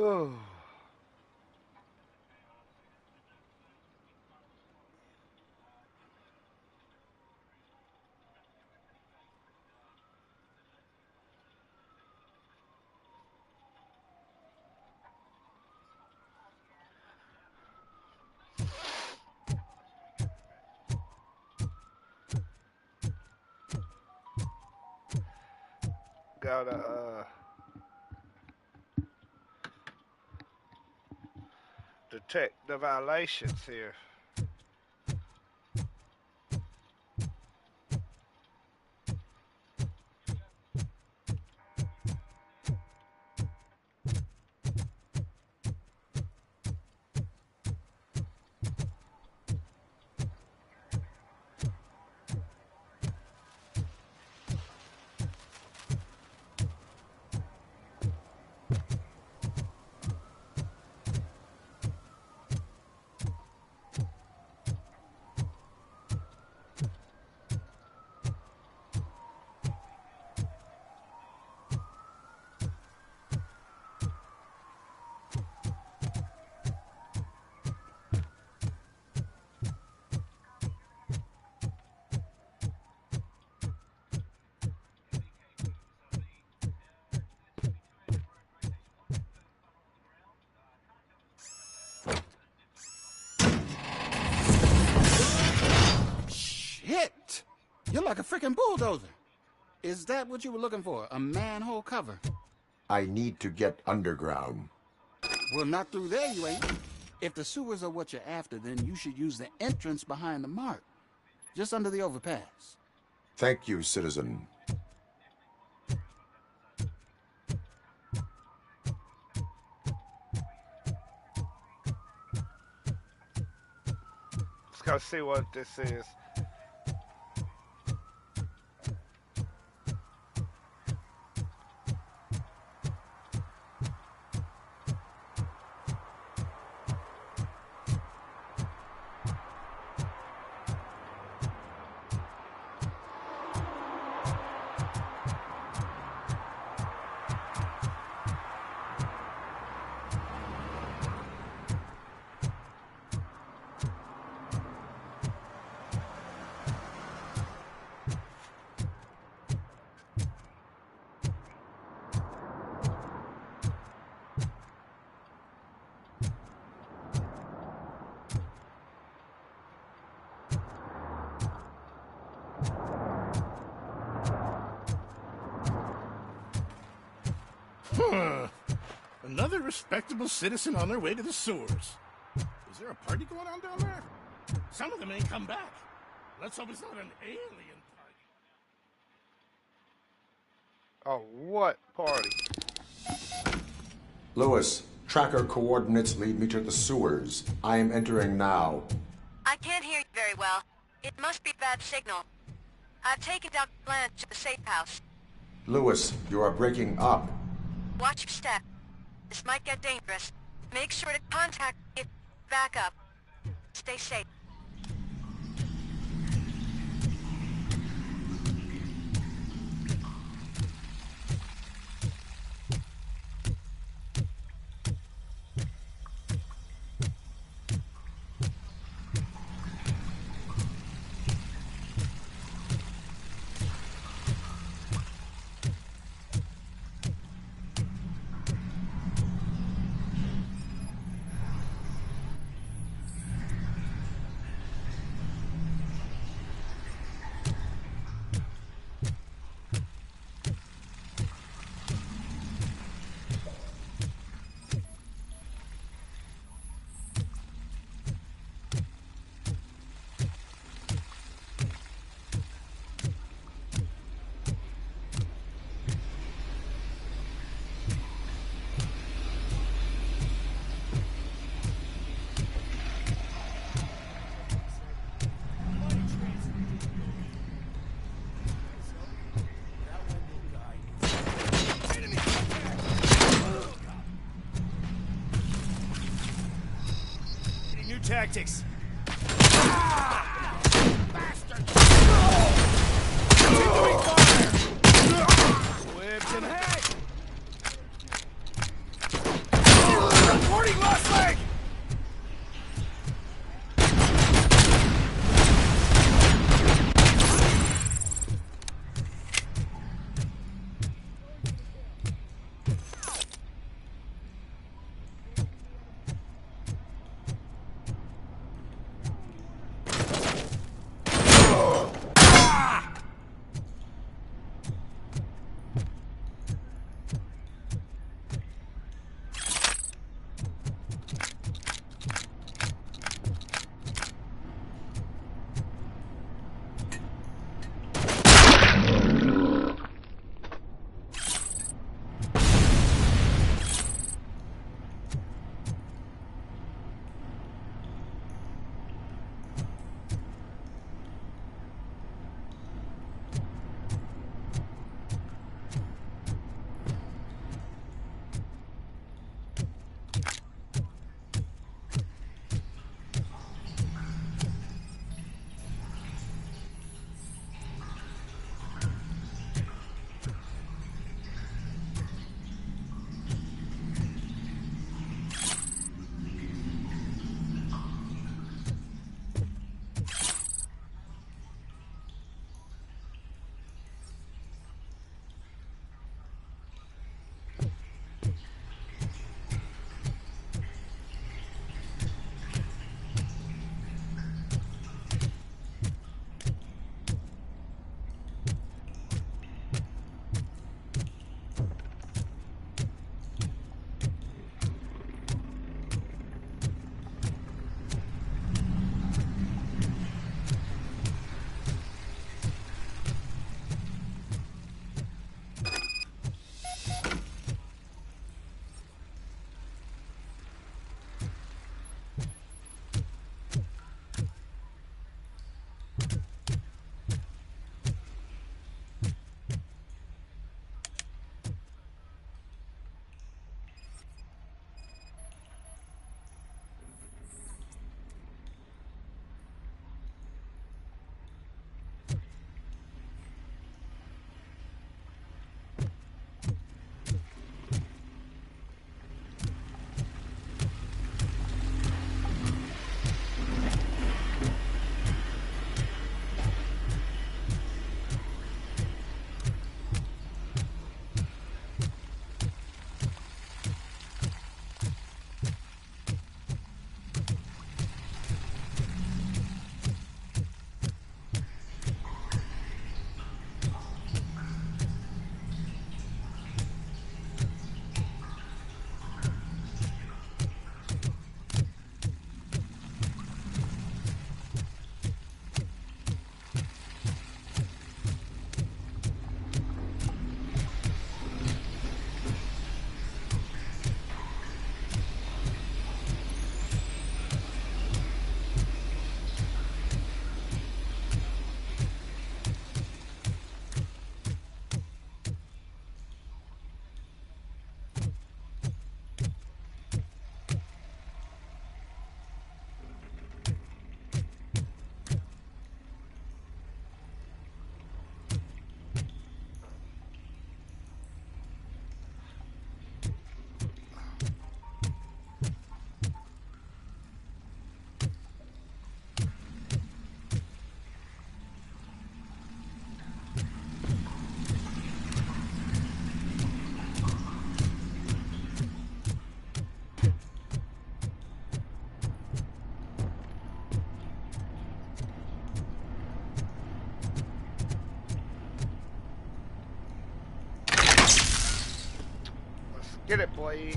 Oh. Gotta detect the violations here. Shit! You're like a freaking bulldozer. Is that what you were looking for? A manhole cover? I need to get underground. Well, not through there, you ain't. If the sewers are what you're after, then you should use the entrance behind the mark. Just under the overpass. Thank you, citizen. Let's go see what this is. Another respectable citizen on their way to the sewers. Is there a party going on down there? Some of them ain't come back. Let's hope it's not an alien party. Oh, what party? Lewis, tracker coordinates lead me to the sewers. I am entering now. I can't hear you very well. It must be a bad signal. I've taken down Blanche to the safe house. Lewis, you are breaking up. Watch your step. This might get dangerous. Make sure to contact me if back up. Stay safe. Tactics. Bastard! Continuing fire! Whipped and hey! Get it, boy.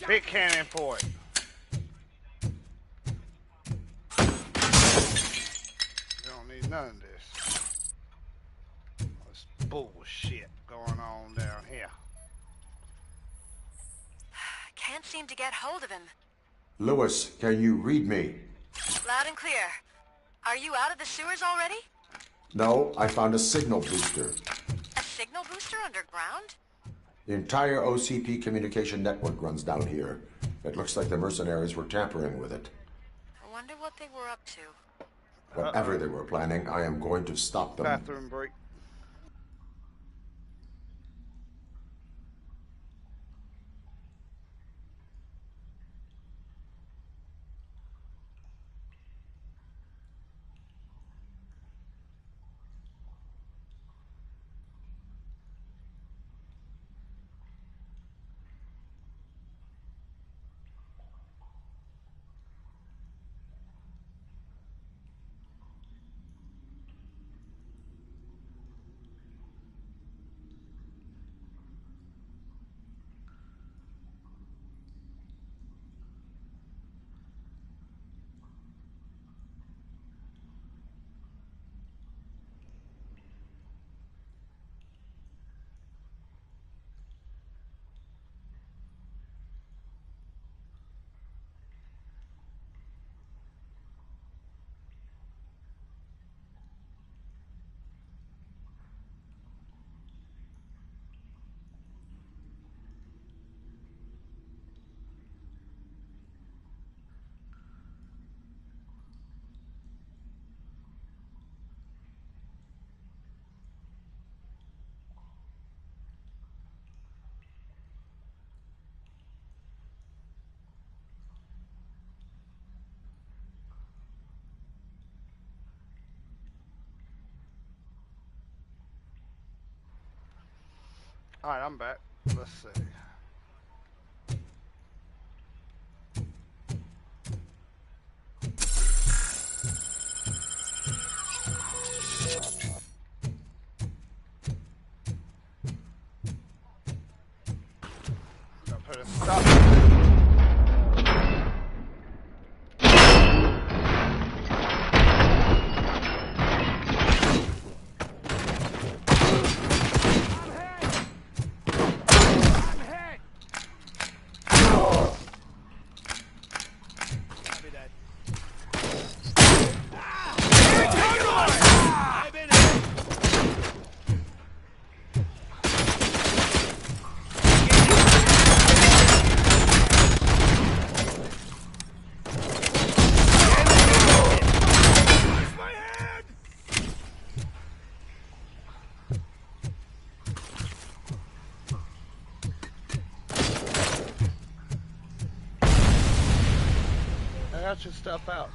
Big cannon for it. You don't need none of this. This bullshit going on down here. Can't seem to get hold of him. Lewis, can you read me? Loud and clear. Are you out of the sewers already? No, I found a signal booster. A signal booster underground? The entire OCP communication network runs down here. It looks like the mercenaries were tampering with it. I wonder what they were up to. Whatever they were planning, I am going to stop them. Bathroom break. Alright, I'm back. Let's see. Gotta put a stop. Got your stuff out.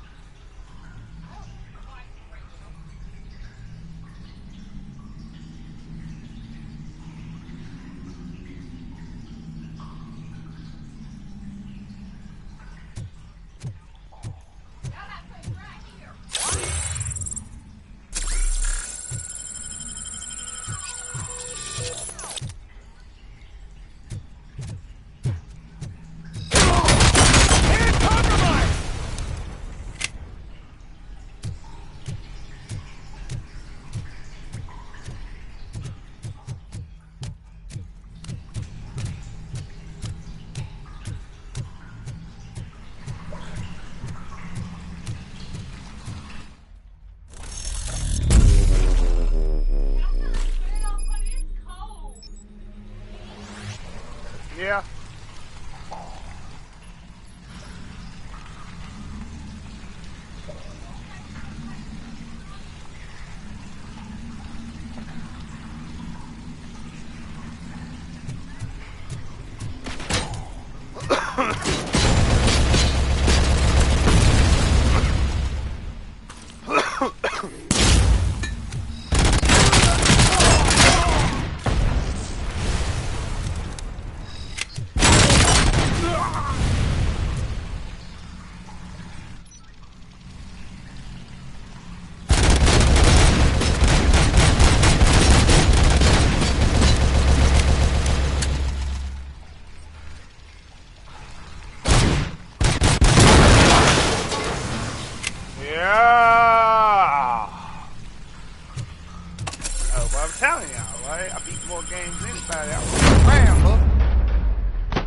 Right? I beat more games than anybody. I was playing, look.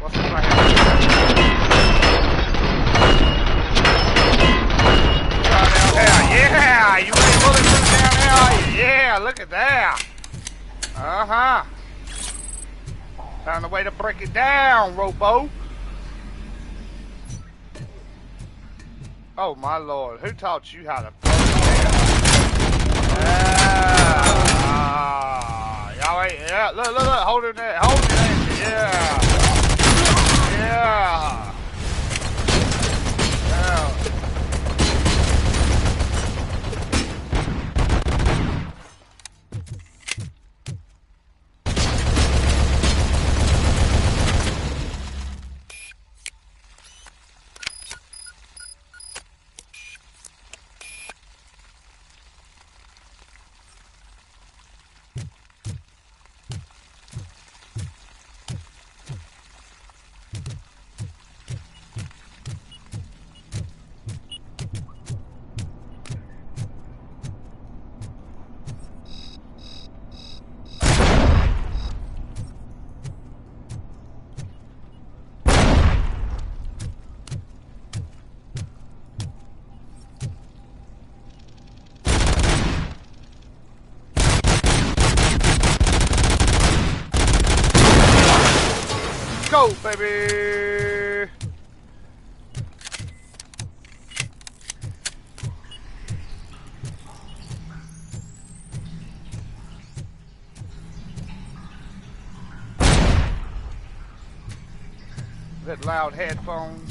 What's this right here? Yeah! You ain't bulletproof down there, are you? Yeah, look at that. Uh-huh. Found a way to break it down, Robo. Oh, my Lord. Who taught you how to break it down? Y'all ain't... Yeah, look. Hold it there. Hold it there. Yeah. Yeah. Yeah. Go, baby! That loud headphones.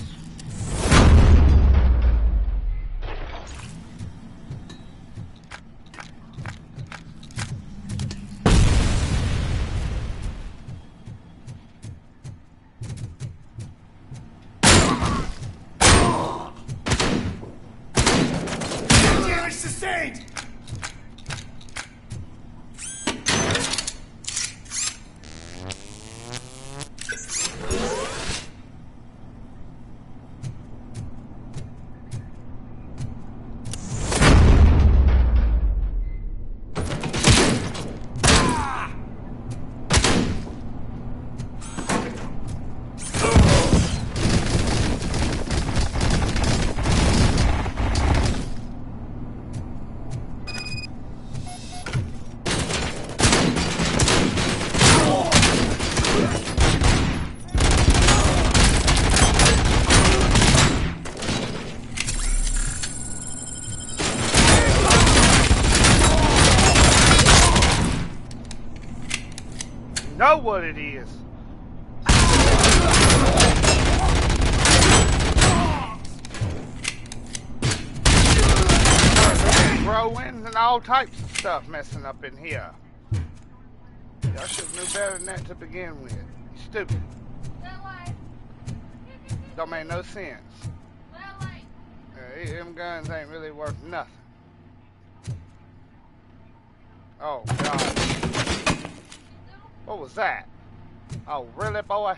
Sustained! Know what it is. Growing and all types of stuff messing up in here. Y'all should have knew better than that to begin with. You stupid. Don't make no sense. Them guns ain't really worth nothing. Oh, God. What was that? Oh, really, boy?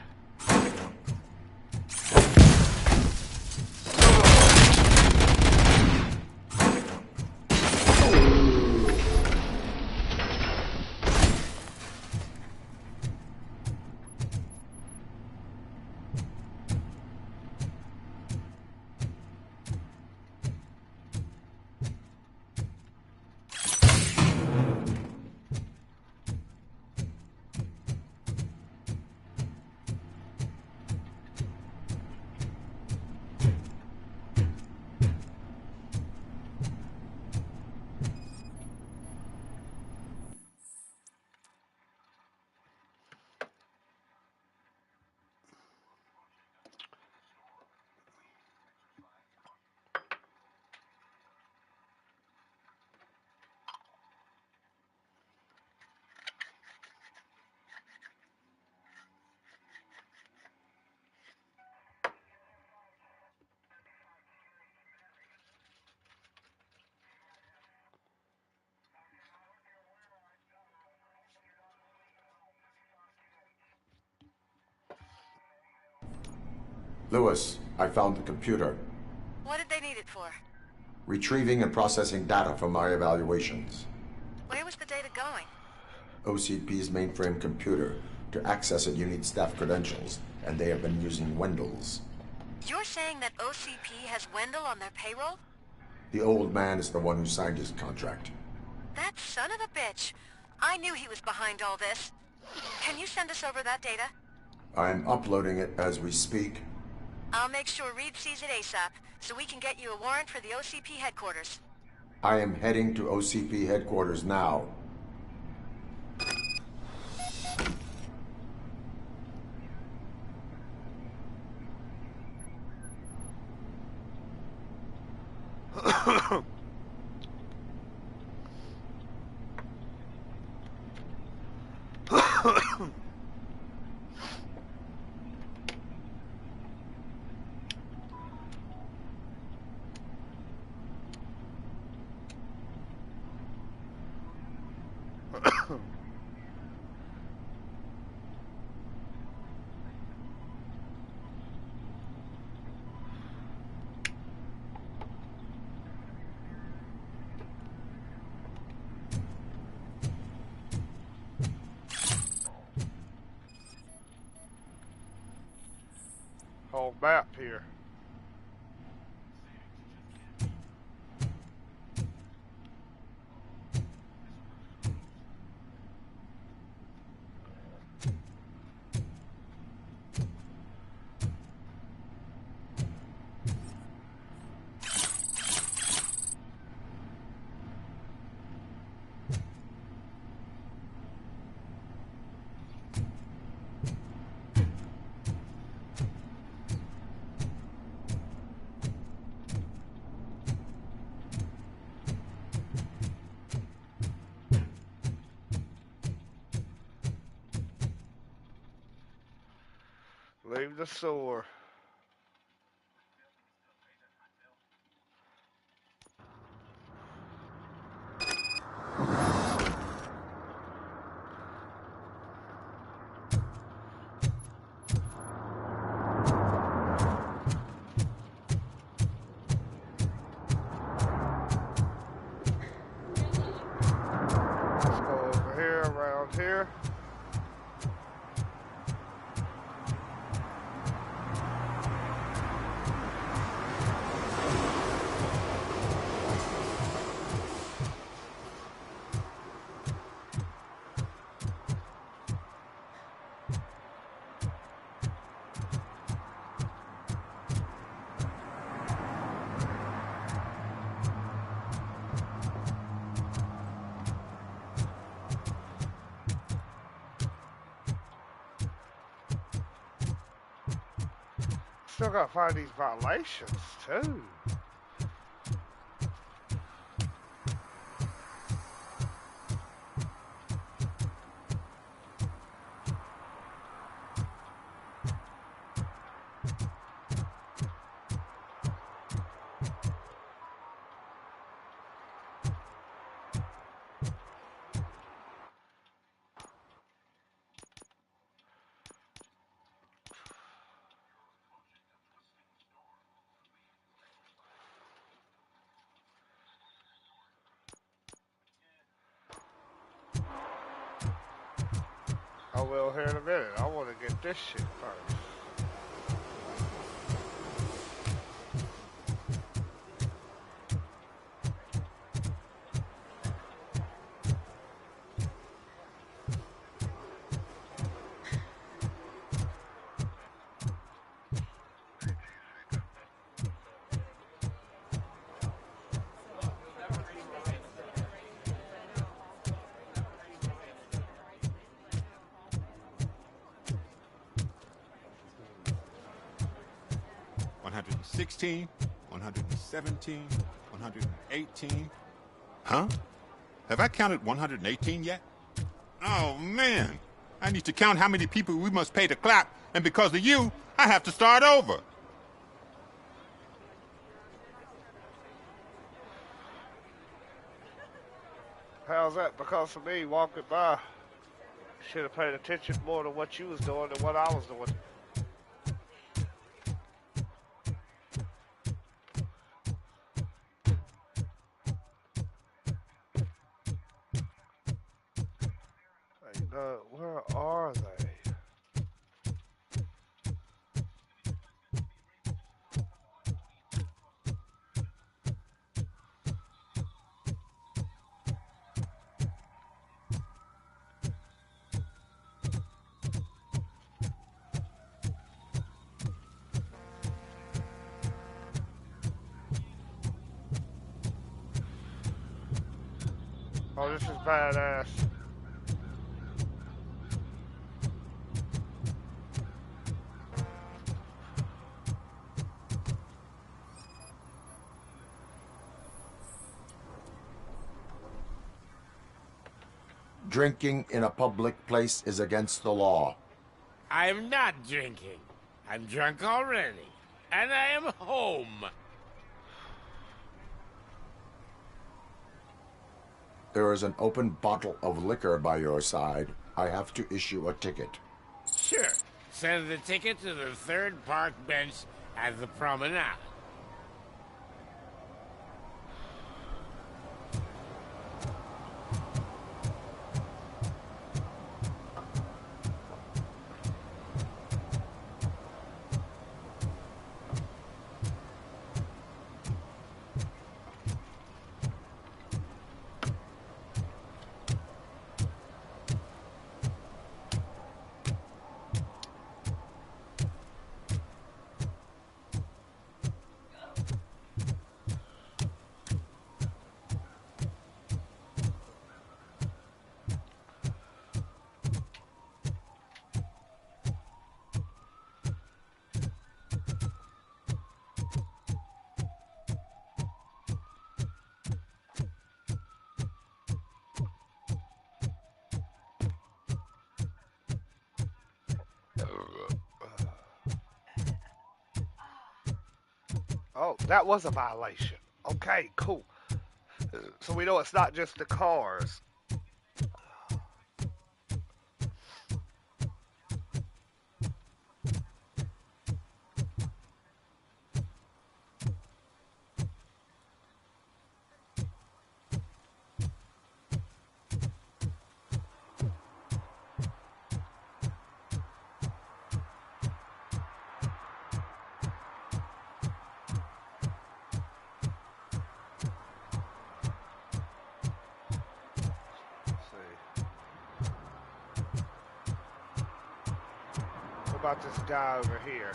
Lewis, I found the computer. What did they need it for? Retrieving and processing data from my evaluations. Where was the data going? OCP's mainframe computer. To access it, you need staff credentials, and they have been using Wendell's. You're saying that OCP has Wendell on their payroll? The old man is the one who signed his contract. That son of a bitch. I knew he was behind all this. Can you send us over that data? I'm uploading it as we speak. I'll make sure Reed sees it ASAP, so we can get you a warrant for the OCP headquarters. I am heading to OCP headquarters now. Whole map here. Leave the sewer. Let's go over here, around here. Still gotta find these violations, too. I will here in a minute. I want to get this shit first. $116, $117, $118. Huh? Have I counted $118 yet? Oh, man. I need to count how many people we must pay to clap, and because of you, I have to start over. How's that? Because of me walking by. Should have paid attention more to what you was doing than what I was doing. Where are they? Oh, this is badass. Drinking in a public place is against the law. I'm not drinking. I'm drunk already. And I am home. There is an open bottle of liquor by your side. I have to issue a ticket. Sure. Send the ticket to the third park bench at the promenade. Oh, that was a violation. Okay, cool. So we know it's not just the cars. What about this guy over here?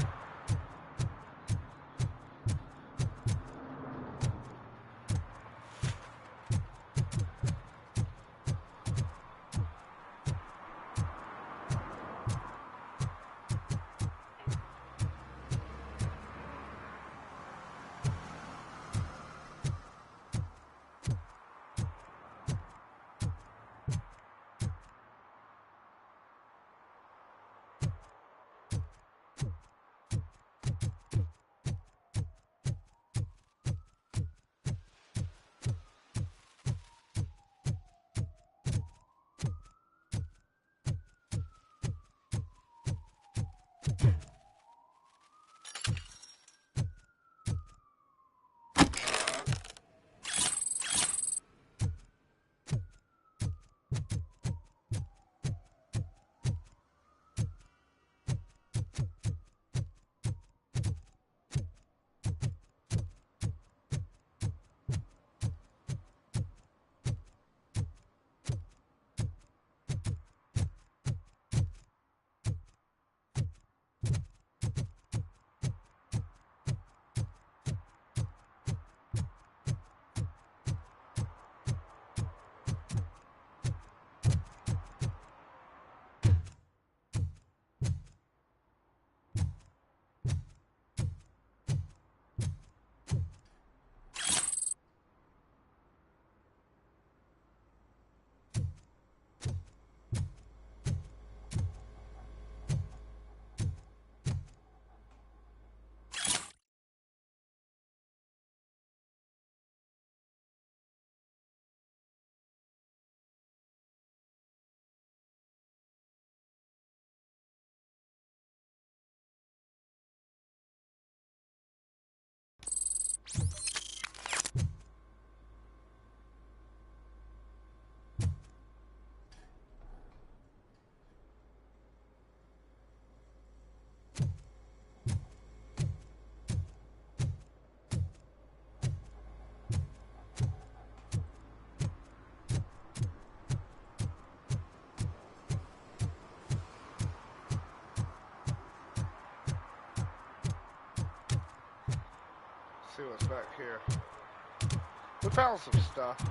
We found some stuff.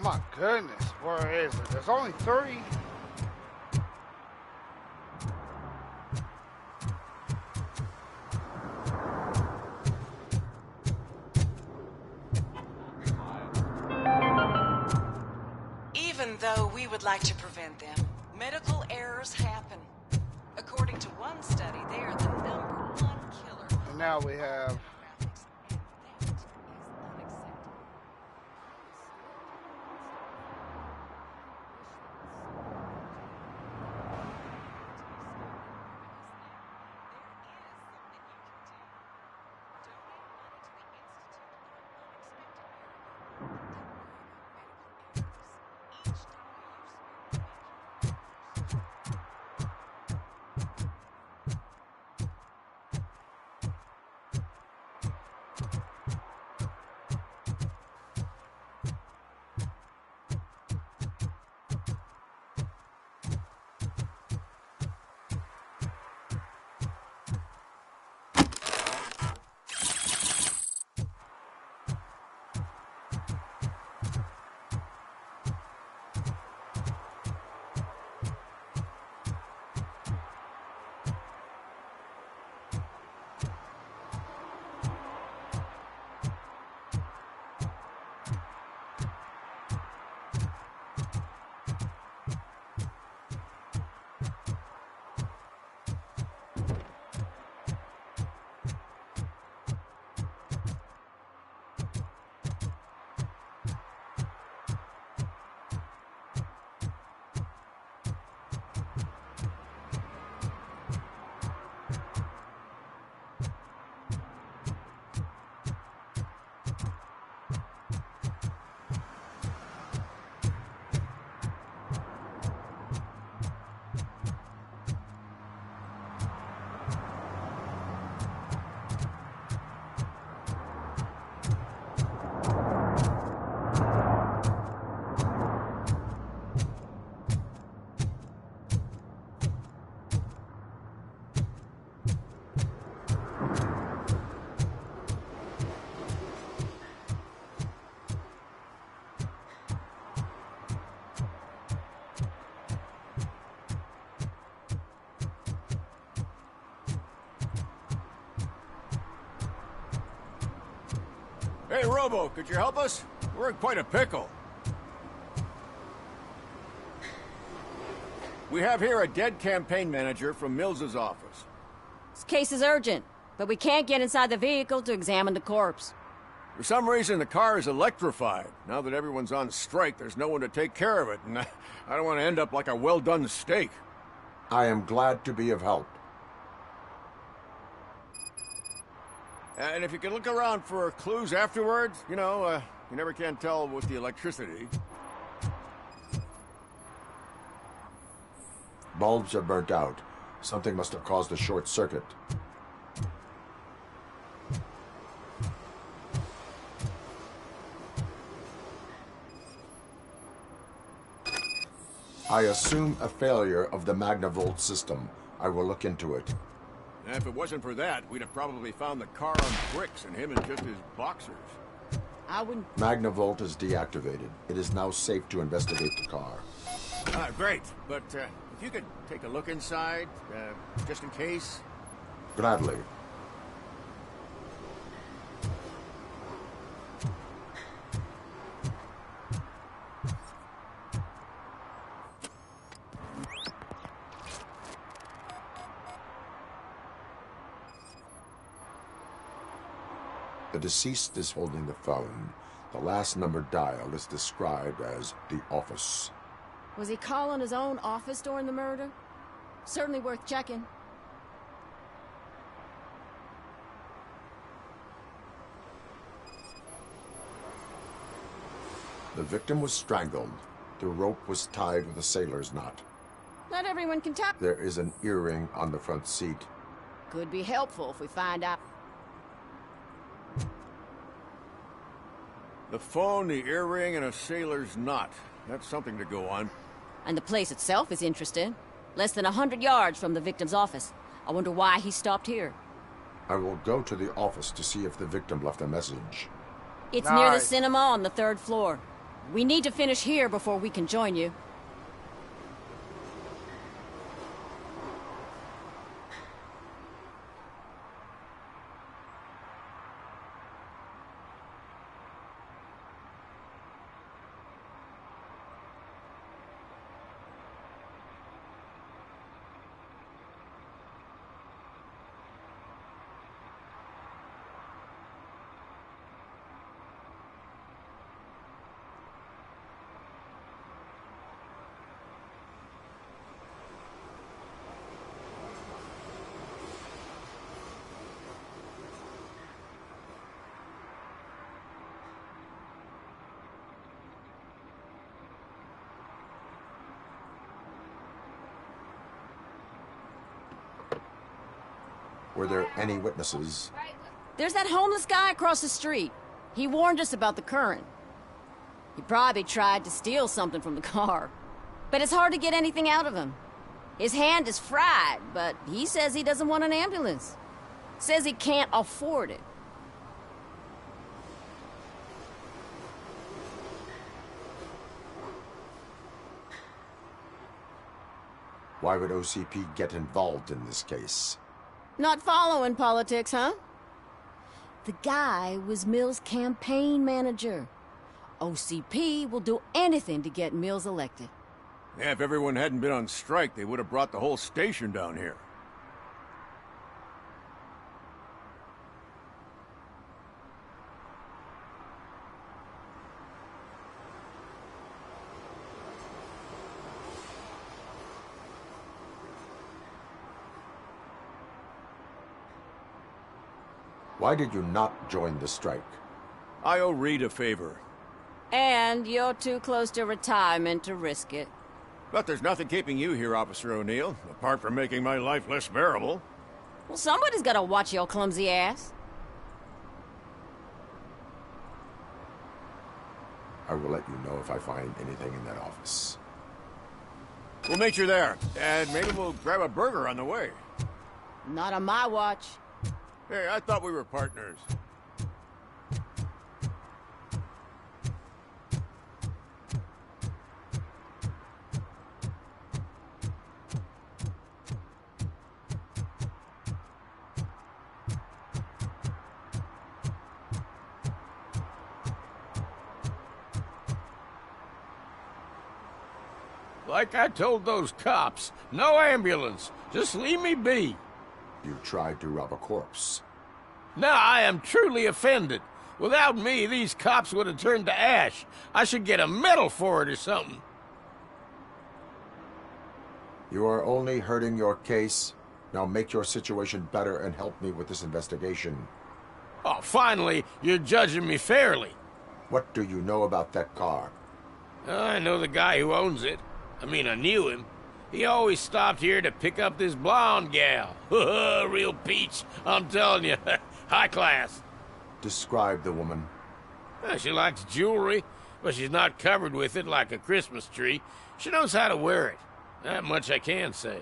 My goodness, where is it? There's only 3. Even though we would like to prevent them, medical errors happen. According to one study, they are the #1 killer. And now we have... Hey, Robo, could you help us? We're in quite a pickle. We have here a dead campaign manager from Mills's office. This case is urgent, but we can't get inside the vehicle to examine the corpse. For some reason, the car is electrified. Now that everyone's on strike, there's no one to take care of it, and I don't want to end up like a well-done steak. I am glad to be of help. And if you could look around for clues afterwards, you know, you never can tell with the electricity. Bulbs are burnt out. Something must have caused a short circuit. I assume a failure of the Magnavolt system. I will look into it. And if it wasn't for that, we'd have probably found the car on bricks and him in just his boxers. I wouldn't... Magnavolt is deactivated. It is now safe to investigate the car. Great. But if you could take a look inside, just in case. Gladly. The deceased is holding the phone. The last number dialed is described as the office. Was he calling his own office during the murder? Certainly worth checking. The victim was strangled. The rope was tied with a sailor's knot. Not everyone can talk. There is an earring on the front seat. Could be helpful if we find out. The phone, the earring, and a sailor's knot. That's something to go on. And the place itself is interesting. Less than 100 yards from the victim's office. I wonder why he stopped here. I will go to the office to see if the victim left a message. It's near the Nice. cinema on the 3rd floor. We need to finish here before we can join you. Were there any witnesses? There's that homeless guy across the street. He warned us about the current. He probably tried to steal something from the car. But it's hard to get anything out of him. His hand is fried, but he says he doesn't want an ambulance. Says he can't afford it. Why would OCP get involved in this case? Not following politics, huh? The guy was Mills' campaign manager. OCP will do anything to get Mills elected. Yeah, if everyone hadn't been on strike, they would have brought the whole station down here. Why did you not join the strike? I owe Reed a favor. And you're too close to retirement to risk it. But there's nothing keeping you here, Officer O'Neill, apart from making my life less bearable. Well, somebody's gotta watch your clumsy ass. I will let you know if I find anything in that office. We'll meet you there, and maybe we'll grab a burger on the way. Not on my watch. Hey, I thought we were partners. Like I told those cops, no ambulance. Just leave me be. You tried to rob a corpse. Now I am truly offended. Without me, these cops would have turned to ash. I should get a medal for it or something. You are only hurting your case. Now make your situation better and help me with this investigation. Oh, finally, you're judging me fairly. What do you know about that car? I know the guy who owns it. I mean, I knew him. He always stopped here to pick up this blonde gal. Real peach, I'm telling you. High class. Describe the woman. She likes jewelry, but she's not covered with it like a Christmas tree. She knows how to wear it. That much I can say.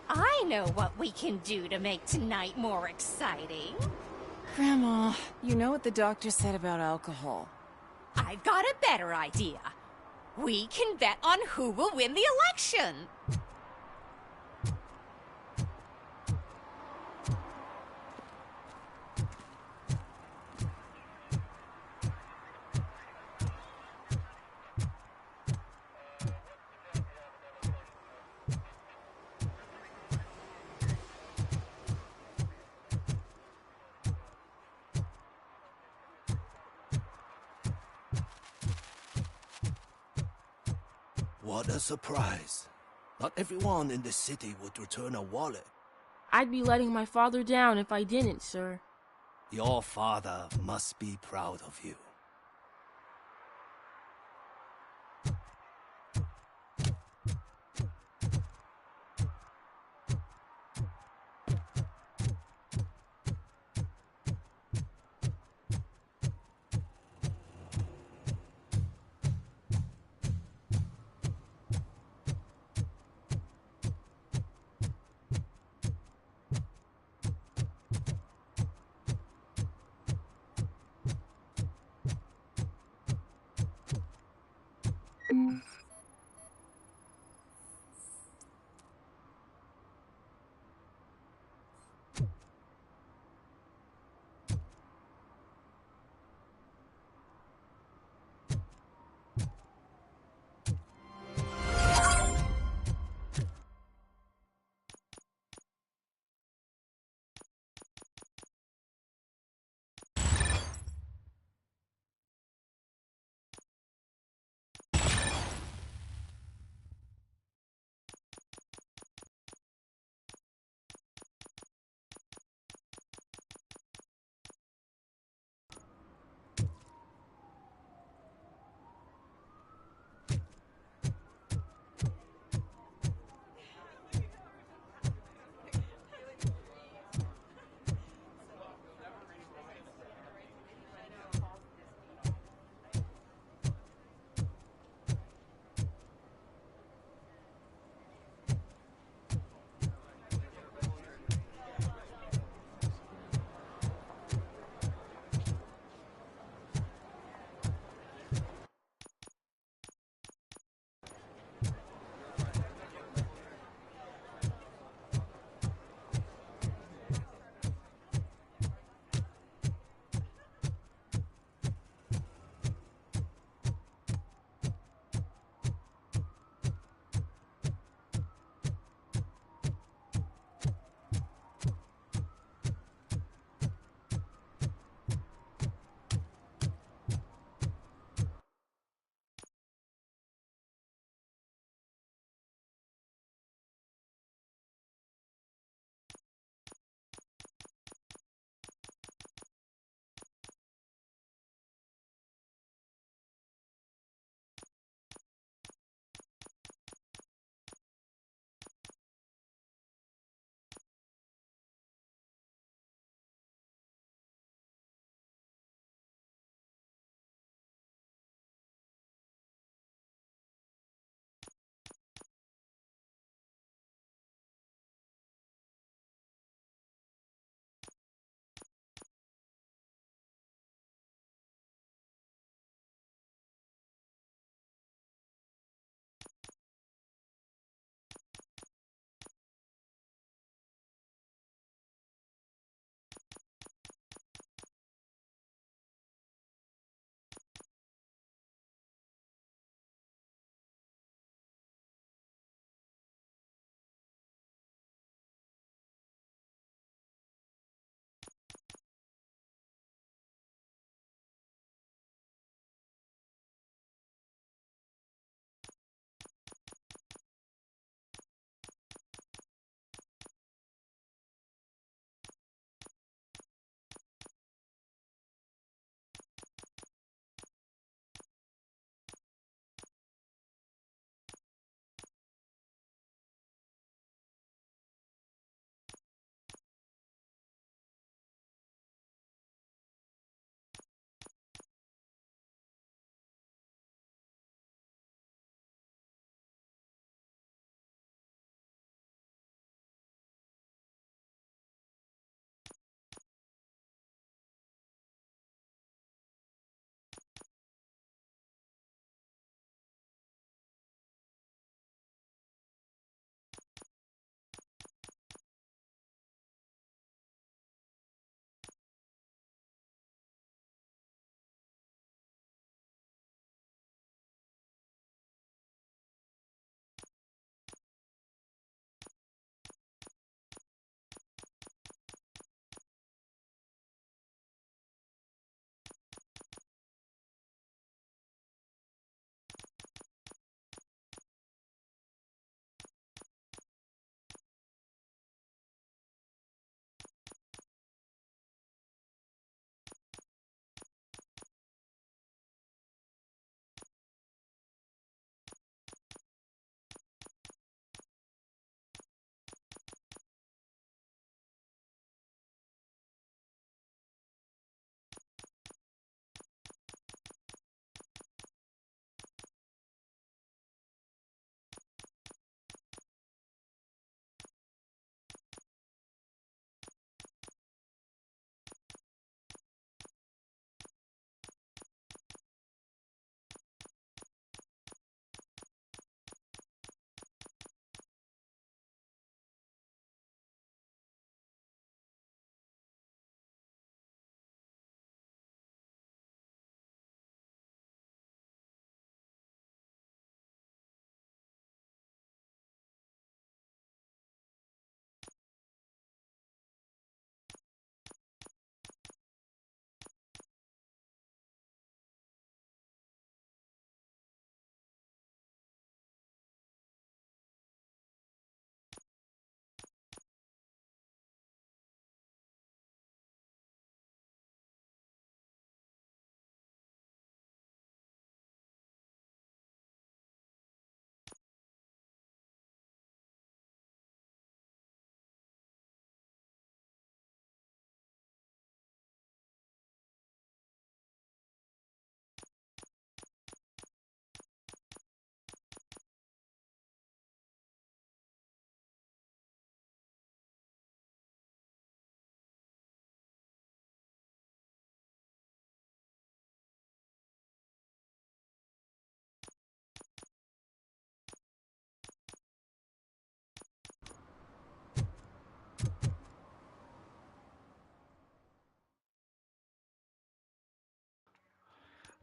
I know what we can do to make tonight more exciting. Grandma, you know what the doctor said about alcohol. I've got a better idea. We can bet on who will win the election. What a surprise. Not everyone in the city would return a wallet. I'd be letting my father down if I didn't, sir. Your father must be proud of you.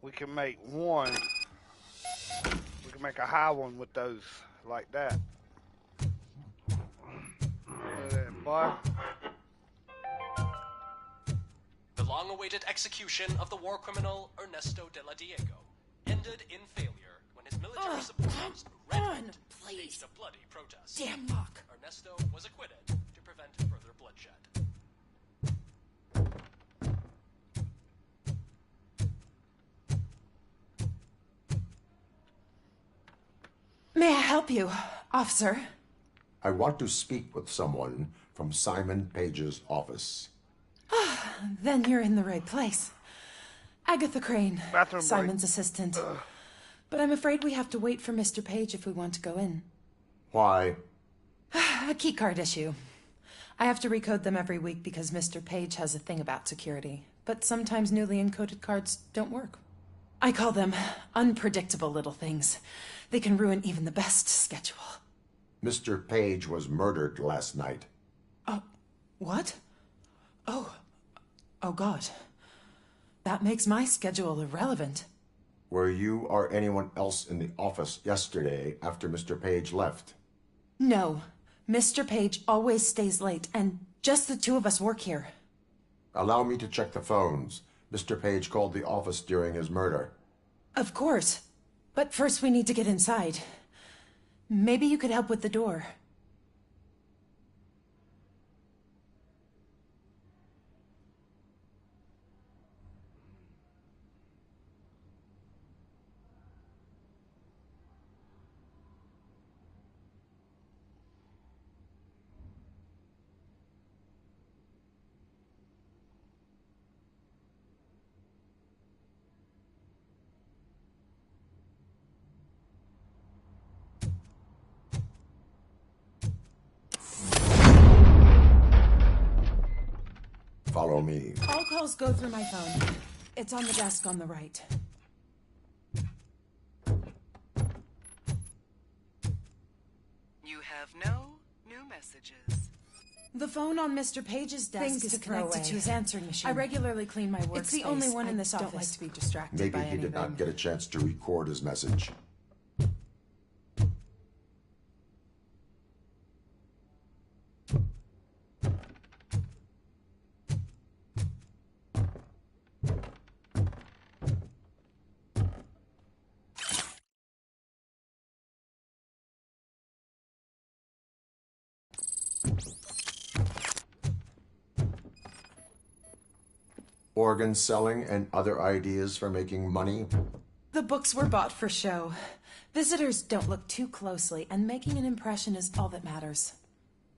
we can make one. We can make a high one with those like that. Look at that, boy. The long-awaited execution of the war criminal Ernesto de la Diego ended in failure when his military supporters staged a bloody protest. Damn lock. Ernesto was acquitted to prevent further bloodshed. May I help you, officer? I want to speak with someone from Simon Page's office. Then you're in the right place. Agatha Crane, Bathroom Simon's assistant. But I'm afraid we have to wait for Mr. Page if we want to go in. Why? A key card issue. I have to recode them every week because Mr. Page has a thing about security. But sometimes newly encoded cards don't work. I call them unpredictable little things. They can ruin even the best schedule. Mr. Page was murdered last night. What? Oh God. That makes my schedule irrelevant. Were you or anyone else in the office yesterday after Mr. Page left? No. Mr. Page always stays late, and just the two of us work here. Allow me to check the phones. Mr. Page called the office during his murder. Of course. But first we need to get inside. Maybe you could help with the door. Follow me. All calls go through my phone. It's on the desk on the right. You have no new messages. The phone on Mr. Page's desk is connected to his answering machine. I regularly clean my workspace. It's the only one in this office. I don't like to be distracted by Maybe he did not get a chance to record his message. Organ selling and other ideas for making money? The books were bought for show. Visitors don't look too closely, and making an impression is all that matters.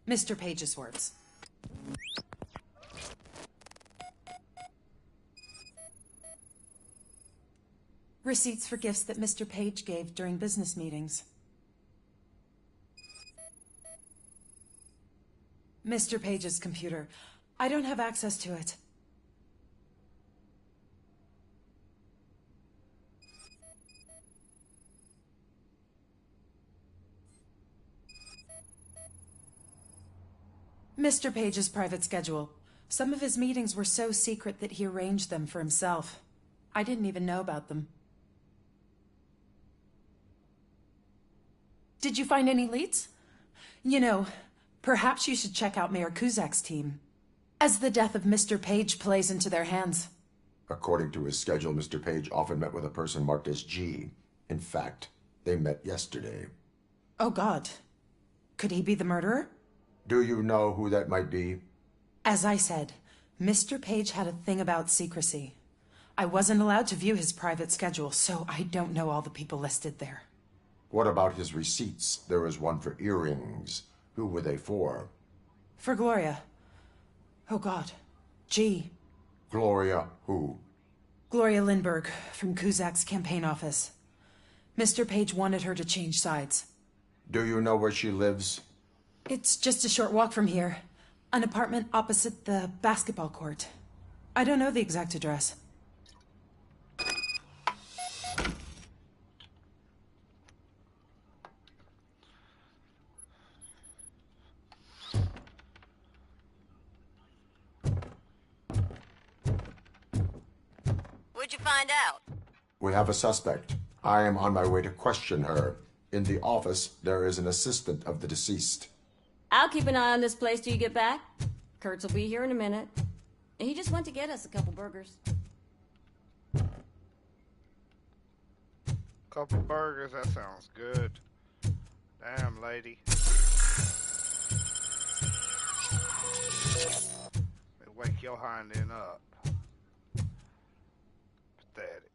Mr. Page's words. Receipts for gifts that Mr. Page gave during business meetings. Mr. Page's computer. I don't have access to it. Mr. Page's private schedule. Some of his meetings were so secret that he arranged them for himself. I didn't even know about them. Did you find any leads? You know, perhaps you should check out Mayor Kuzak's team, as the death of Mr. Page plays into their hands. According to his schedule, Mr. Page often met with a person marked as G. In fact, they met yesterday. Oh, God. Could he be the murderer? Do you know who that might be? As I said, Mr. Page had a thing about secrecy. I wasn't allowed to view his private schedule, so I don't know all the people listed there. What about his receipts? There was one for earrings. Who were they for? For Gloria. Oh, God. G. Gloria who? Gloria Lindbergh, from Kuzak's campaign office. Mr. Page wanted her to change sides. Do you know where she lives? It's just a short walk from here. An apartment opposite the basketball court. I don't know the exact address. What'd you find out? We have a suspect. I am on my way to question her. In the office, there is an assistant of the deceased. I'll keep an eye on this place till you get back. Kurtz will be here in a minute. He just went to get us a couple burgers. Couple burgers, that sounds good. Damn, lady. Wake your hind end up. Pathetic.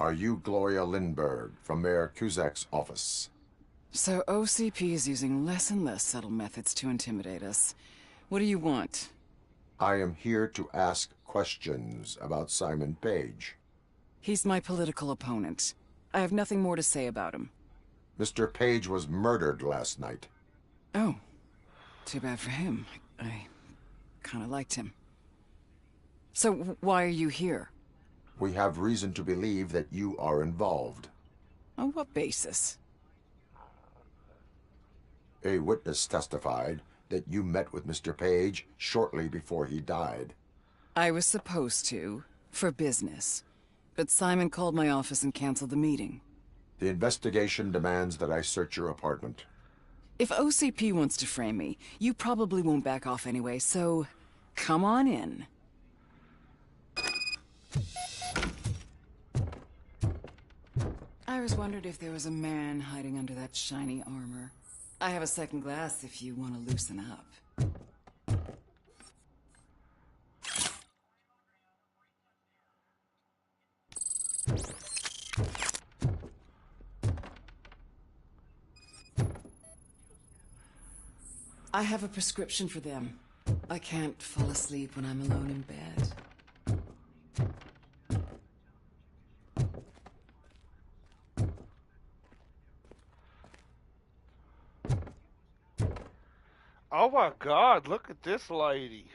Are you Gloria Lindbergh from Mayor Cusack's office? So OCP is using less and less subtle methods to intimidate us. What do you want? I am here to ask questions about Simon Page. He's my political opponent. I have nothing more to say about him. Mr. Page was murdered last night. Oh. Too bad for him. I kind of liked him. So why are you here? We have reason to believe that you are involved. On what basis? A witness testified that you met with Mr. Page shortly before he died. I was supposed to, for business. But Simon called my office and canceled the meeting. The investigation demands that I search your apartment. If OCP wants to frame me, you probably won't back off anyway, so come on in. I was wondering if there was a man hiding under that shiny armor. I have a second glass if you want to loosen up. I have a prescription for them. I can't fall asleep when I'm alone in bed. Oh my God, look at this lady.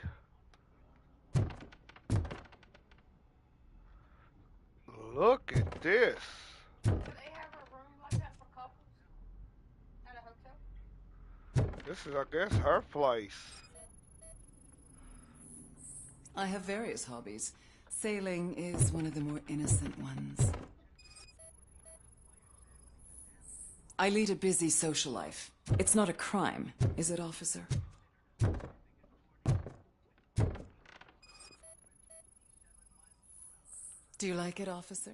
Look at this. Do they have a room like that for couples at a hotel? This is, I guess, her place. I have various hobbies. Sailing is one of the more innocent ones. I lead a busy social life. It's not a crime, is it, officer? Do you like it, officer?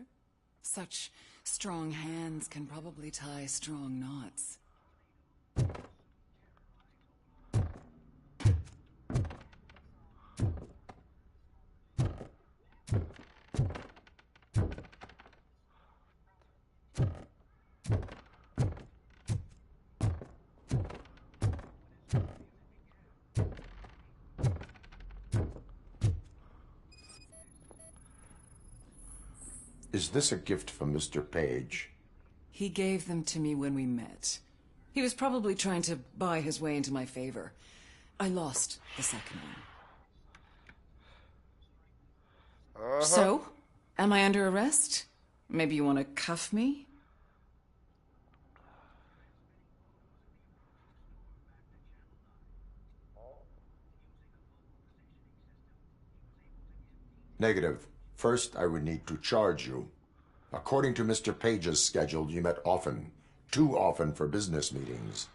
Such strong hands can probably tie strong knots. Is this a gift from Mr. Page? He gave them to me when we met. He was probably trying to buy his way into my favor. I lost the second one. So, am I under arrest? Maybe you want to cuff me? Negative. First, I would need to charge you. According to Mr. Page's schedule, you met often. Too often for business meetings.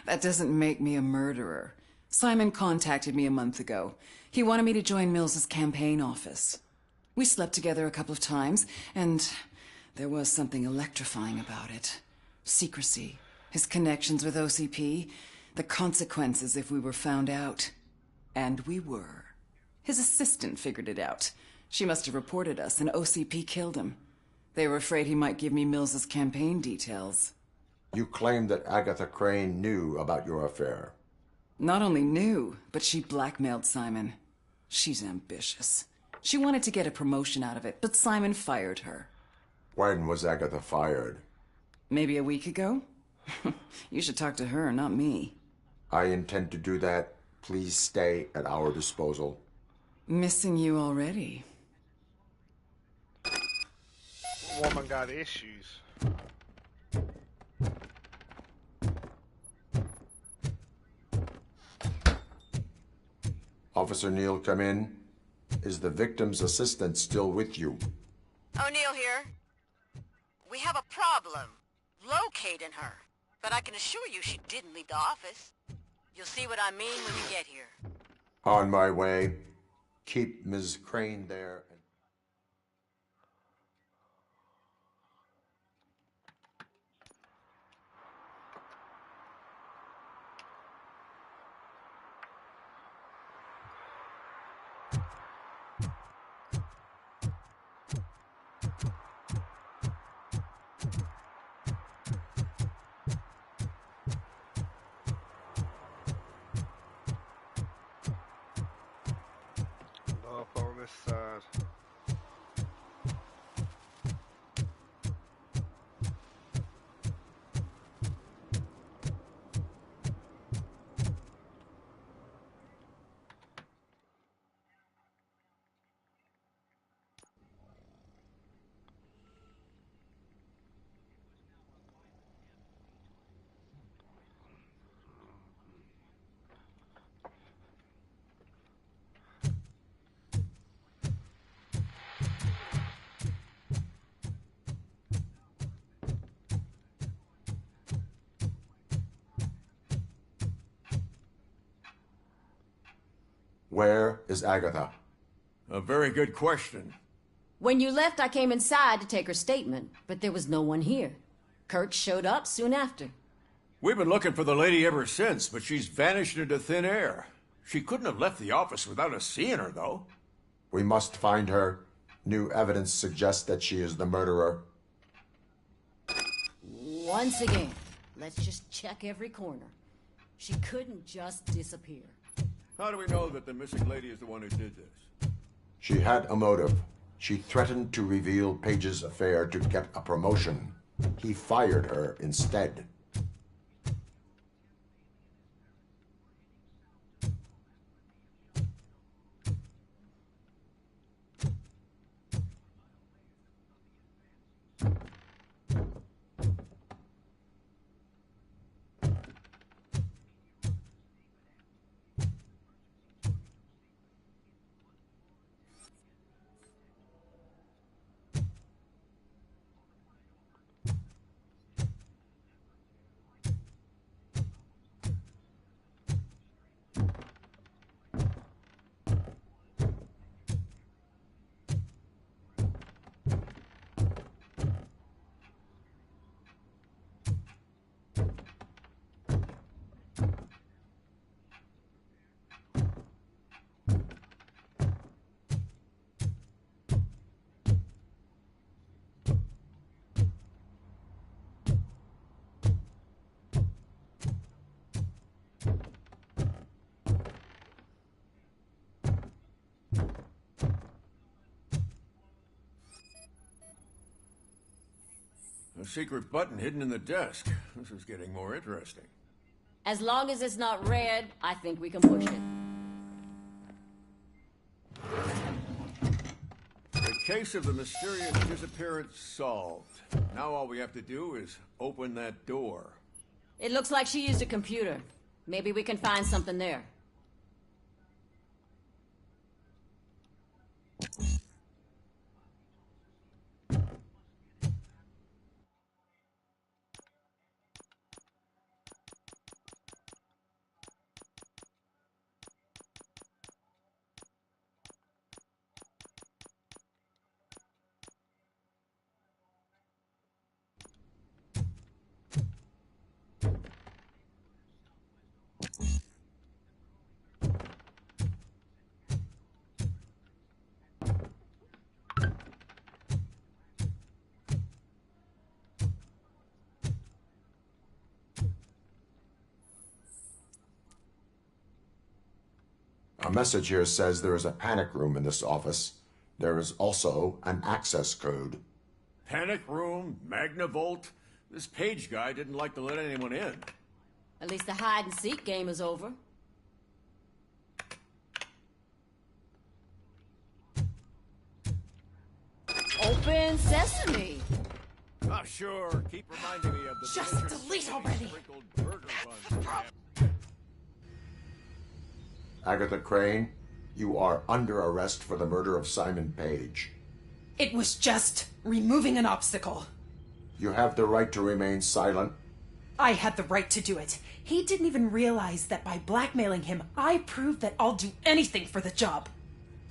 That doesn't make me a murderer. Simon contacted me a month ago. He wanted me to join Mills's campaign office. We slept together a couple of times, and there was something electrifying about it. Secrecy, his connections with OCP, the consequences if we were found out. And we were. His assistant figured it out. She must have reported us, and OCP killed him. They were afraid he might give me Mills's campaign details. You claimed that Agatha Crane knew about your affair. Not only knew, but she blackmailed Simon. She's ambitious. She wanted to get a promotion out of it, but Simon fired her. When was Agatha fired? Maybe a week ago? You should talk to her, not me. I intend to do that. Please stay at our disposal. Missing you already. Woman got issues. Officer Neal, come in. Is the victim's assistant still with you? O'Neill here. We have a problem locating her, but I can assure you she didn't leave the office. You'll see what I mean when you get here. On my way. Keep Ms. Crane there. Up on this side. Where is Agatha? A very good question. When you left, I came inside to take her statement, but there was no one here. Kurt showed up soon after. We've been looking for the lady ever since, but she's vanished into thin air. She couldn't have left the office without us seeing her, though. We must find her. New evidence suggests that she is the murderer. Once again, let's just check every corner. She couldn't just disappear. How do we know that the missing lady is the one who did this? She had a motive. She threatened to reveal Page's affair to get a promotion. He fired her instead. A secret button hidden in the desk. This is getting more interesting. As long as it's not red, I think we can push it. The case of the mysterious disappearance solved. Now all we have to do is open that door. It looks like she used a computer. Maybe we can find something there. A message here says there is a panic room in this office. There is also an access code. Panic room, Magnavolt. This Page guy didn't like to let anyone in. At least the hide-and-seek game is over. Open sesame! Ah, sure. Keep reminding me of the Just delete already! sprinkled burger buns. Agatha Crane, you are under arrest for the murder of Simon Page. It was just removing an obstacle. You have the right to remain silent. I had the right to do it. He didn't even realize that by blackmailing him, I proved that I'll do anything for the job.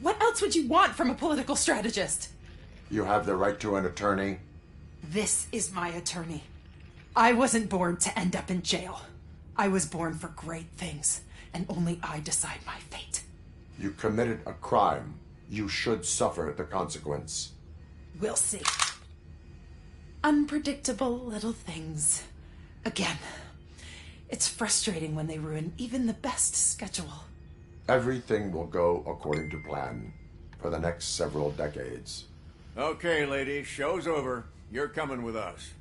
What else would you want from a political strategist? You have the right to an attorney. This is my attorney. I wasn't born to end up in jail. I was born for great things, and only I decide my fate. You committed a crime. You should suffer the consequence. We'll see. Unpredictable little things. Again, it's frustrating when they ruin even the best schedule. Everything will go according to plan for the next several decades. Okay, lady, show's over. You're coming with us.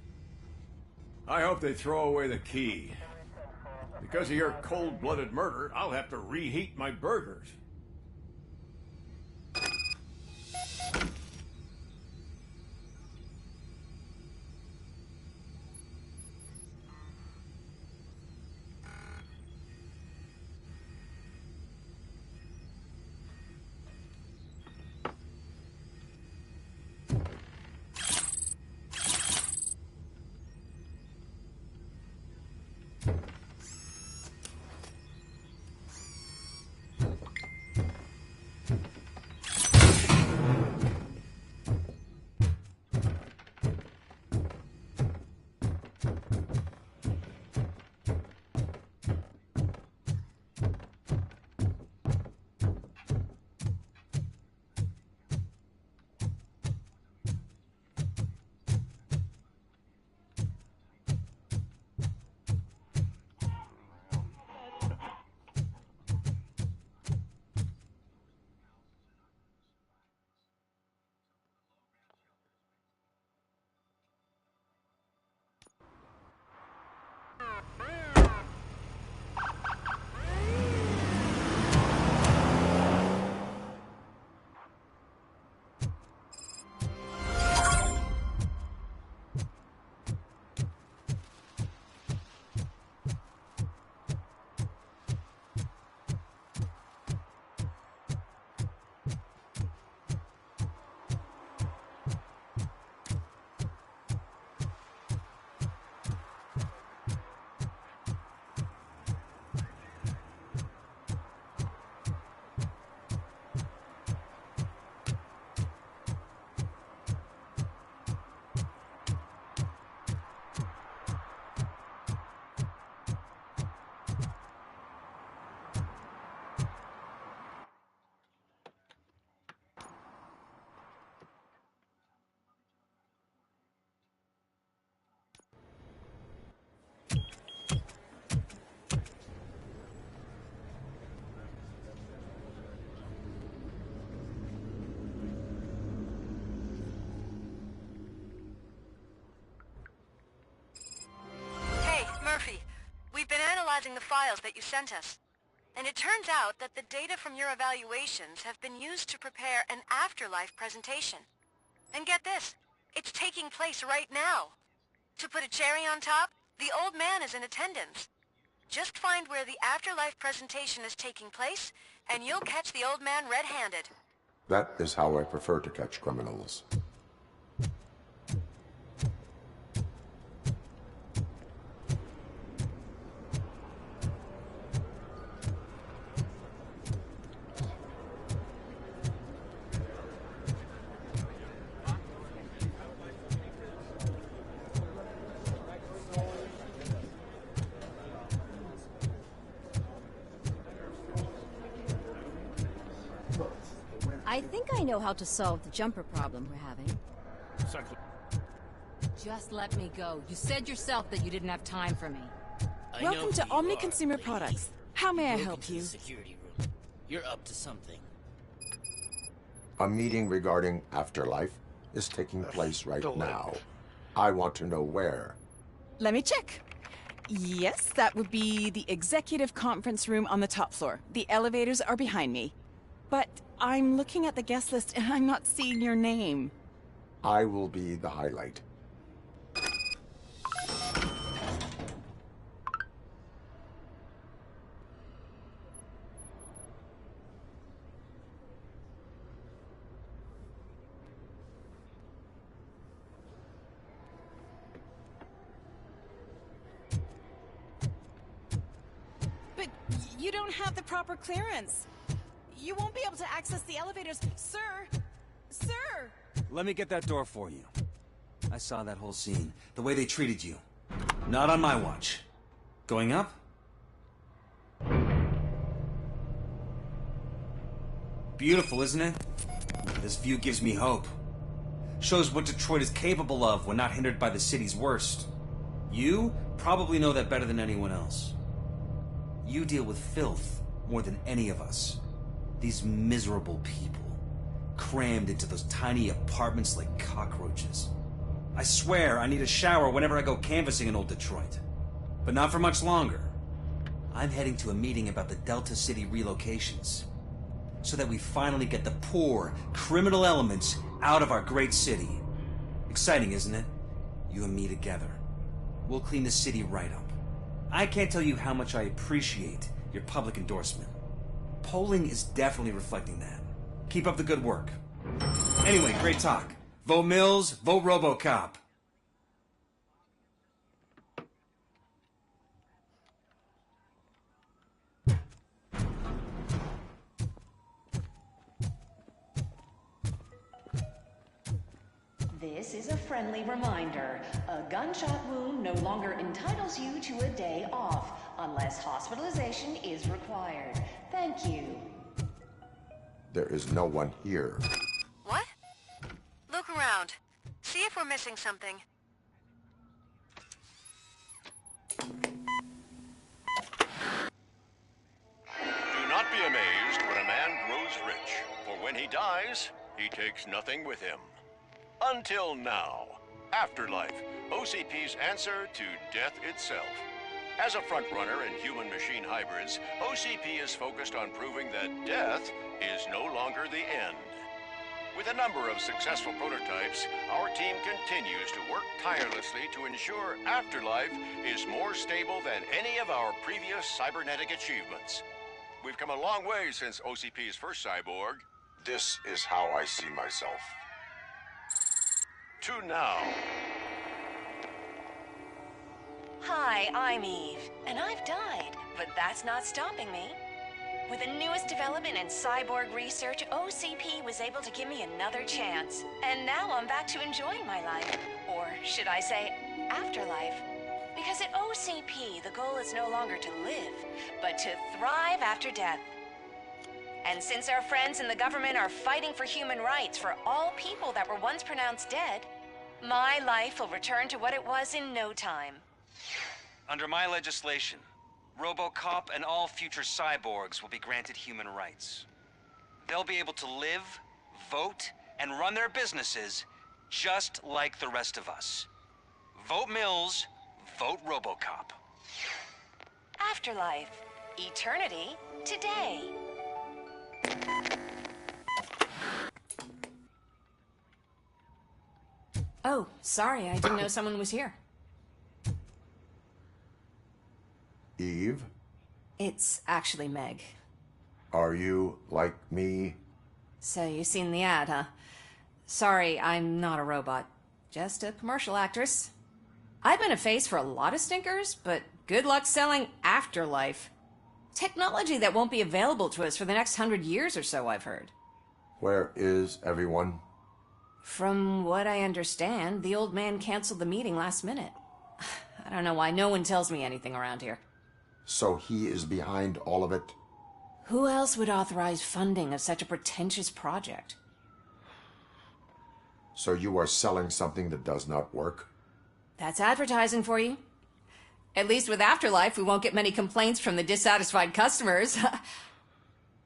I hope they throw away the key. Because of your cold-blooded murder, I'll have to reheat my burgers. analyzing the files that you sent us. And it turns out that the data from your evaluations have been used to prepare an afterlife presentation. And get this, it's taking place right now. To put a cherry on top, the old man is in attendance. Just find where the afterlife presentation is taking place, and you'll catch the old man red-handed. That is how I prefer to catch criminals. I think I know how to solve the jumper problem we're having. Just let me go. You said yourself that you didn't have time for me. Welcome to Omni Consumer Products. How may I help you? Security room. You're up to something. A meeting regarding afterlife is taking place right now. I want to know where. Let me check. Yes, that would be the executive conference room on the top floor. The elevators are behind me. But I'm looking at the guest list and I'm not seeing your name. I will be the highlight. But you don't have the proper clearance. You won't be able to access the elevators, sir! Sir! Let me get that door for you. I saw that whole scene. The way they treated you. Not on my watch. Going up? Beautiful, isn't it? This view gives me hope. Shows what Detroit is capable of when not hindered by the city's worst. You probably know that better than anyone else. You deal with filth more than any of us. These miserable people, crammed into those tiny apartments like cockroaches. I swear I need a shower whenever I go canvassing in old Detroit. But not for much longer. I'm heading to a meeting about the Delta City relocations, so that we finally get the poor, criminal elements out of our great city. Exciting, isn't it? You and me together. We'll clean the city right up. I can't tell you how much I appreciate your public endorsement. Polling is definitely reflecting that. Keep up the good work. Anyway, great talk. Vote Mills, vote Robocop. This is a friendly reminder. A gunshot wound no longer entitles you to a day off, unless hospitalization is required. Thank you. There is no one here. What? Look around. See if we're missing something. Do not be amazed when a man grows rich, for when he dies, he takes nothing with him. Until now. Afterlife, OCP's answer to death itself. As a frontrunner in human-machine hybrids, OCP is focused on proving that death is no longer the end. With a number of successful prototypes, our team continues to work tirelessly to ensure Afterlife is more stable than any of our previous cybernetic achievements. We've come a long way since OCP's first cyborg. This is how I see myself. To now. Hi, I'm Eve, and I've died, but that's not stopping me. With the newest development in cyborg research, OCP was able to give me another chance. And now I'm back to enjoying my life. Or should I say, afterlife. Because at OCP, the goal is no longer to live, but to thrive after death. And since our friends in the government are fighting for human rights for all people that were once pronounced dead, my life will return to what it was in no time. Under my legislation, Robocop and all future cyborgs will be granted human rights. They'll be able to live, vote, and run their businesses just like the rest of us. Vote Mills, vote Robocop. afterlife. Eternity today. Oh, sorry, I didn't know someone was here. Eve, It's actually Meg. are you like me? So you've seen the ad, huh? Sorry, I'm not a robot. Just a commercial actress. I've been a face for a lot of stinkers, but good luck selling afterlife. Technology that won't be available to us for the next 100 years or so, I've heard. Where is everyone? From what I understand, the old man canceled the meeting last minute. I don't know why no one tells me anything around here. So he is behind all of it? Who else would authorize funding of such a pretentious project? So you are selling something that does not work? That's advertising for you. At least with Afterlife, we won't get many complaints from the dissatisfied customers.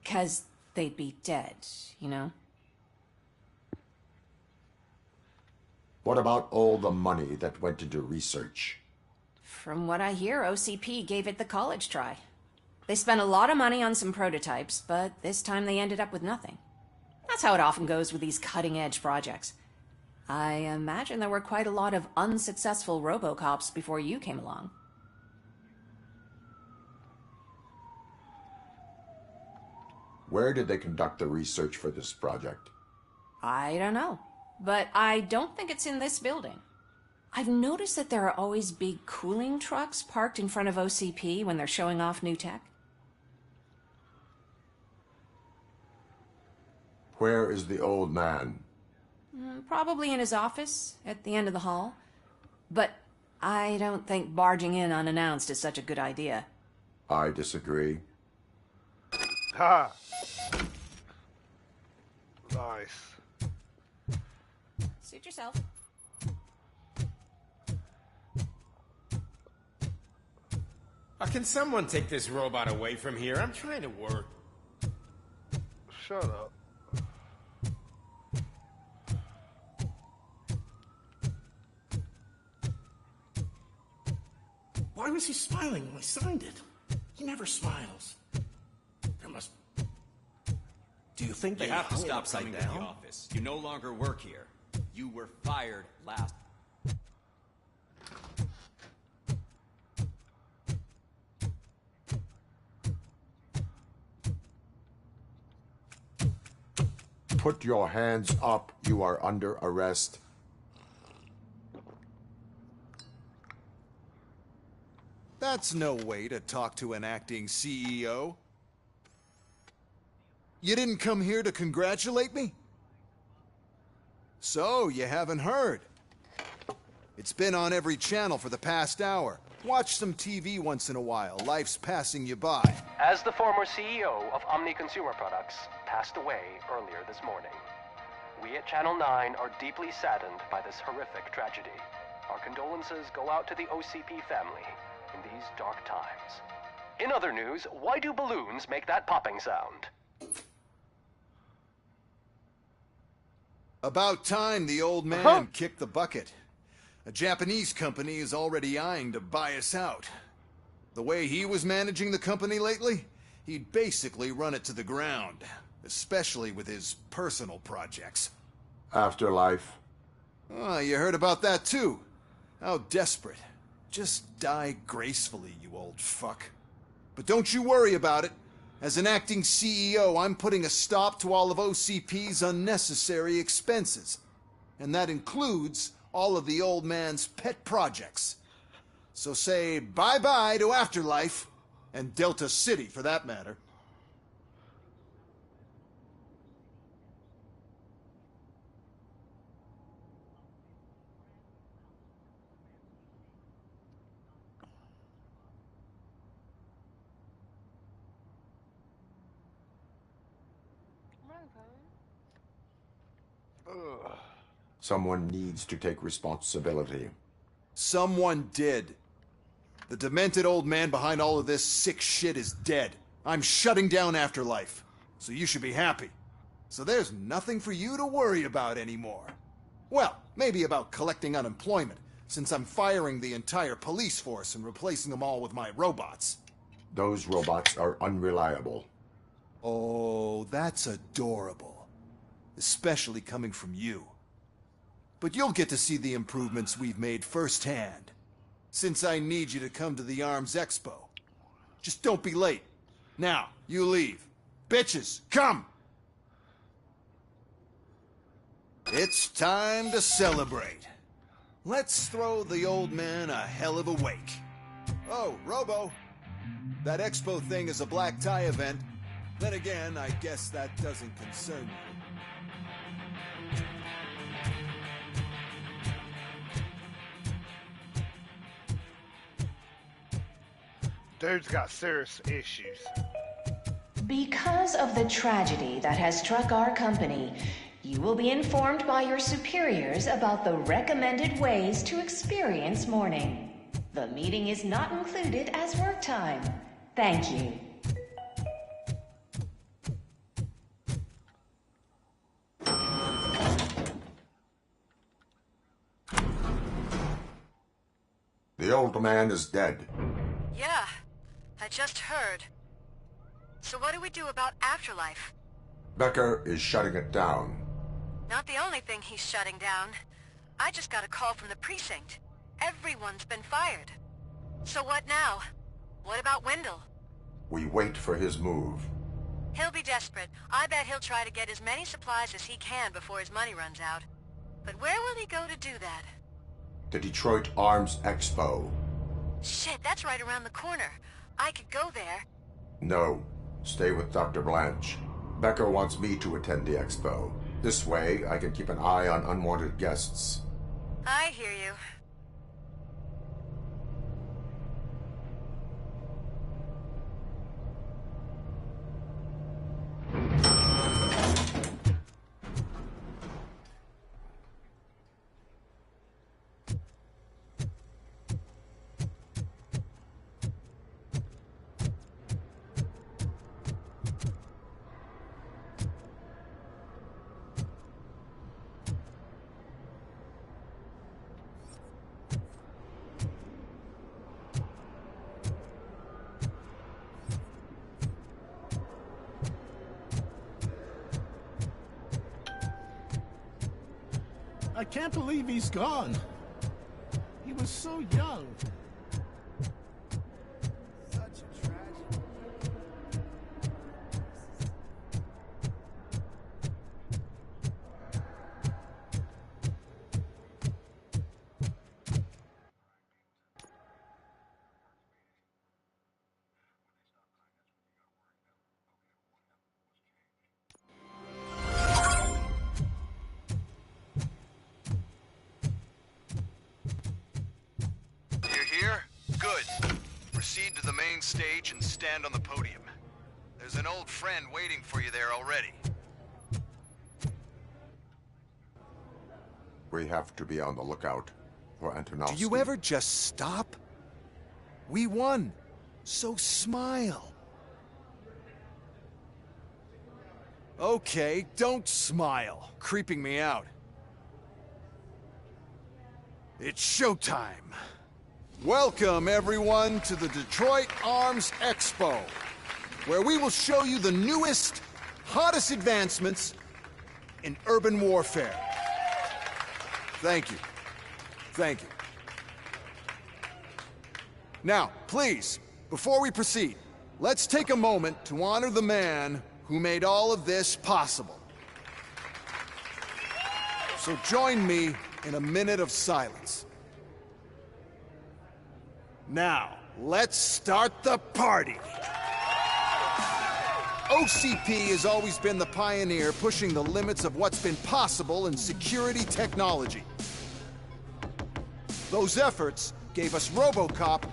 'Cause they'd be dead, you know? What about all the money that went into research? From what I hear, OCP gave it the college try. They spent a lot of money on some prototypes, but this time they ended up with nothing. That's how it often goes with these cutting-edge projects. I imagine there were quite a lot of unsuccessful Robocops before you came along. Where did they conduct the research for this project? I don't know, but I don't think it's in this building. I've noticed that there are always big cooling trucks parked in front of OCP when they're showing off new tech. Where is the old man? Probably in his office at the end of the hall. But I don't think barging in unannounced is such a good idea. I disagree. Ha! Nice. Suit yourself. Can someone take this robot away from here? I'm trying to work. Shut up. Why was he smiling when I signed it? He never smiles. There must... Do you think You have to hung it stop upside coming to the down? office. You no longer work here. You were fired last. Put your hands up. You are under arrest. That's no way to talk to an acting CEO. You didn't come here to congratulate me? So, you haven't heard. It's been on every channel for the past hour. Watch some TV once in a while. Life's passing you by. As the former CEO of Omni Consumer Products passed away earlier this morning, we at Channel 9 are deeply saddened by this horrific tragedy. Our condolences go out to the OCP family in these dark times. In other news, why do balloons make that popping sound? About time the old man kicked the bucket. A Japanese company is already eyeing to buy us out. The way he was managing the company lately, he'd basically run it to the ground, especially with his personal projects. Afterlife. Oh, you heard about that too. How desperate. Just die gracefully, you old fuck. But don't you worry about it. As an acting CEO, I'm putting a stop to all of OCP's unnecessary expenses. And that includes all of the old man's pet projects. So say bye-bye to Afterlife, and Delta City for that matter. Someone needs to take responsibility. Someone did. The demented old man behind all of this sick shit is dead. I'm shutting down Afterlife, so you should be happy. So there's nothing for you to worry about anymore. Well, maybe about collecting unemployment, since I'm firing the entire police force and replacing them all with my robots. Those robots are unreliable. Oh, that's adorable. Especially coming from you. But you'll get to see the improvements we've made firsthand. Since I need you to come to the Arms Expo. Just don't be late. Now, you leave. Bitches, come! It's time to celebrate. Let's throw the old man a hell of a wake. Oh, Robo. That expo thing is a black tie event. Then again, I guess that doesn't concern you. Dude's got serious issues. Because of the tragedy that has struck our company, you will be informed by your superiors about the recommended ways to experience mourning. The meeting is not included as work time. Thank you. The old man is dead. Yeah, I just heard. So what do we do about Afterlife? Becker is shutting it down. Not the only thing he's shutting down. I just got a call from the precinct. Everyone's been fired. So what now? What about Wendell? We wait for his move. He'll be desperate. I bet he'll try to get as many supplies as he can before his money runs out. But where will he go to do that? The Detroit Arms Expo. Shit, that's right around the corner. I could go there. No. Stay with Dr. Blanche. Becker wants me to attend the expo. This way, I can keep an eye on unwanted guests. I hear you. I can't believe he's gone. He was so young. Such a tragedy. Proceed to the main stage and stand on the podium. There's an old friend waiting for you there already. We have to be on the lookout for Antonovsky. Do you ever just stop? We won, so smile. Okay, don't smile. Creeping me out. It's showtime. Welcome, everyone, to the Detroit Arms Expo, where we will show you the newest, hottest advancements in urban warfare. Thank you. Thank you. Now, please, before we proceed, let's take a moment to honor the man who made all of this possible. So join me in a minute of silence. Now, let's start the party! OCP has always been the pioneer pushing the limits of what's been possible in security technology. Those efforts gave us Robocop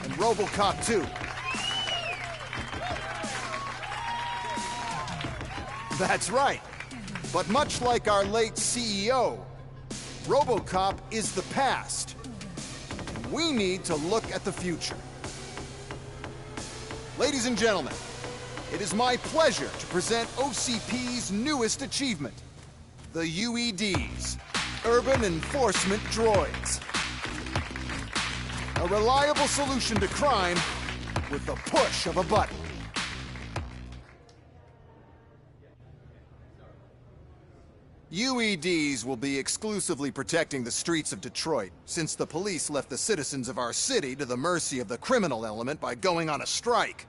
and Robocop 2. That's right. But much like our late CEO, Robocop is the past. We need to look at the future. Ladies and gentlemen, it is my pleasure to present OCP's newest achievement, the UEDs, Urban Enforcement Droids. A reliable solution to crime with the push of a button. UEDs will be exclusively protecting the streets of Detroit, since the police left the citizens of our city to the mercy of the criminal element by going on a strike.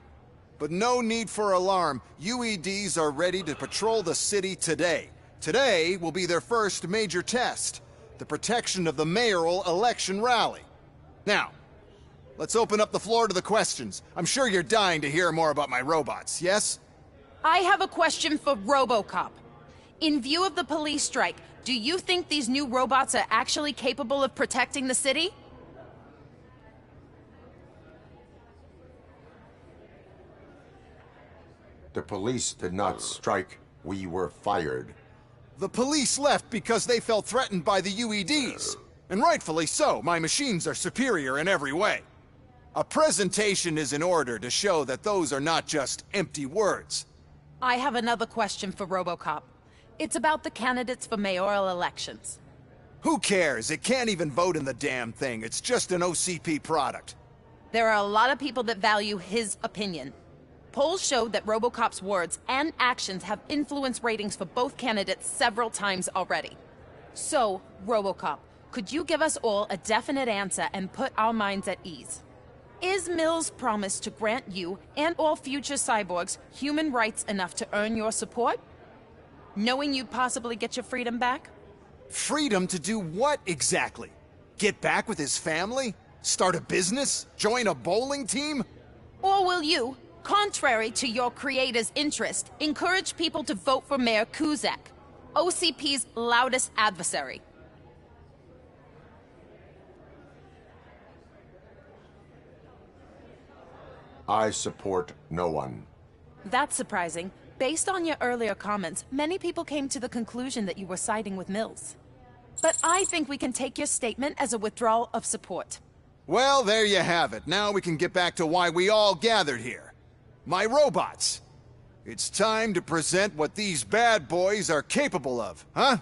But no need for alarm. UEDs are ready to patrol the city today. Today will be their first major test, the protection of the mayoral election rally. Now, let's open up the floor to the questions. I'm sure you're dying to hear more about my robots, yes? I have a question for Robocop. In view of the police strike, do you think these new robots are actually capable of protecting the city? The police did not strike. We were fired. The police left because they felt threatened by the UEDs. And rightfully so. My machines are superior in every way. A presentation is in order to show that those are not just empty words. I have another question for Robocop. It's about the candidates for mayoral elections. Who cares? It can't even vote in the damn thing. It's just an OCP product. There are a lot of people that value his opinion. Polls show that Robocop's words and actions have influenced ratings for both candidates several times already. So, Robocop, could you give us all a definite answer and put our minds at ease? Is Mills' promise to grant you and all future cyborgs human rights enough to earn your support? Knowing you'd possibly get your freedom back? Freedom to do what exactly? Get back with his family? Start a business? Join a bowling team? Or will you, contrary to your creator's interest, encourage people to vote for Mayor Kuzak, OCP's loudest adversary? I support no one. That's surprising. Based on your earlier comments, many people came to the conclusion that you were siding with Mills. But I think we can take your statement as a withdrawal of support. Well, there you have it. Now we can get back to why we all gathered here. My robots. It's time to present what these bad boys are capable of, huh?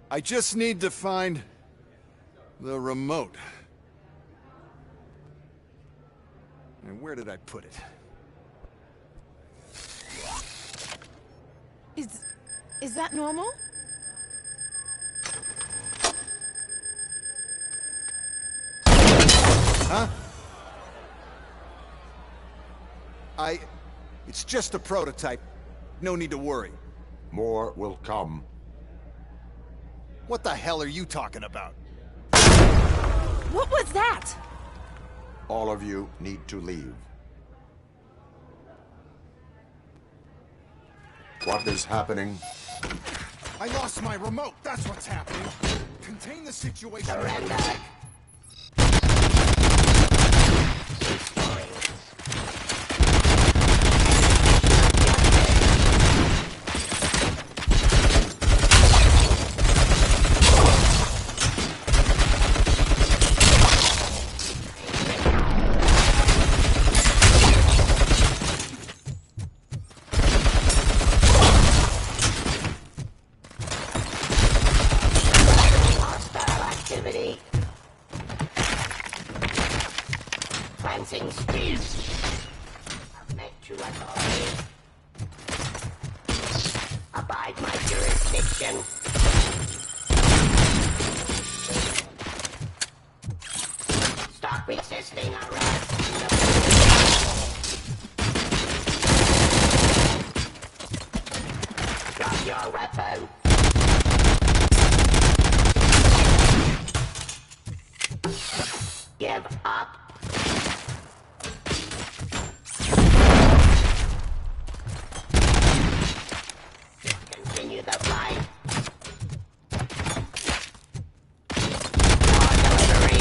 I just need to find the remote. And where did I put it? Is that normal? Huh? It's just a prototype. No need to worry. More will come. What the hell are you talking about? What was that? All of you need to leave. What is happening? I lost my remote. That's what's happening. Contain the situation. Surrender. Cleansing speed. I've met you authority. Abide my jurisdiction. Stop resisting arrest. Drop your weapon. Give up. Continue the fight. More delivery.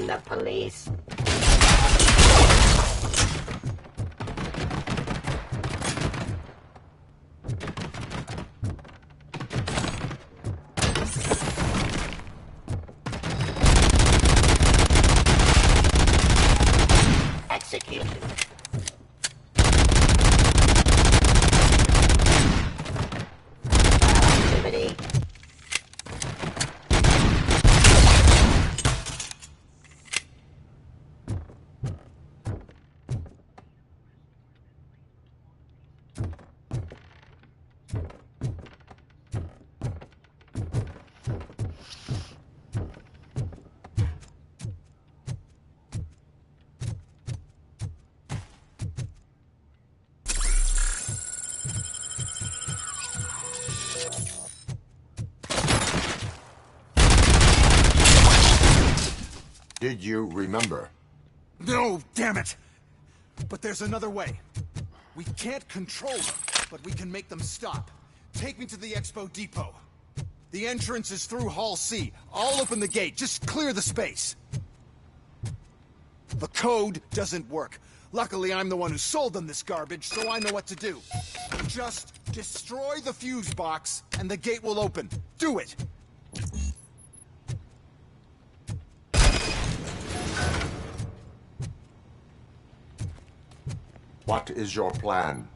I'm the police. Execution. Activity. Did you remember? No, damn it! But there's another way. We can't control them, but we can make them stop. Take me to the Expo Depot. The entrance is through Hall C. I'll open the gate. Just clear the space. The code doesn't work. Luckily, I'm the one who sold them this garbage, so I know what to do. Just destroy the fuse box, and the gate will open. Do it! What is your plan?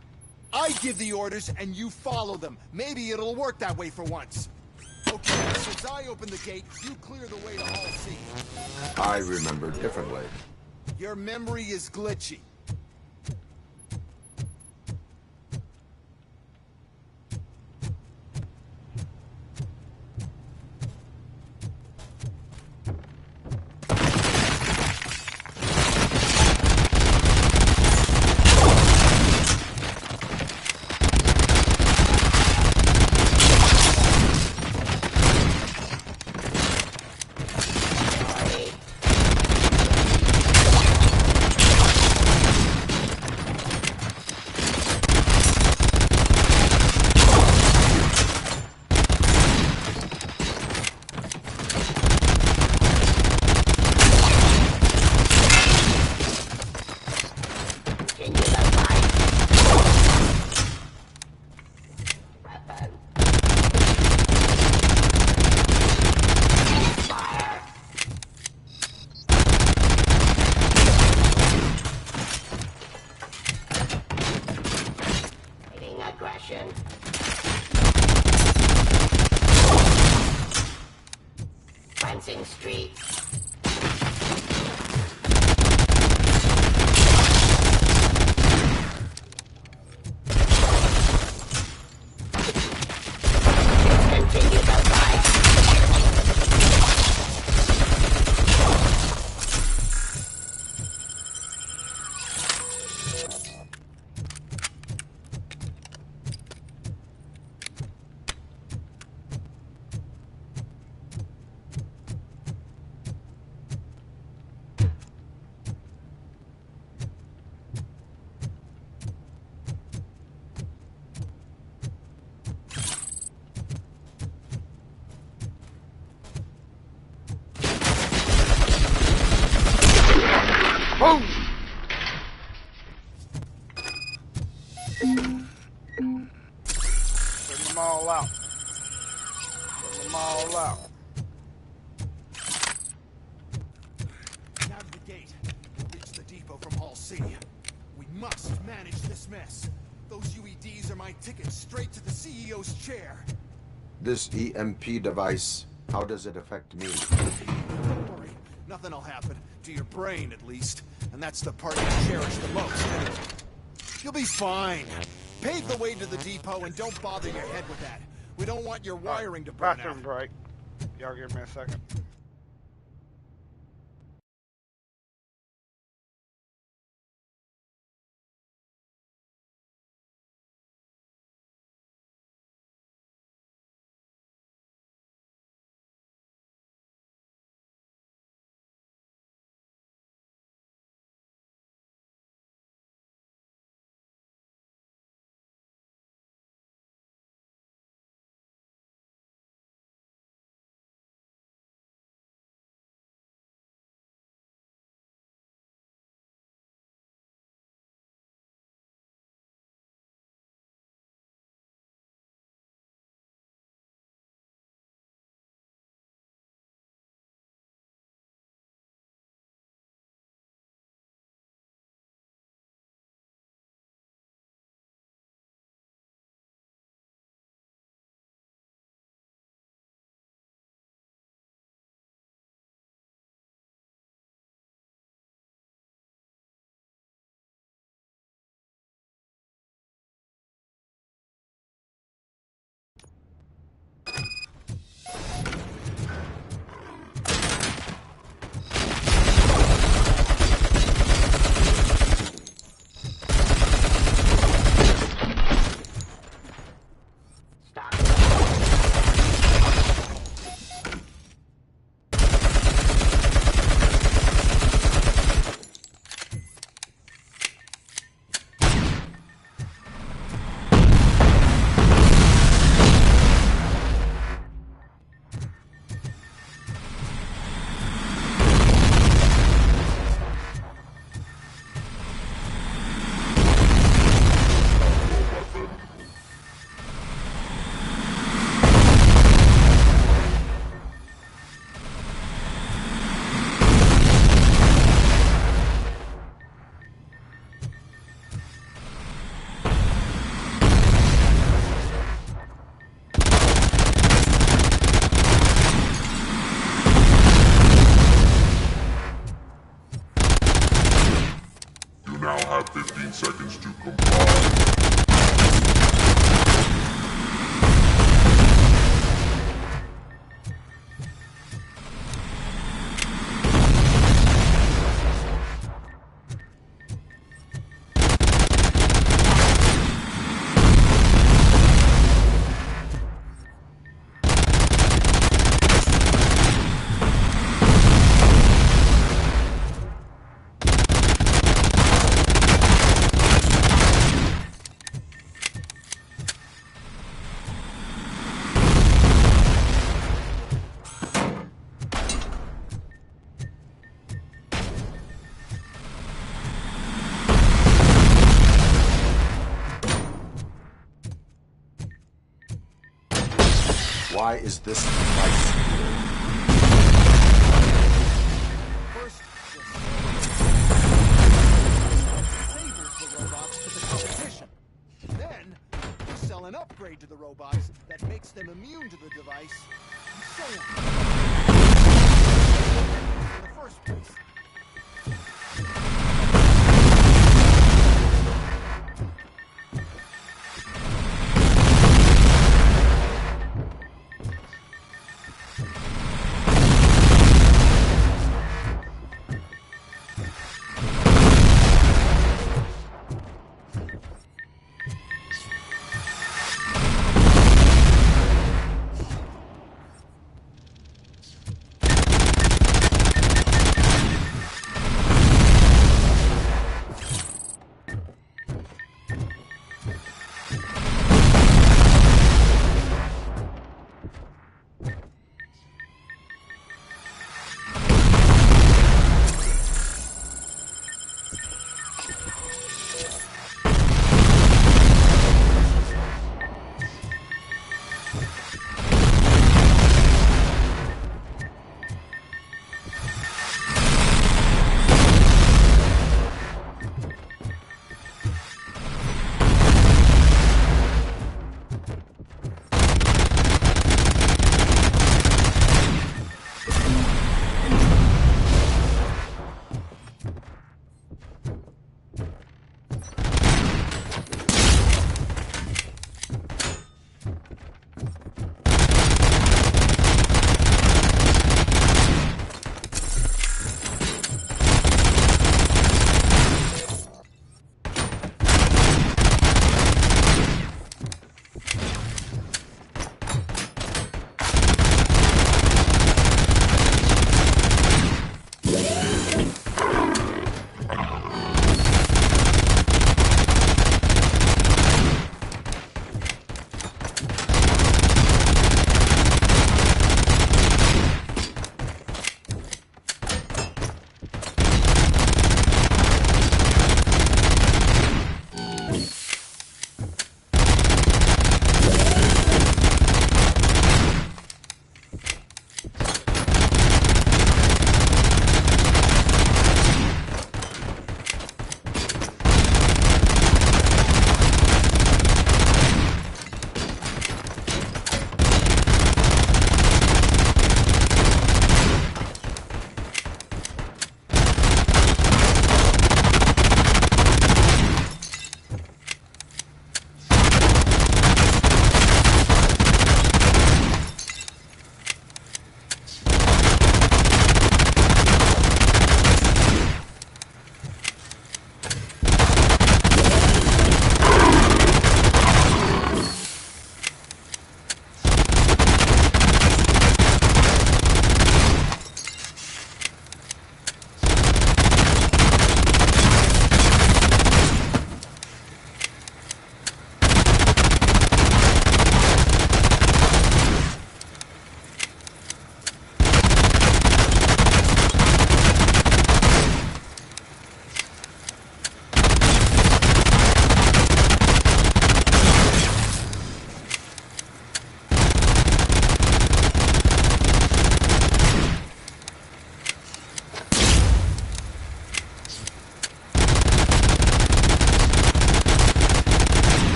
I give the orders, and you follow them. Maybe it'll work that way for once. Okay, since I open the gate, you clear the way to Hall C. I remember differently. Your memory is glitchy. Street. Continue the fight. Boom! Bring them all out. Bring them all out. Now to the gate. We'll reach the depot from Hall C. We must manage this mess. Those UEDs are my ticket straight to the CEO's chair. This EMP device, how does it affect me? Don't worry. Nothing'll happen. To your brain, at least. And that's the part you cherish the most. You'll be fine. Pave the way to the depot and don't bother your head with that. We don't want your wiring to burn out. Bathroom break. Y'all give me a second. 15 seconds to comply. Why is this device here? First, disables the robots to the competition. Then, you sell an upgrade to the robots that makes them immune to the device, and so on. In the first place.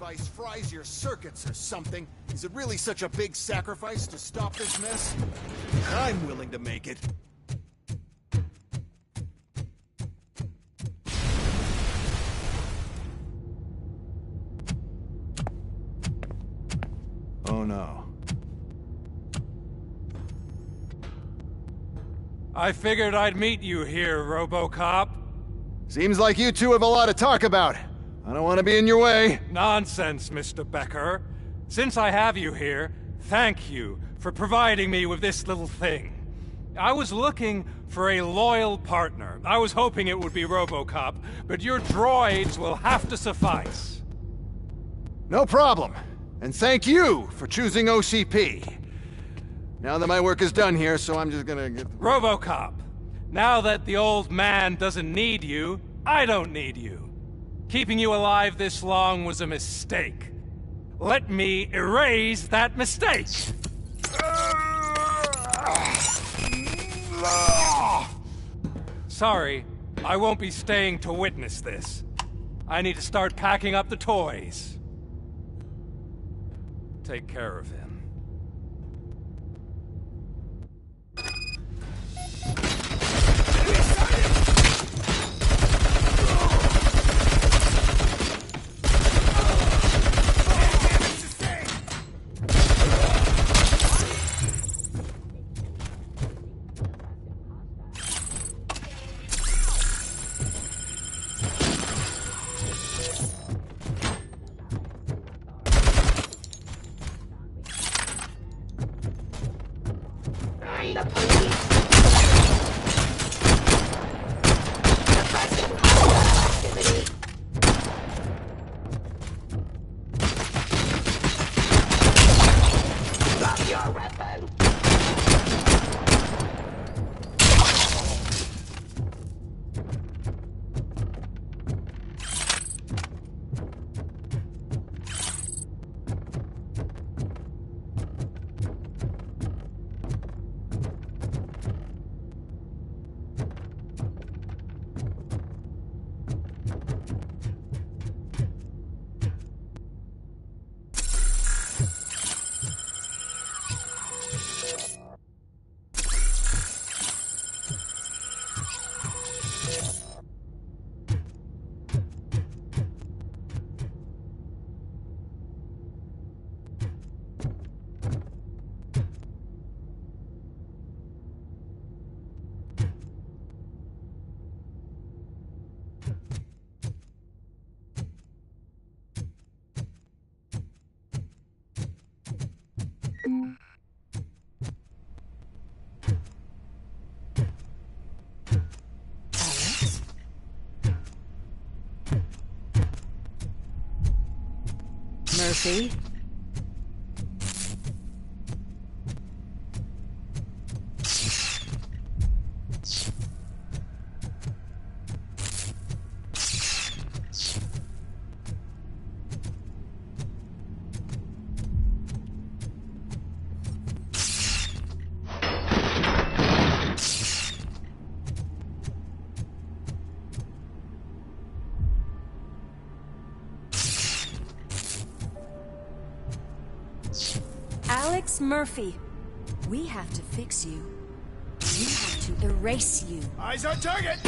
device fries your circuits or something. Is it really such a big sacrifice to stop this mess? I'm willing to make it. Oh no. I figured I'd meet you here, Robocop. Seems like you two have a lot to talk about. I don't want to be in your way. Nonsense, Mr. Becker. Since I have you here, thank you for providing me with this little thing. I was looking for a loyal partner. I was hoping it would be Robocop, but your droids will have to suffice. No problem. And thank you for choosing OCP. Now that my work is done here, so I'm just gonna get... Robocop, now that the old man doesn't need you, I don't need you. Keeping you alive this long was a mistake. Let me erase that mistake! Sorry, I won't be staying to witness this. I need to start packing up the toys. Take care of him. Murphy? Alex Murphy, we have to fix you. We have to erase you. Eyes on target!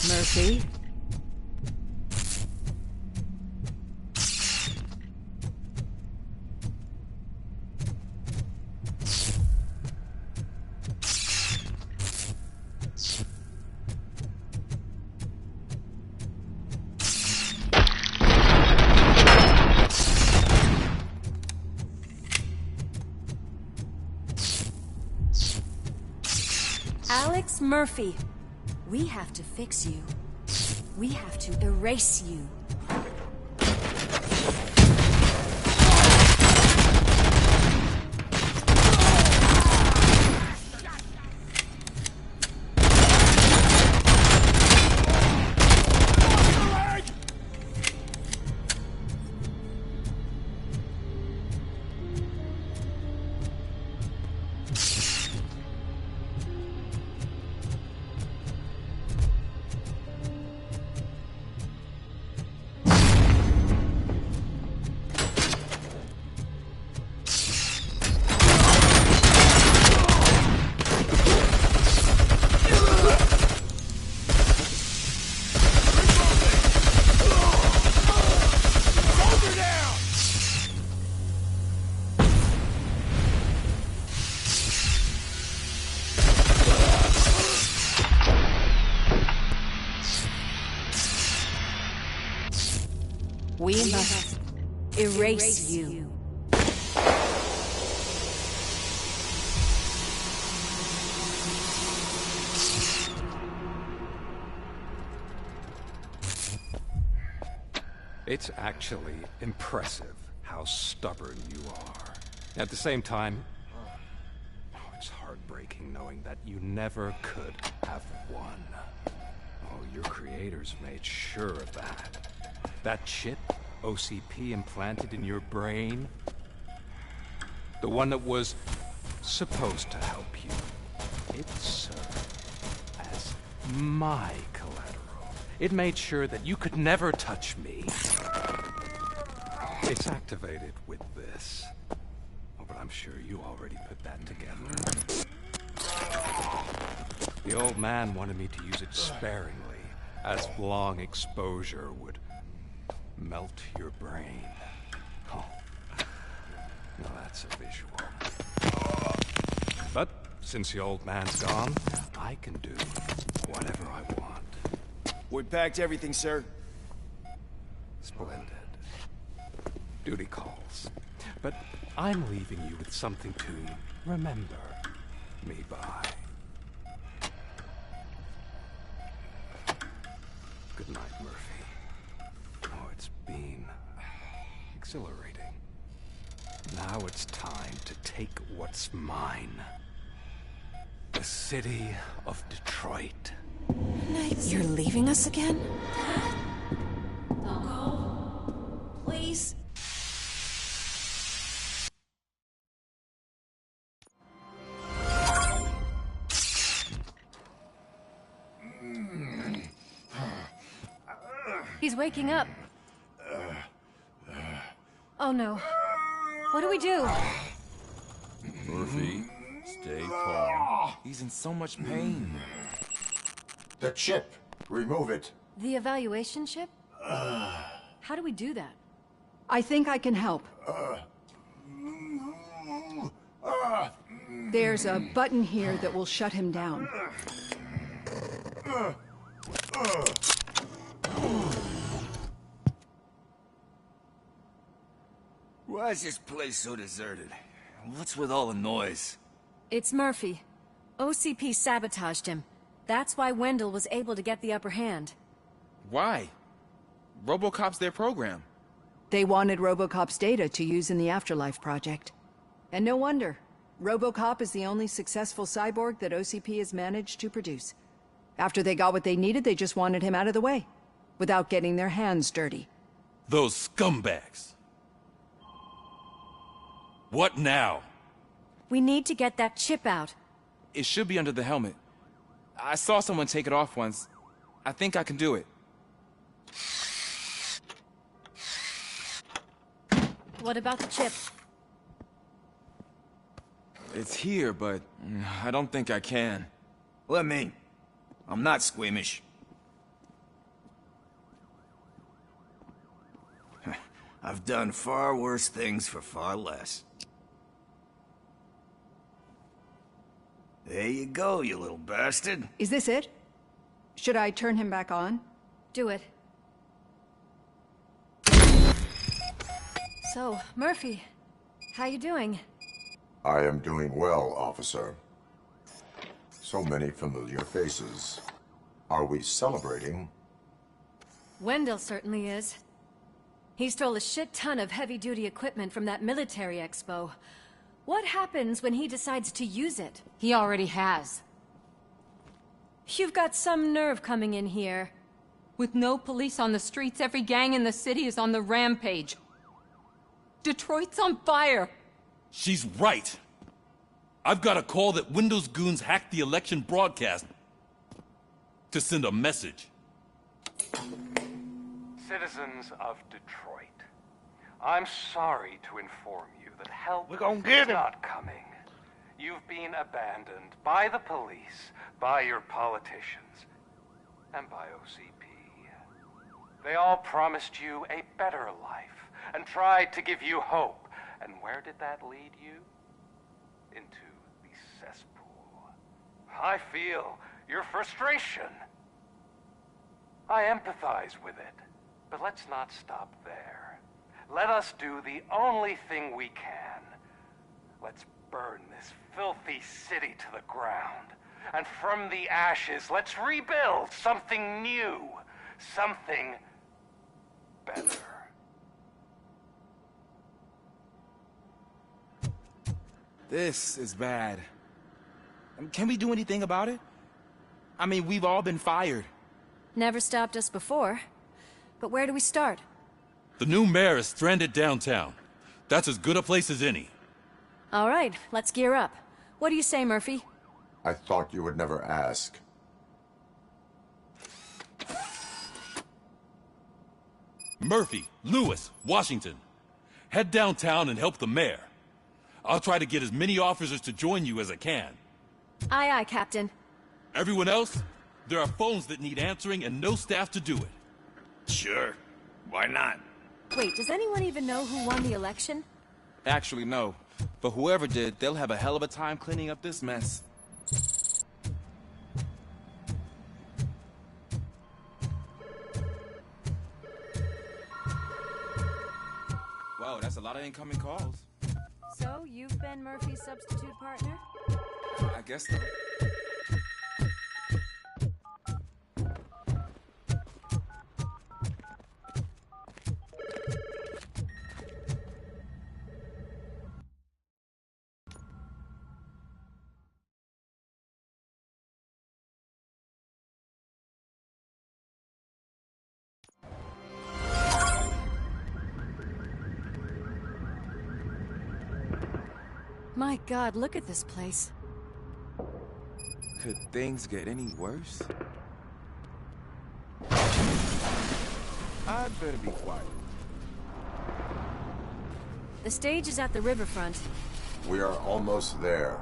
Murphy? Alex Murphy, we have to fix you. We have to erase you. We must erase you. It's actually impressive how stubborn you are. At the same time, it's heartbreaking knowing that you never could have won. Oh, your creators made sure of that. That chip OCP implanted in your brain, the one that was supposed to help you, it served as my collateral. It made sure that you could never touch me. It's activated with this. Oh, but I'm sure you already put that together. The old man wanted me to use it sparingly, as long exposure would melt your brain. Oh, now that's a visual. But since the old man's gone, I can do whatever I want. We packed everything, sir. Splendid. Duty calls. But I'm leaving you with something to remember me by. Good night, Murphy. Oh, it's been exhilarating. Now it's time to take what's mine. The city of Detroit. You're leaving us again? Don't go. Please. He's waking up. Oh no. What do we do? Murphy, stay calm. He's in so much pain. The chip. Remove it. The evaluation chip? How do we do that? I think I can help. There's a button here that will shut him down. Why is this place so deserted? What's with all the noise? It's Murphy. OCP sabotaged him. That's why Wendell was able to get the upper hand. Why? Robocop's their program. They wanted Robocop's data to use in the Afterlife project. And no wonder. Robocop is the only successful cyborg that OCP has managed to produce. After they got what they needed, they just wanted him out of the way, without getting their hands dirty. Those scumbags. What now? We need to get that chip out. It should be under the helmet. I saw someone take it off once. I think I can do it. What about the chip? It's here, but I don't think I can. Let me. I'm not squeamish. I've done far worse things for far less. There you go, you little bastard. Is this it? Should I turn him back on? Do it. So, Murphy, how you doing? I am doing well, officer. So many familiar faces. Are we celebrating? Wendell certainly is. He stole a shit ton of heavy-duty equipment from that military expo. What happens when he decides to use it? He already has. You've got some nerve coming in here. With no police on the streets, every gang in the city is on the rampage. Detroit's on fire. She's right. I've got a call that Windows goons hacked the election broadcast to send a message. Citizens of Detroit, I'm sorry to inform you that help We're gonna get is him. not coming. You've been abandoned by the police, by your politicians, and by OCP. They all promised you a better life and tried to give you hope. And where did that lead you? Into the cesspool. I feel your frustration. I empathize with it. But let's not stop there. Let us do the only thing we can. Let's burn this filthy city to the ground. And from the ashes, let's rebuild something new. Something better. This is bad. Can we do anything about it? I mean, we've all been fired. Never stopped us before. But where do we start? The new mayor is stranded downtown. That's as good a place as any. All right, let's gear up. What do you say, Murphy? I thought you would never ask. Murphy, Lewis, Washington. Head downtown and help the mayor. I'll try to get as many officers to join you as I can. Aye, aye, Captain. Everyone else, there are phones that need answering and no staff to do it. Sure. Why not? Wait, does anyone even know who won the election? Actually, no. But whoever did, they'll have a hell of a time cleaning up this mess. Whoa, that's a lot of incoming calls. So, you've been Murphy's substitute partner? I guess so. My God, look at this place. Could things get any worse? I'd better be quiet. The stage is at the riverfront. We are almost there.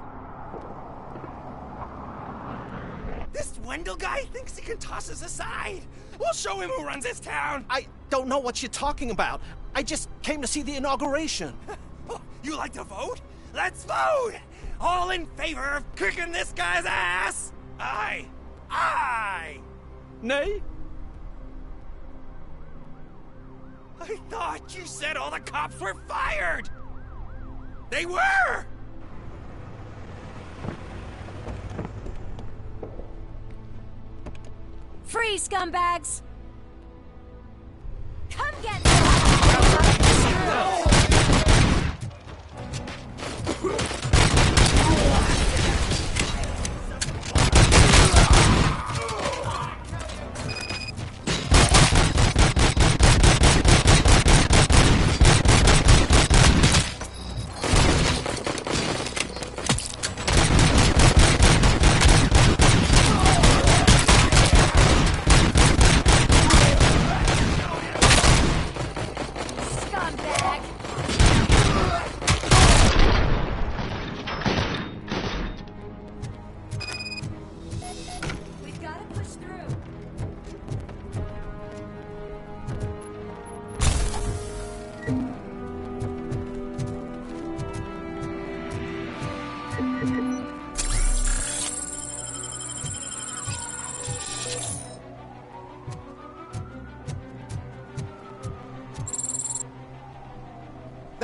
This Wendell guy thinks he can toss us aside. We'll show him who runs this town. I don't know what you're talking about. I just came to see the inauguration. Oh, you like to vote? Let's vote! All in favor of kicking this guy's ass? Aye. Aye! Nay? I thought you said all the cops were fired! They were! Free, scumbags! Come get me!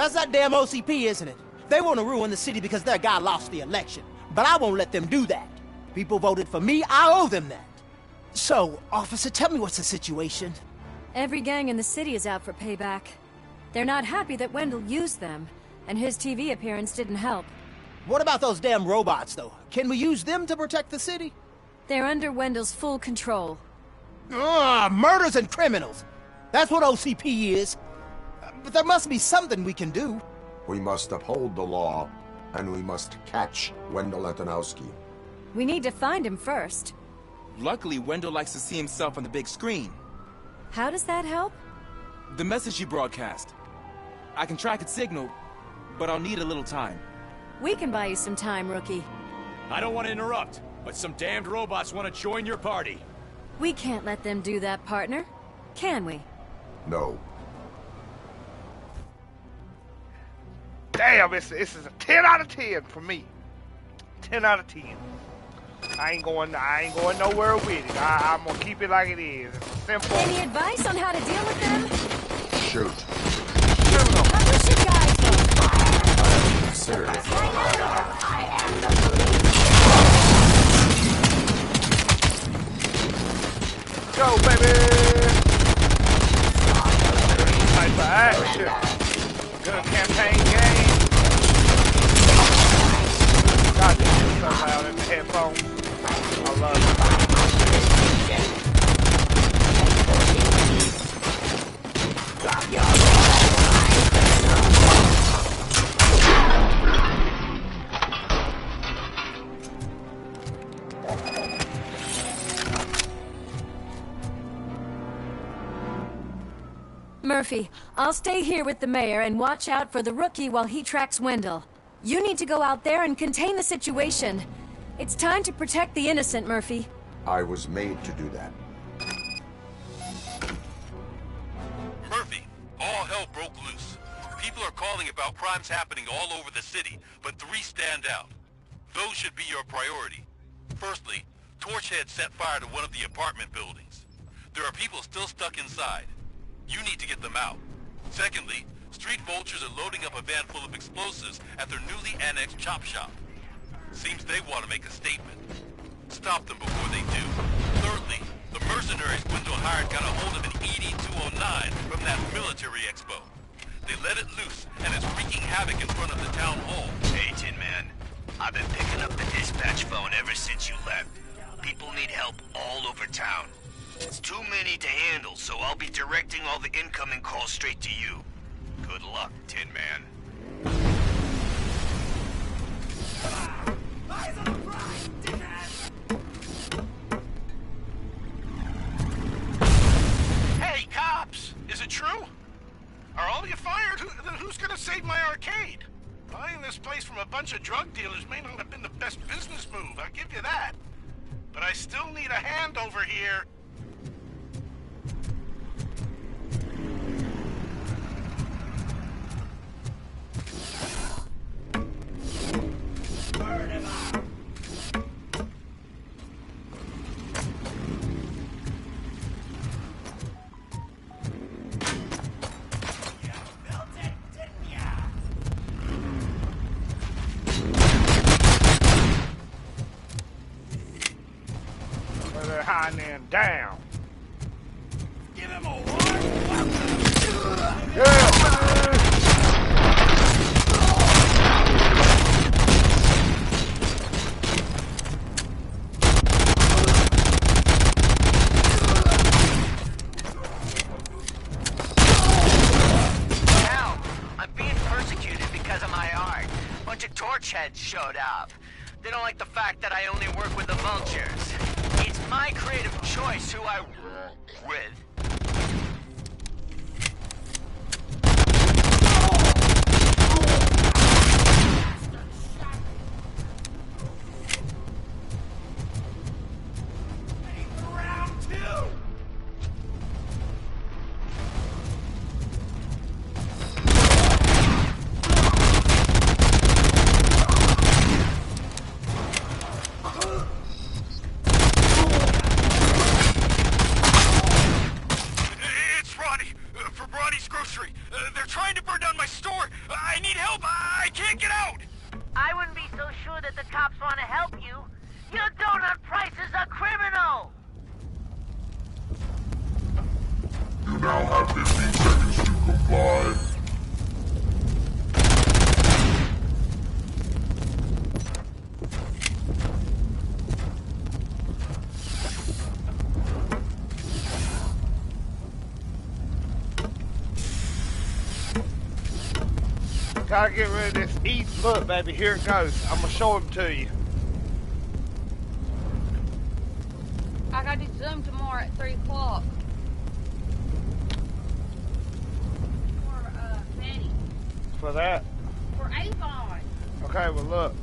That's that damn OCP, isn't it? They want to ruin the city because their guy lost the election. But I won't let them do that. People voted for me, I owe them that. So, officer, tell me what's the situation. Every gang in the city is out for payback. They're not happy that Wendell used them, and his TV appearance didn't help. What about those damn robots, though? Can we use them to protect the city? They're under Wendell's full control. Murders and criminals. That's what OCP is. But there must be something we can do. We must uphold the law, and we must catch Wendell Antonowski. We need to find him first. Luckily, Wendell likes to see himself on the big screen. How does that help? The message you broadcast. I can track its signal, but I'll need a little time. We can buy you some time, rookie. I don't want to interrupt, but some damned robots want to join your party. We can't let them do that, partner. Can we? No. Damn, this is a 10 out of 10 for me. 10 out of 10. I ain't going nowhere with it. I'm gonna keep it like it is. It's simple. Any advice on how to deal with them? Shoot. Shoot them. How does your guys go? Serious. Go, baby! Type of action. Good campaign game. God, this is so loud in the headphones. I love it. Murphy, I'll stay here with the mayor and watch out for the rookie while he tracks Wendell. You need to go out there and contain the situation. It's time to protect the innocent, Murphy. I was made to do that. Murphy, all hell broke loose. People are calling about crimes happening all over the city, but 3 stand out. Those should be your priority. Firstly, Torchhead set fire to one of the apartment buildings. There are people still stuck inside. You need to get them out. Secondly, street vultures are loading up a van full of explosives at their newly annexed chop shop. Seems they want to make a statement. Stop them before they do. Thirdly, the mercenaries Wendell hired got a hold of an ED-209 from that military expo. They let it loose, and it's wreaking havoc in front of the town hall. Hey, Tin Man. I've been picking up the dispatch phone ever since you left. People need help all over town. It's too many to handle, so I'll be directing all the incoming calls straight to you. Good luck, Tin Man. Hey, cops! Is it true? Are all of you fired? Who's gonna save my arcade? Buying this place from a bunch of drug dealers may not have been the best business move, I'll give you that. But I still need a hand over here. They're hiding them down. Give him a warm I'm being persecuted because of my art. A bunch of torchheads showed up. They don't like the fact that I only work with the vultures. It's my creative choice who I work with. can't get out! I wouldn't be so sure that the cops want to help you. Your donut price is a criminal! You now have 15 seconds to comply. Gotta get rid of this east. Look, baby, here it goes. I'm gonna show him to you. I gotta do Zoom tomorrow at 3 o'clock. For, Betty. For that? For Avon. Okay, well, look.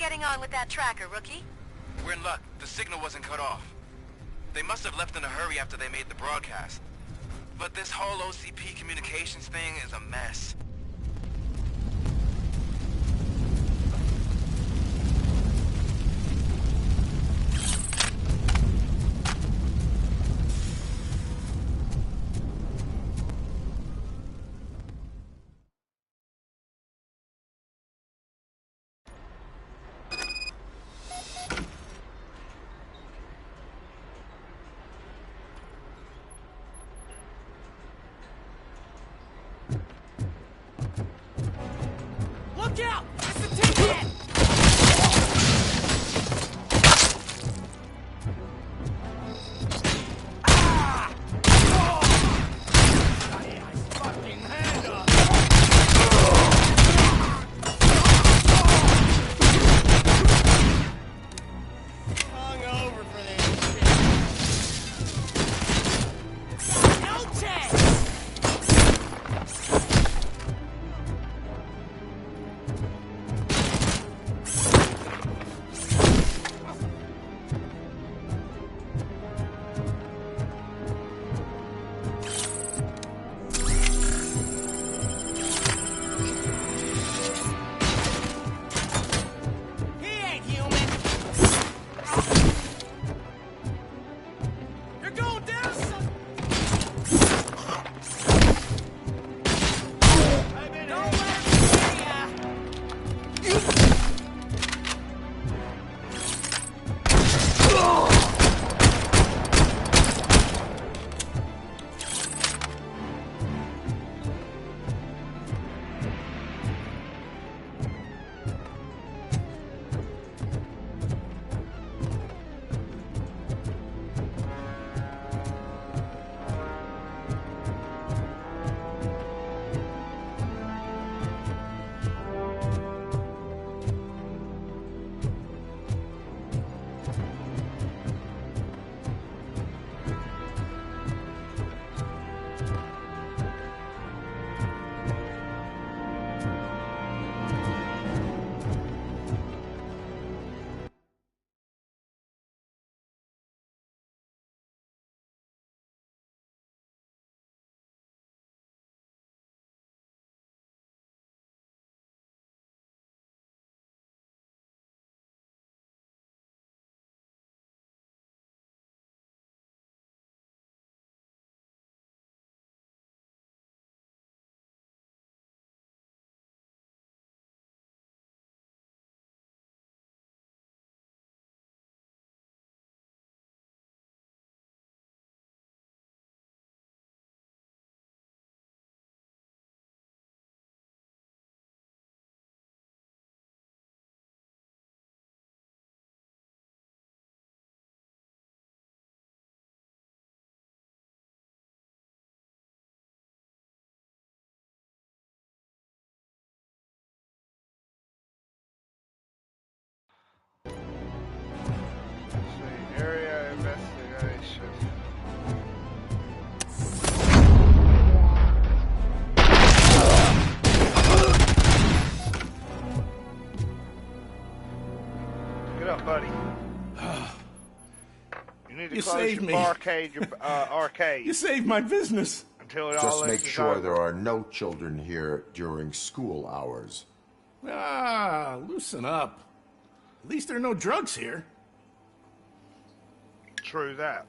getting on with that tracker, rookie? We're in luck. The signal wasn't cut off. They must have left in a hurry after they made the broadcast. But this whole OCP communications thing is a mess. Look out! It's a tin-head! Area investigation. Get up, buddy. You need to You close saved your me. arcade. You saved my business. Until it all Just make is sure over. there are no children here during school hours. Ah, loosen up. At least there are no drugs here. True that.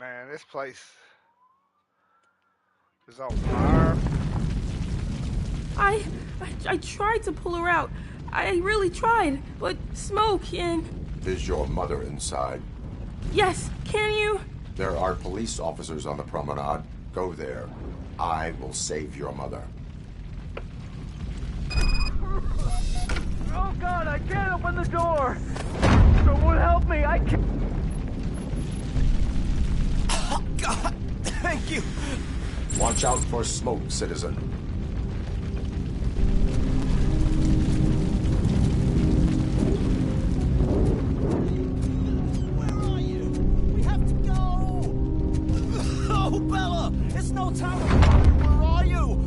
Man, this place is on fire. I tried to pull her out. I really tried, but smoke and... Is your mother inside? Yes, can you? There are police officers on the promenade. Go there. I will save your mother. Oh God, I can't open the door! Someone help me, I can't... Oh God, thank you! Watch out for smoke, citizen. No time to run. Where are you?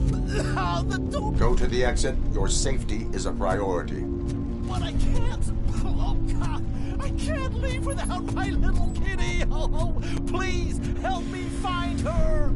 The door. Go to the exit. Your safety is a priority. But I can't. Oh, God. I can't leave without my little kitty. Oh, please help me find her.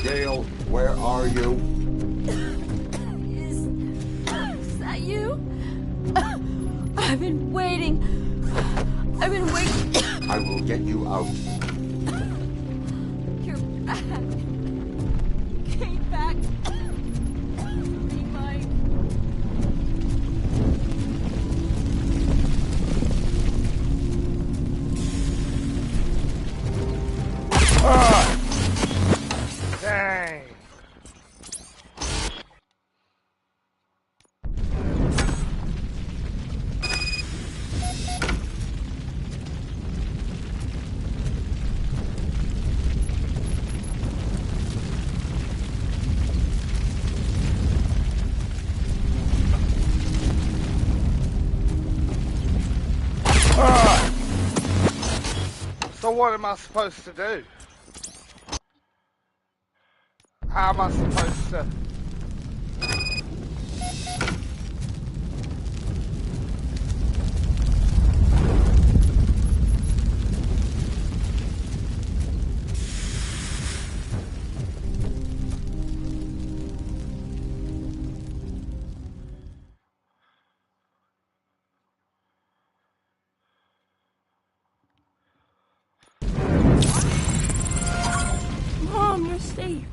Gail, where are you? Is that you? I've been waiting. I've been waiting. I will get you out. You're back. You came back. Be mine. Dang. So what am I supposed to do? How am I supposed to? Mom, you're safe.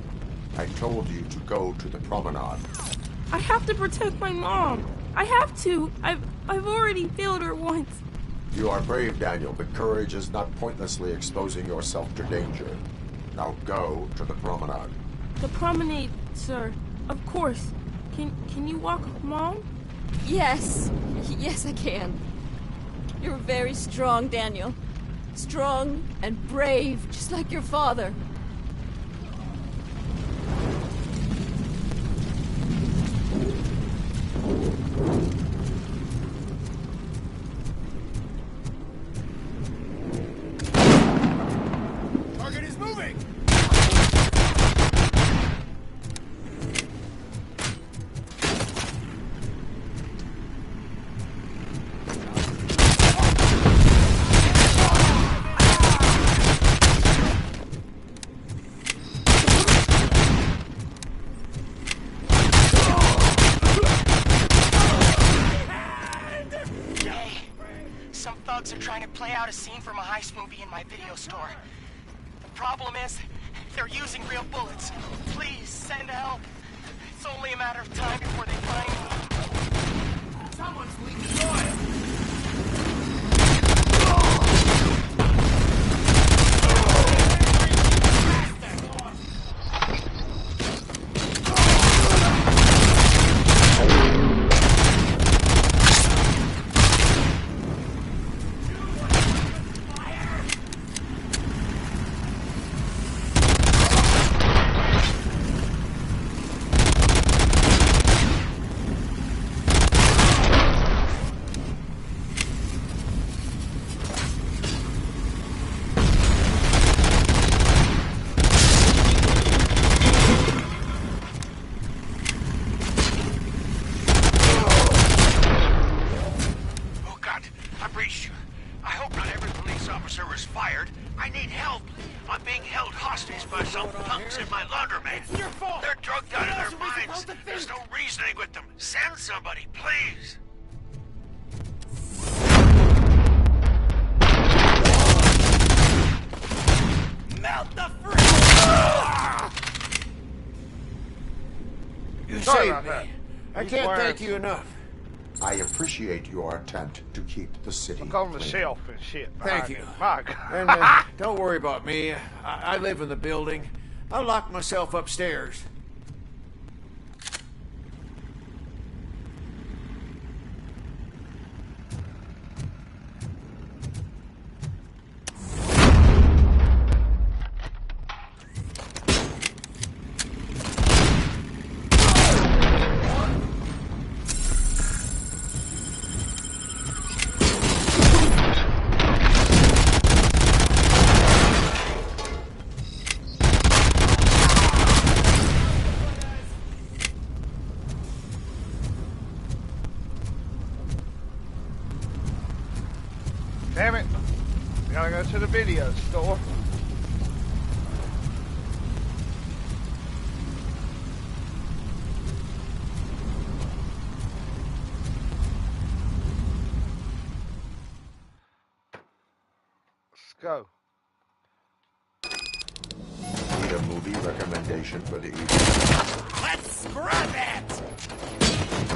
I told you to go to the promenade. I have to protect my mom. I have to. I've already failed her once. You are brave, Daniel, but courage is not pointlessly exposing yourself to danger. Now go to the promenade. The promenade, sir. Of course. Can you walk, Mom? Yes. Yes, I can. You're very strong, Daniel. Strong and brave, just like your father. Target is moving! Some thugs are trying to play out a scene from a heist movie in my video store. The problem is, they're using real bullets. Please, send help. It's only a matter of time before they find me. Someone's leaking oil! officer was fired. I need help. I'm being held hostage by some punks in my laundromat. It's your fault. They're drugged out of their What else are we minds. supposed to There's think? no reasoning with them. Send somebody, please. Melt the freak! You Sorry saved about me. that. I These can't words. thank you enough. I appreciate your attempt to keep the city Look on the clean. shelf and shit. Thank behind you. him. My God. And don't worry about me. I live in the building. I'll lock myself upstairs. Damn it. We gotta go to the video store. Let's go. Need a movie recommendation for the evening? Let's scrap it!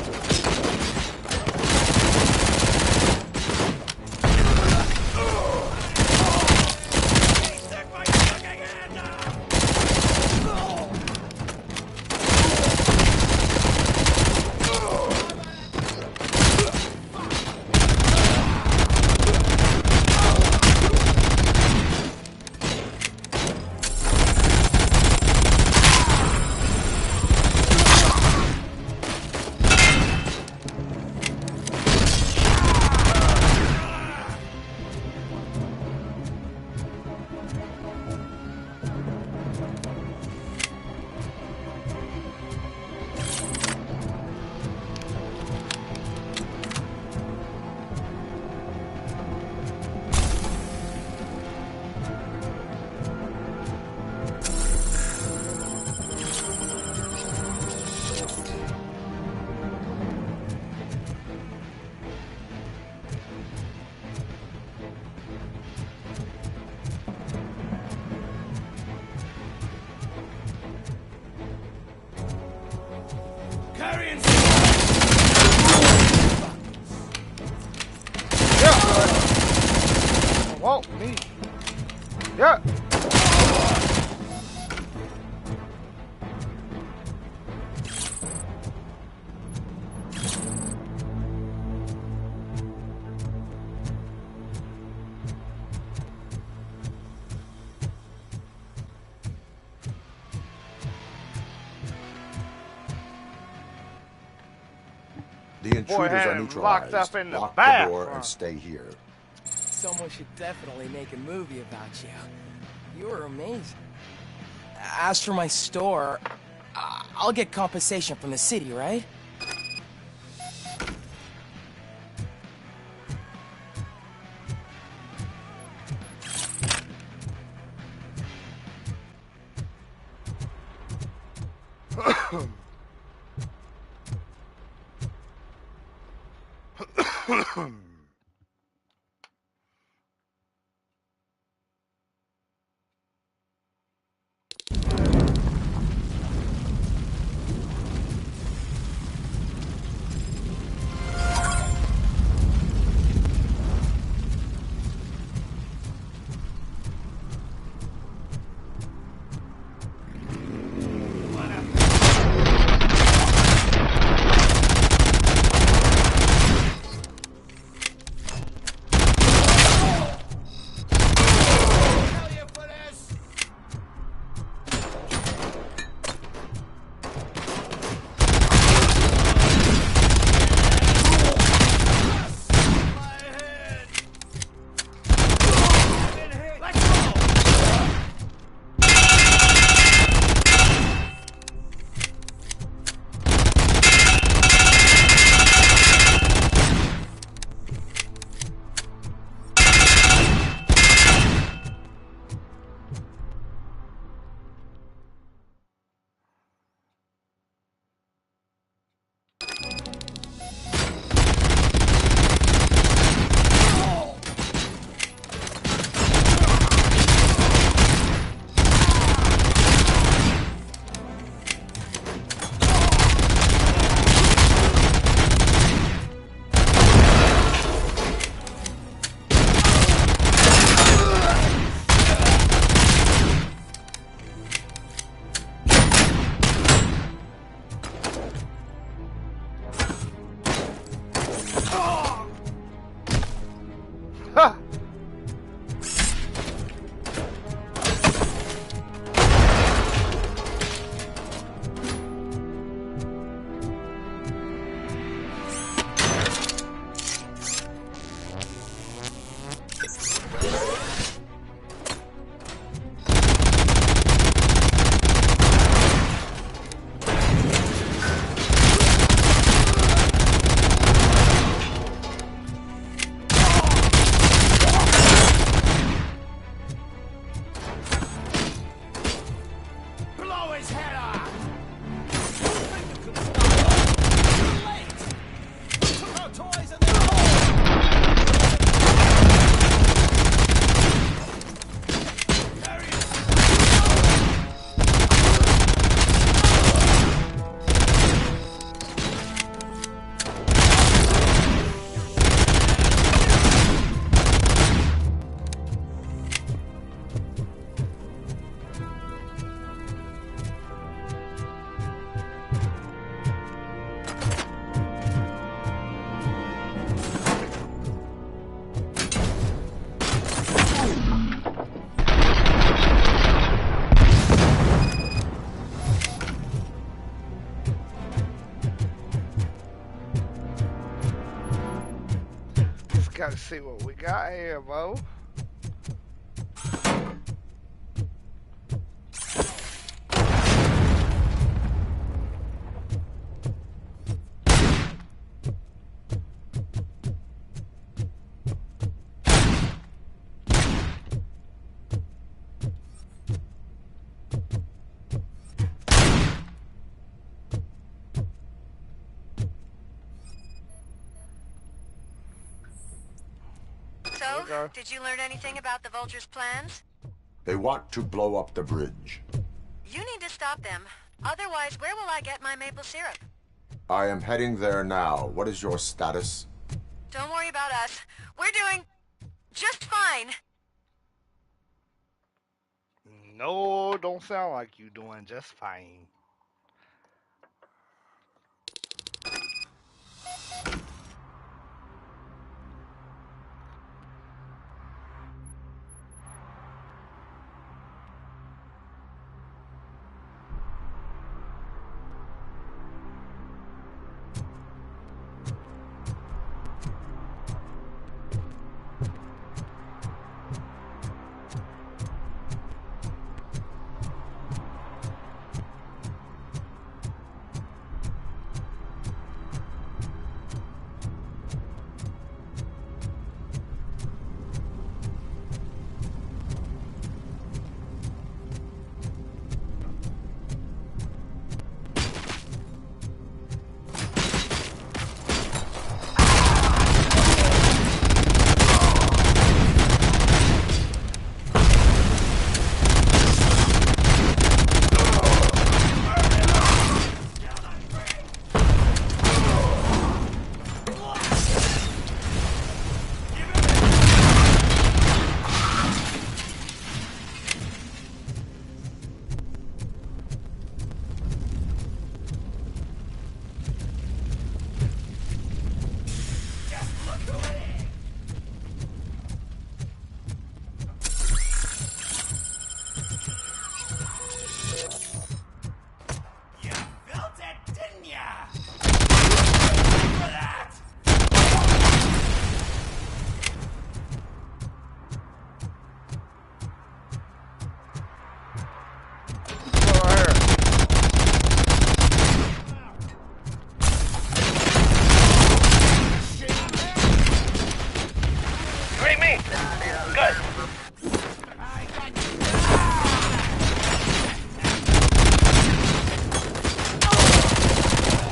Carrying. Whoa, me. Yeah. The Boy intruders had are him neutralized. locked up in the Lock bath, the door huh? and stay here. Someone should definitely make a movie about you. You were amazing. As for my store, I'll get compensation from the city, right? see what we got here, Bo. So, did you learn anything about the Vulture's plans? They want to blow up the bridge. You need to stop them. Otherwise, where will I get my maple syrup? I am heading there now. What is your status? Don't worry about us. We're doing just fine. No, don't sound like you doing just fine.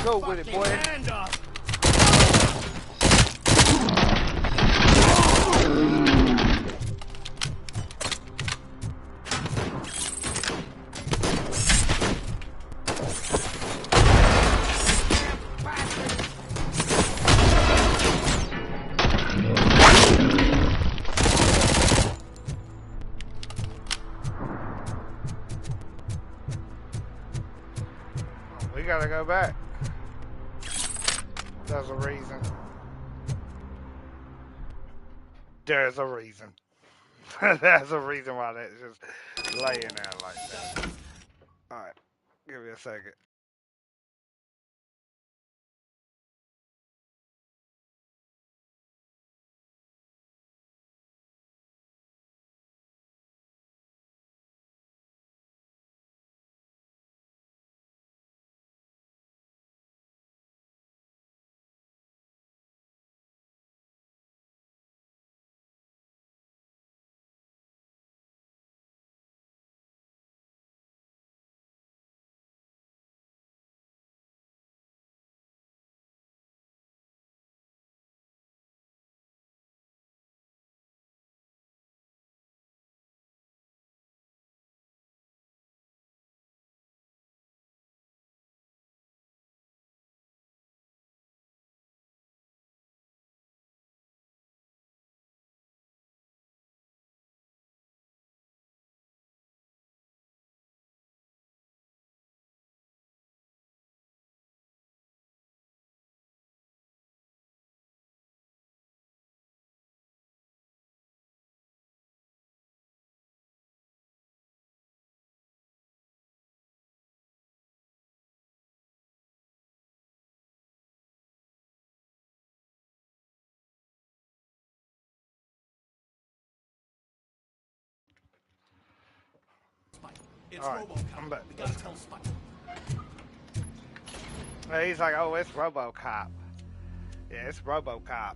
Go with it, boy. We gotta go back. There's a reason. There's a reason. There's a reason why that's just laying there like that. Alright, give me a second. It's Alright, Robocop. I'm back. We gotta tell Spike. He's like, oh, it's Robocop. Yeah, it's Robocop.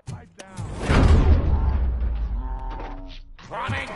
Pipe down. Running.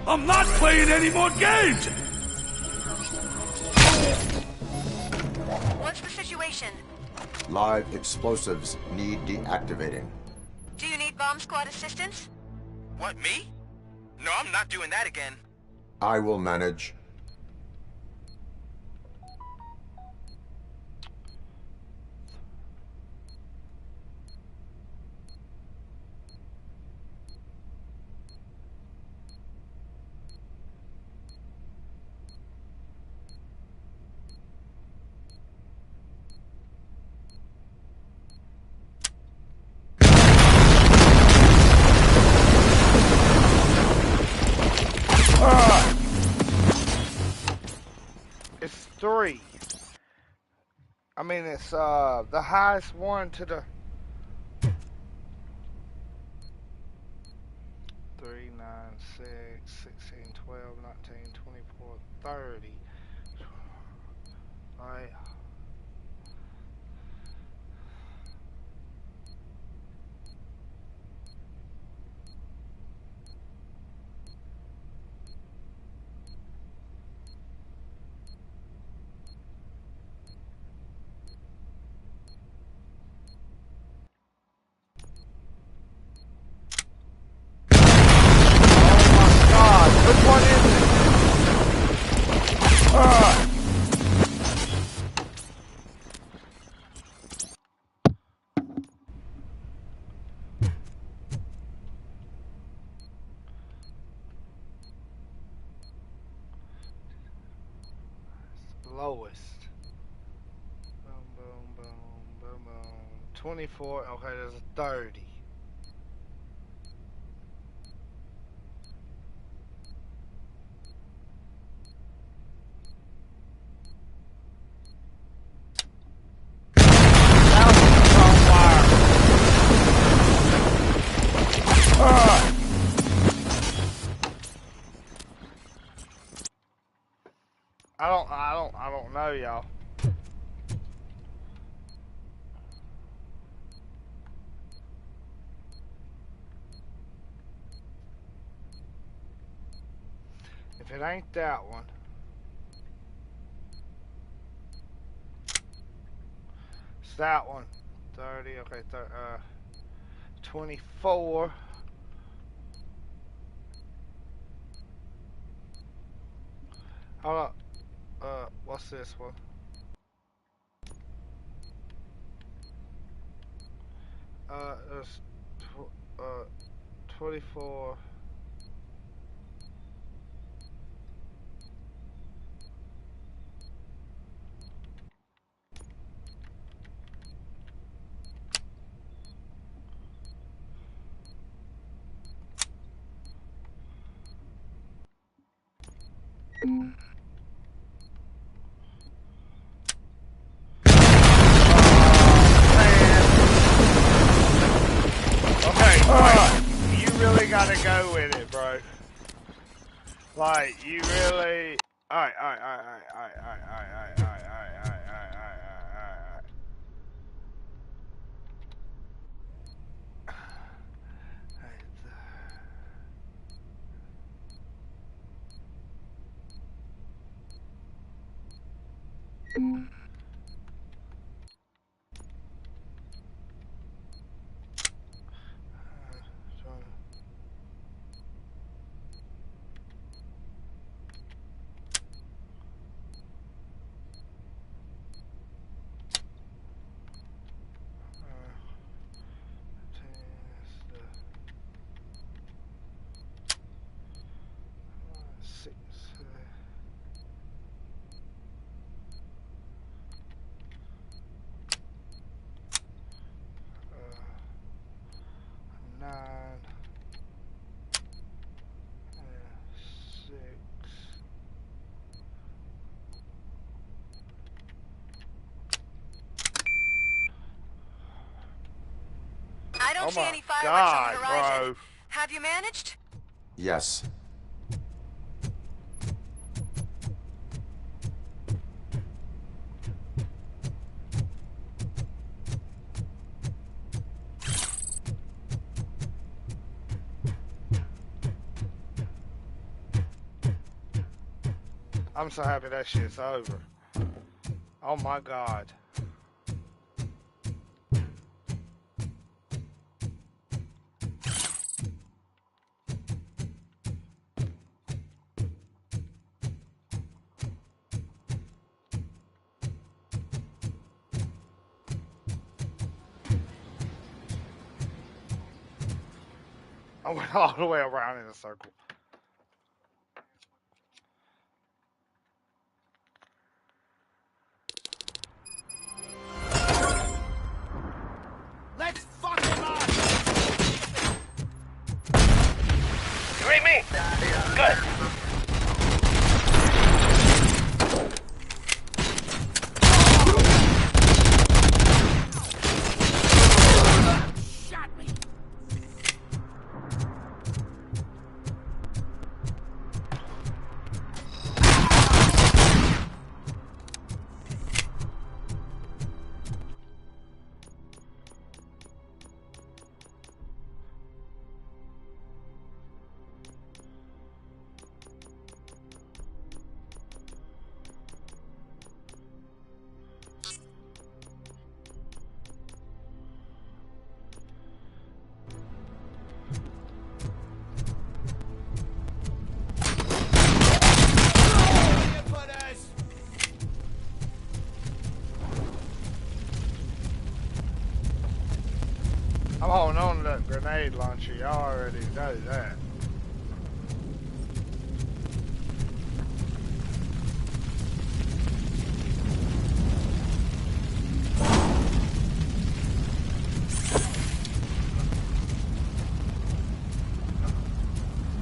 I'm not playing any more games! What's the situation? Live explosives need deactivating. Do you need bomb squad assistance? What, me? No, I'm not doing that again. I will manage. It's 3. I mean, it's the highest one to the 3, 9, 6, 16, 12, 19, 24, 30. Alright. Which one is it? Lowest. Boom, boom, boom, boom, boom. 24. Okay, there's a 30. I don't know, y'all. If it ain't that one. It's that one. 30, okay, 24. Hold up. What's this one? It's 24. You really gotta go with it, bro. Like, you really... Alright. I don't see any fireworks on the horizon. Bro. Have you managed? Yes. I'm so happy that shit's over. Oh my god. I went all the way around in a circle. Let's fuck him up! You ain't me. Good. Shot me! I'm holding on to that grenade launcher. Y'all already know that.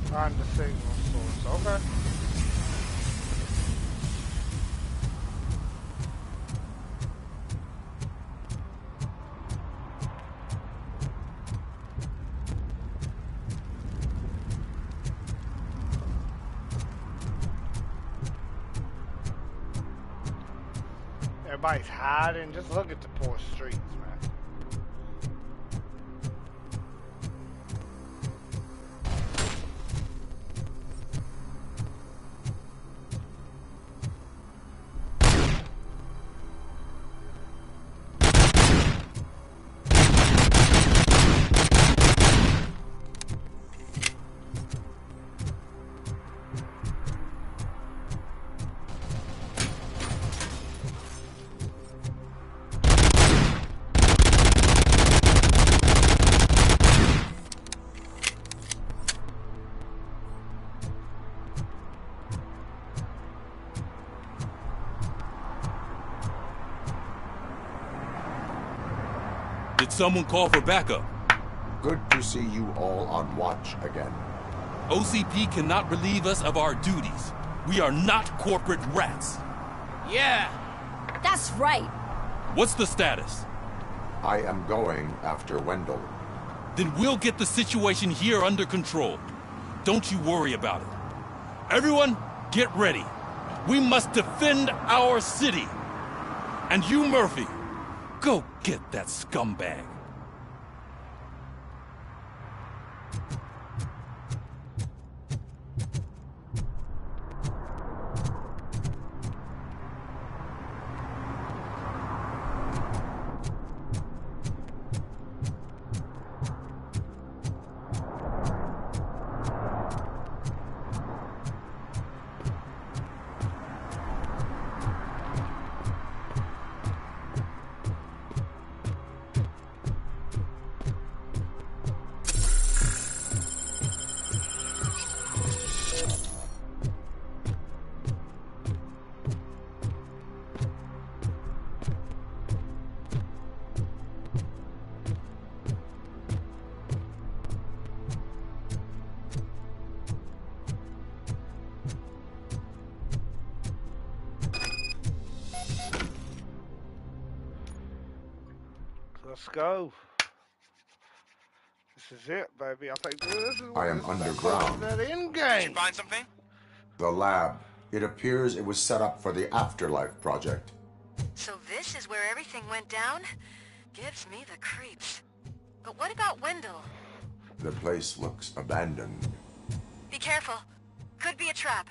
Find the signal source. Okay. Everybody's hiding. Just look at the poor streets, man. Did someone call for backup? Good to see you all on watch again. OCP cannot relieve us of our duties. We are not corporate rats. Yeah. That's right. What's the status? I am going after Wendell. Then we'll get the situation here under control. Don't you worry about it. Everyone, get ready. We must defend our city. And you, Murphy, go get that scumbag. Let's go. This is it, baby. I think this is I am underground. that end Did game. you find something? The lab. It appears it was set up for the Afterlife project. So this is where everything went down? Gives me the creeps. But what about Wendell? The place looks abandoned. Be careful. Could be a trap.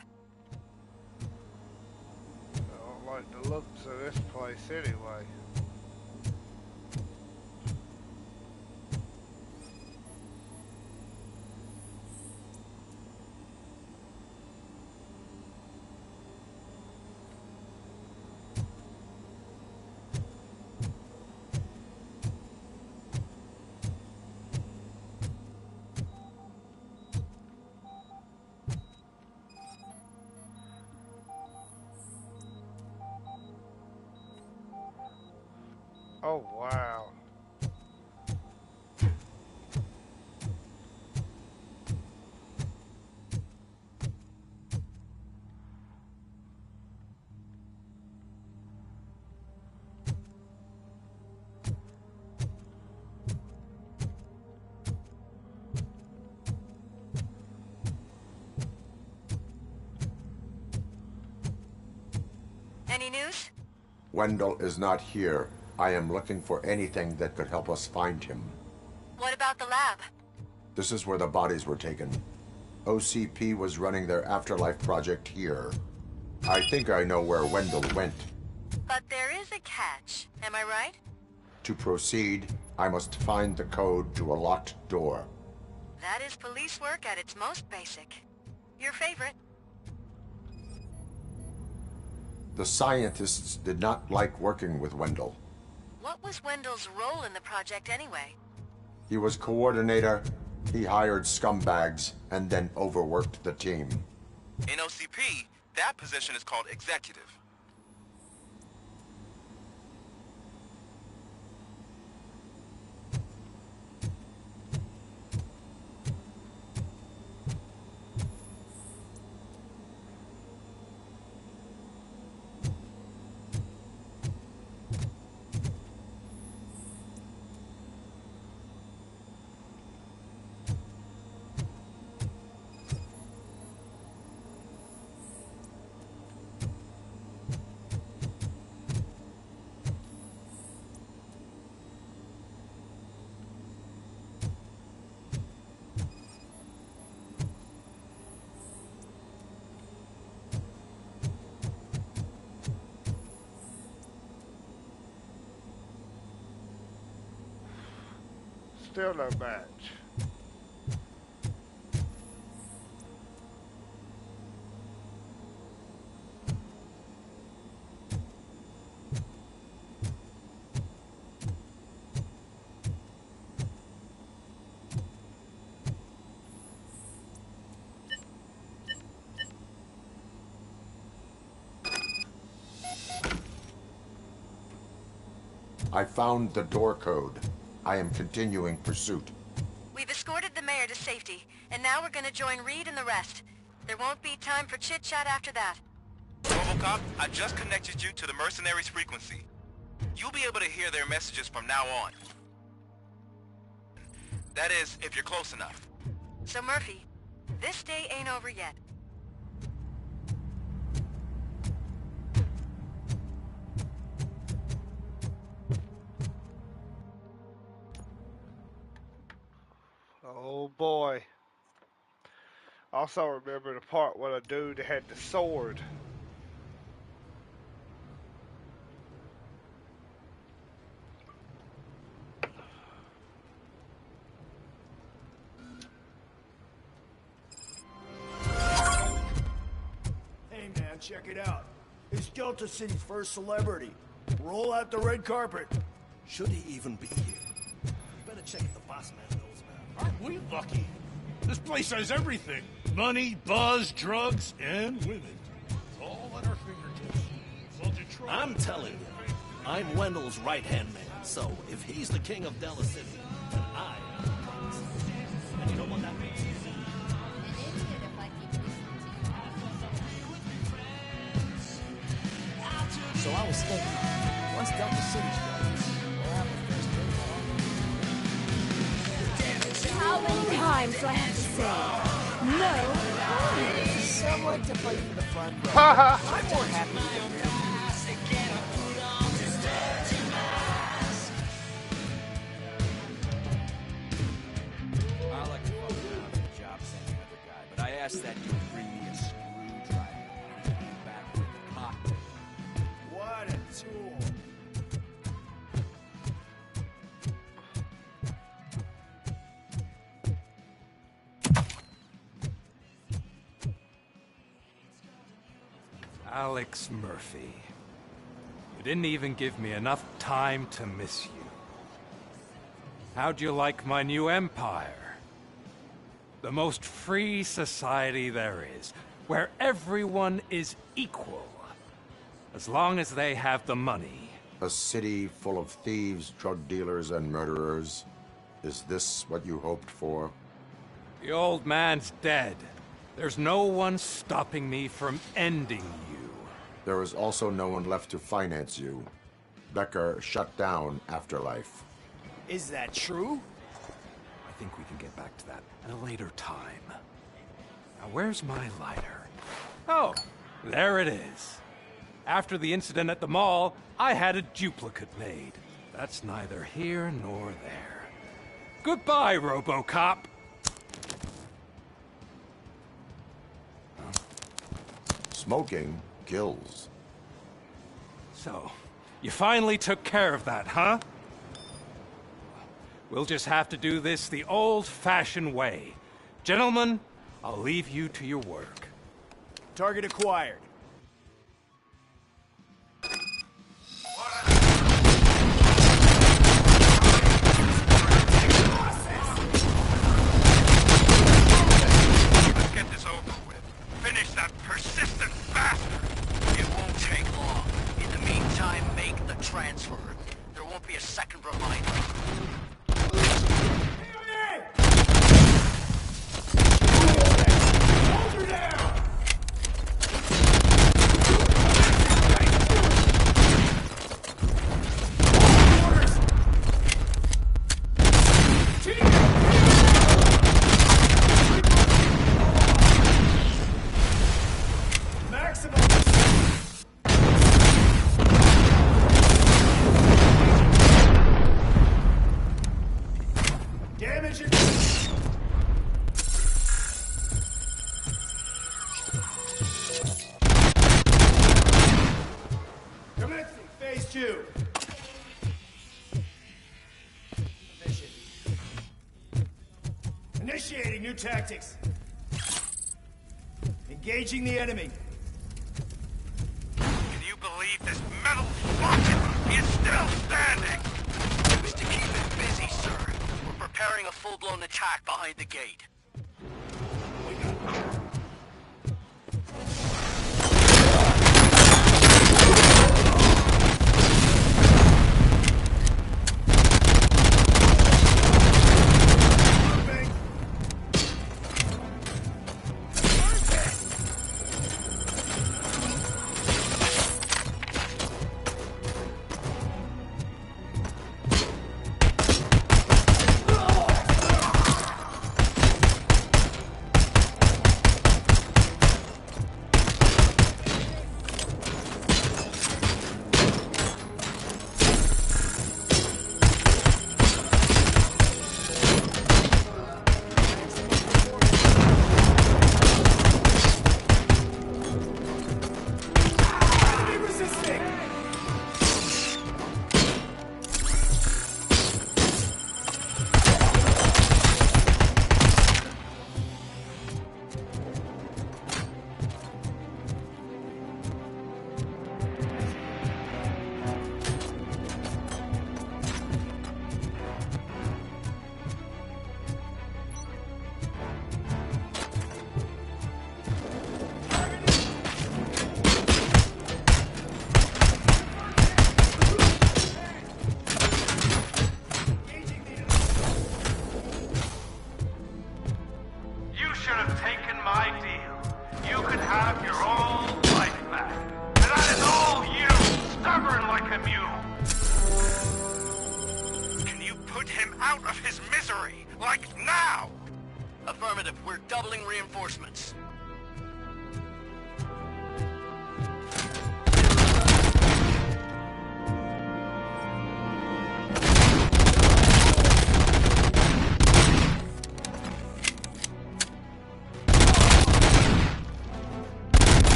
I don't like the looks of this place anyway. Oh, wow. Any news? Wendell is not here. I am looking for anything that could help us find him. What about the lab? This is where the bodies were taken. OCP was running their Afterlife project here. I think I know where Wendell went. But there is a catch. Am I right? To proceed, I must find the code to a locked door. That is police work at its most basic. Your favorite? The scientists did not like working with Wendell. What was Wendell's role in the project anyway? He was coordinator, he hired scumbags, and then overworked the team. In OCP, that position is called executive. Still no match. I found the door code. I am continuing pursuit. We've escorted the mayor to safety, and now we're gonna join Reed and the rest. There won't be time for chit-chat after that. Robocop, I just connected you to the mercenaries' frequency. You'll be able to hear their messages from now on. That is, if you're close enough. So Murphy, this day ain't over yet. Oh boy. Also remember the part where the dude had the sword. Hey man, check it out. It's Delta City's first celebrity. Roll out the red carpet. Should he even be here? You better check if the boss man knows about it. Aren't we lucky? This place has everything. Money, buzz, drugs, and women. It's all at our fingertips. Well, Detroit... I'm telling you, I'm Wendell's right-hand man. So, if he's the king of Delta City, then I am the prince. And you know what that means? So I was thinking, once Delta City's done, we'll have the first drink. How many times do I have to say? No. Someone to play for the front row. I'm more happy with it. I like to focus on the job sending another guy, but I asked that you bring me a screwdriver. He came back with a cocktail. What a tool. Alex Murphy. You didn't even give me enough time to miss you. How'd you like my new empire? The most free society there is, where everyone is equal, as long as they have the money. A city full of thieves, drug dealers, and murderers. Is this what you hoped for? The old man's dead. There's no one stopping me from ending you. There is also no one left to finance you. Becker shut down Afterlife. Is that true? I think we can get back to that at a later time. Now, where's my lighter? Oh, there it is. After the incident at the mall, I had a duplicate made. That's neither here nor there. Goodbye, Robocop. Smoking kills. So, you finally took care of that, huh? We'll just have to do this the old-fashioned way. Gentlemen, I'll leave you to your work. Target acquired. Let's get this over with. Finish that persistent bastard! It won't take long. In the meantime, make the transfer. There won't be a second reminder. Initiating new tactics. Engaging the enemy. Can you believe this metal fuck is still standing? It was to keep it busy, sir. We're preparing a full-blown attack behind the gate. the mule. Can you put him out of his misery? Like now? Affirmative. We're doubling reinforcements.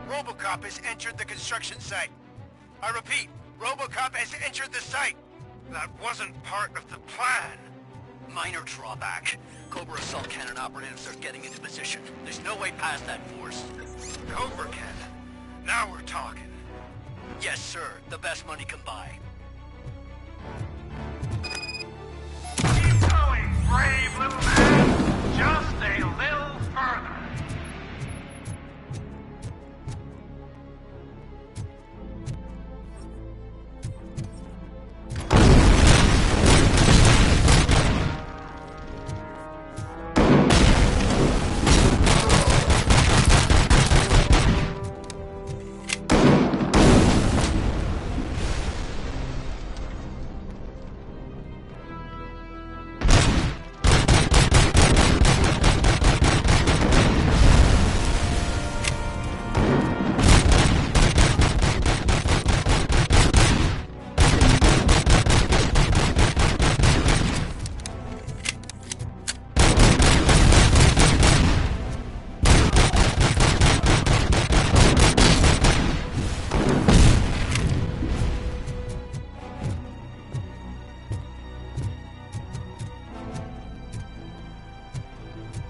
Robocop has entered the construction site. I repeat, Robocop has entered the site. That wasn't part of the plan. Minor drawback. Cobra assault cannon operatives are getting into position. There's no way past that force. Cobra cannon? Now we're talking. Yes, sir. The best money can buy. Keep going, brave little man. Just a little further.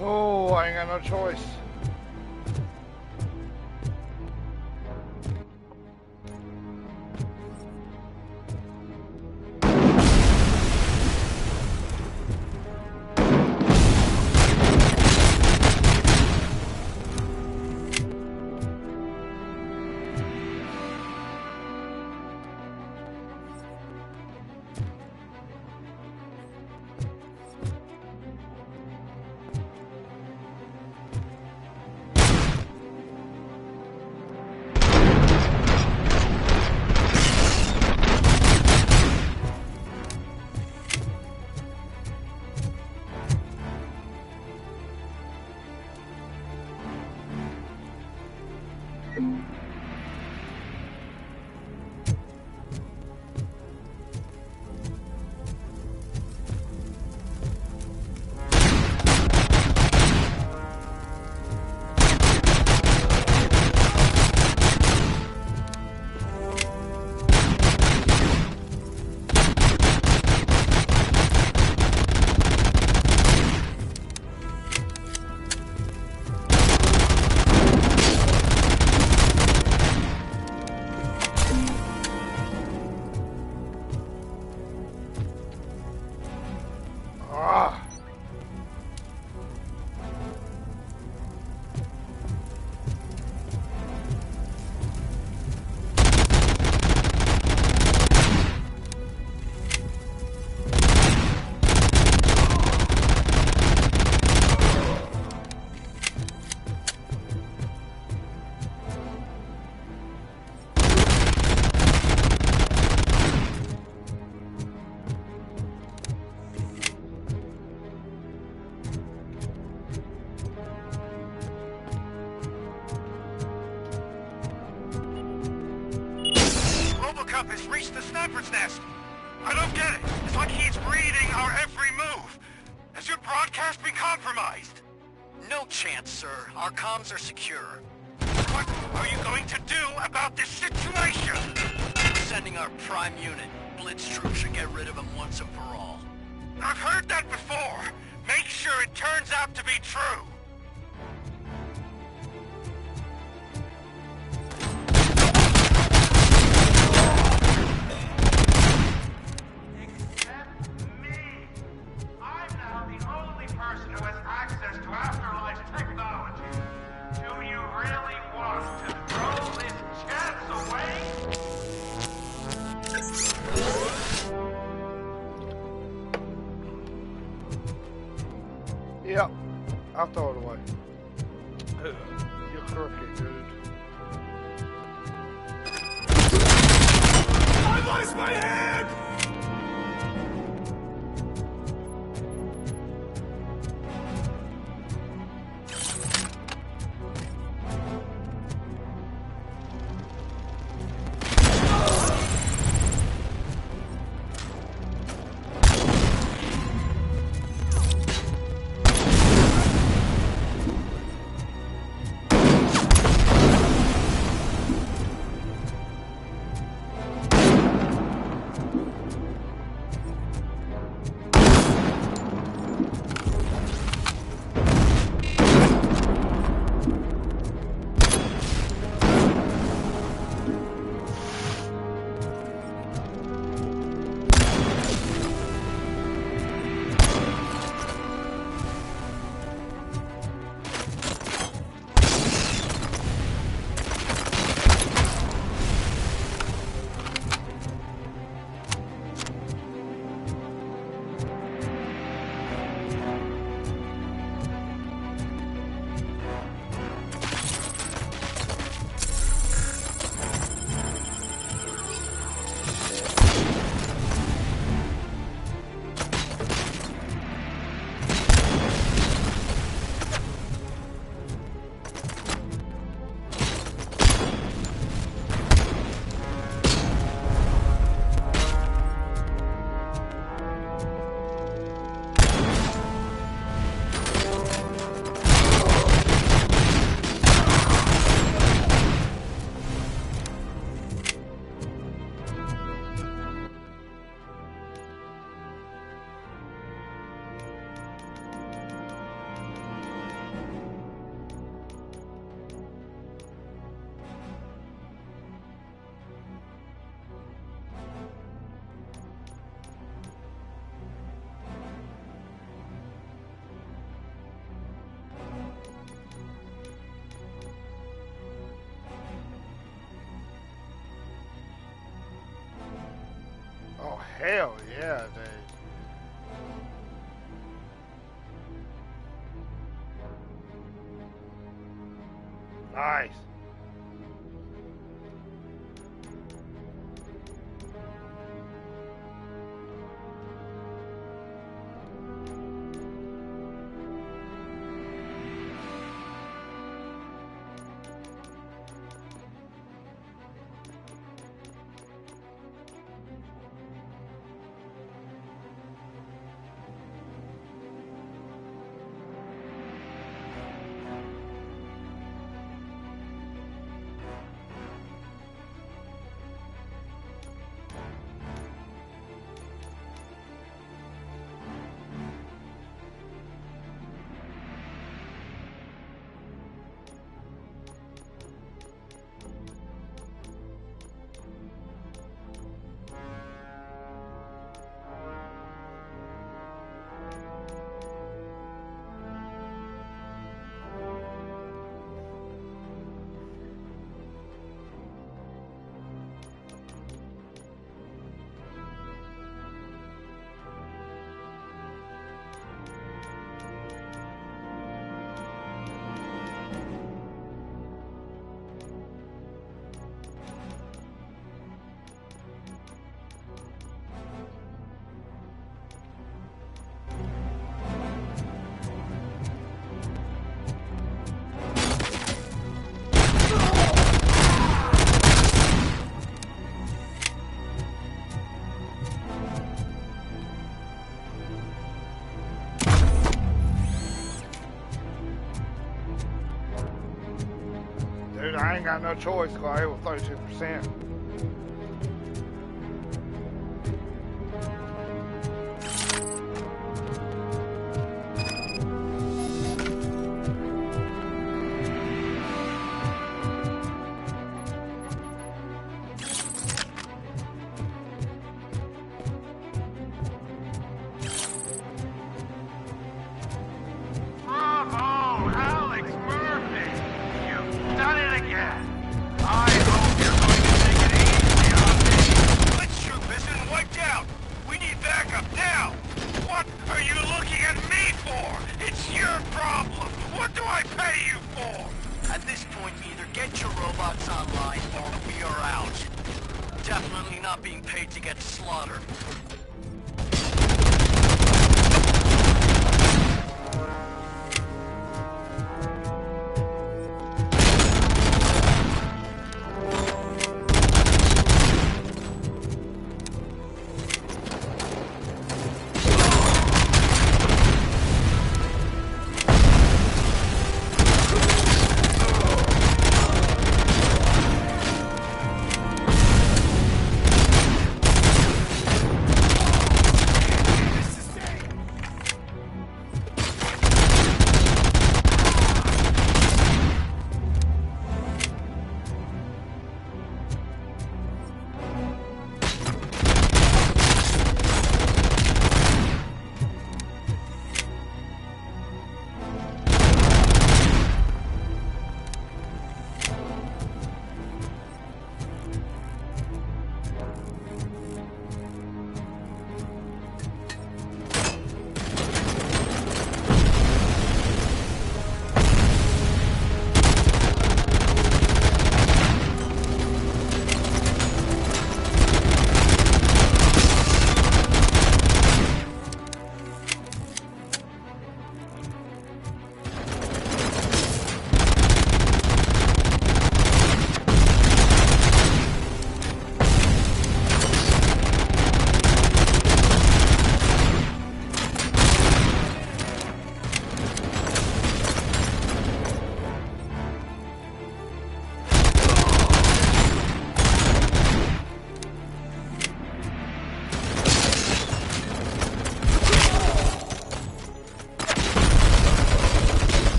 Oh, I ain't got no choice. Robocop has reached the sniper's nest. I don't get it. It's like he's reading our every move. Has your broadcast been compromised? No chance, sir. Our comms are secure. What are you going to do about this situation? We're sending our prime unit. Blitz troops should get rid of him once and for all. I've heard that before. Make sure it turns out to be true. Yep, I'll throw it away. You're crooked, dude. I lost my hand! Oh, hell yeah, dude. Nice. Dude, I ain't got no choice because I was 32%. Yeah. I hope you're going to take it easy on me. Blitz troop has been wiped out. We need backup now. What are you looking at me for? It's your problem. What do I pay you for? At this point, either get your robots online or we are out. Definitely not being paid to get slaughtered.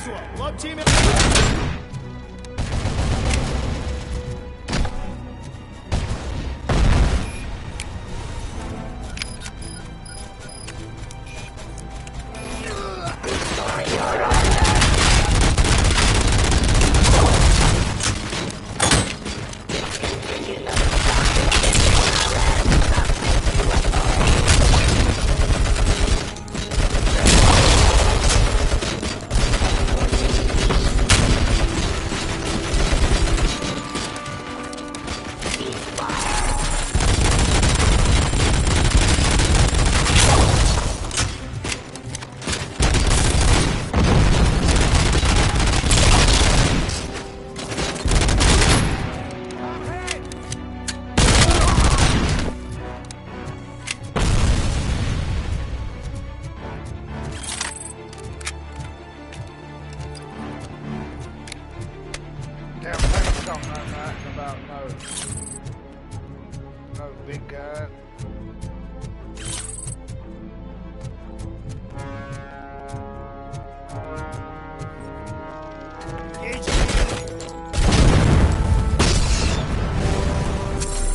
Roswell, love team. Damn, thanks something like that about no big gun.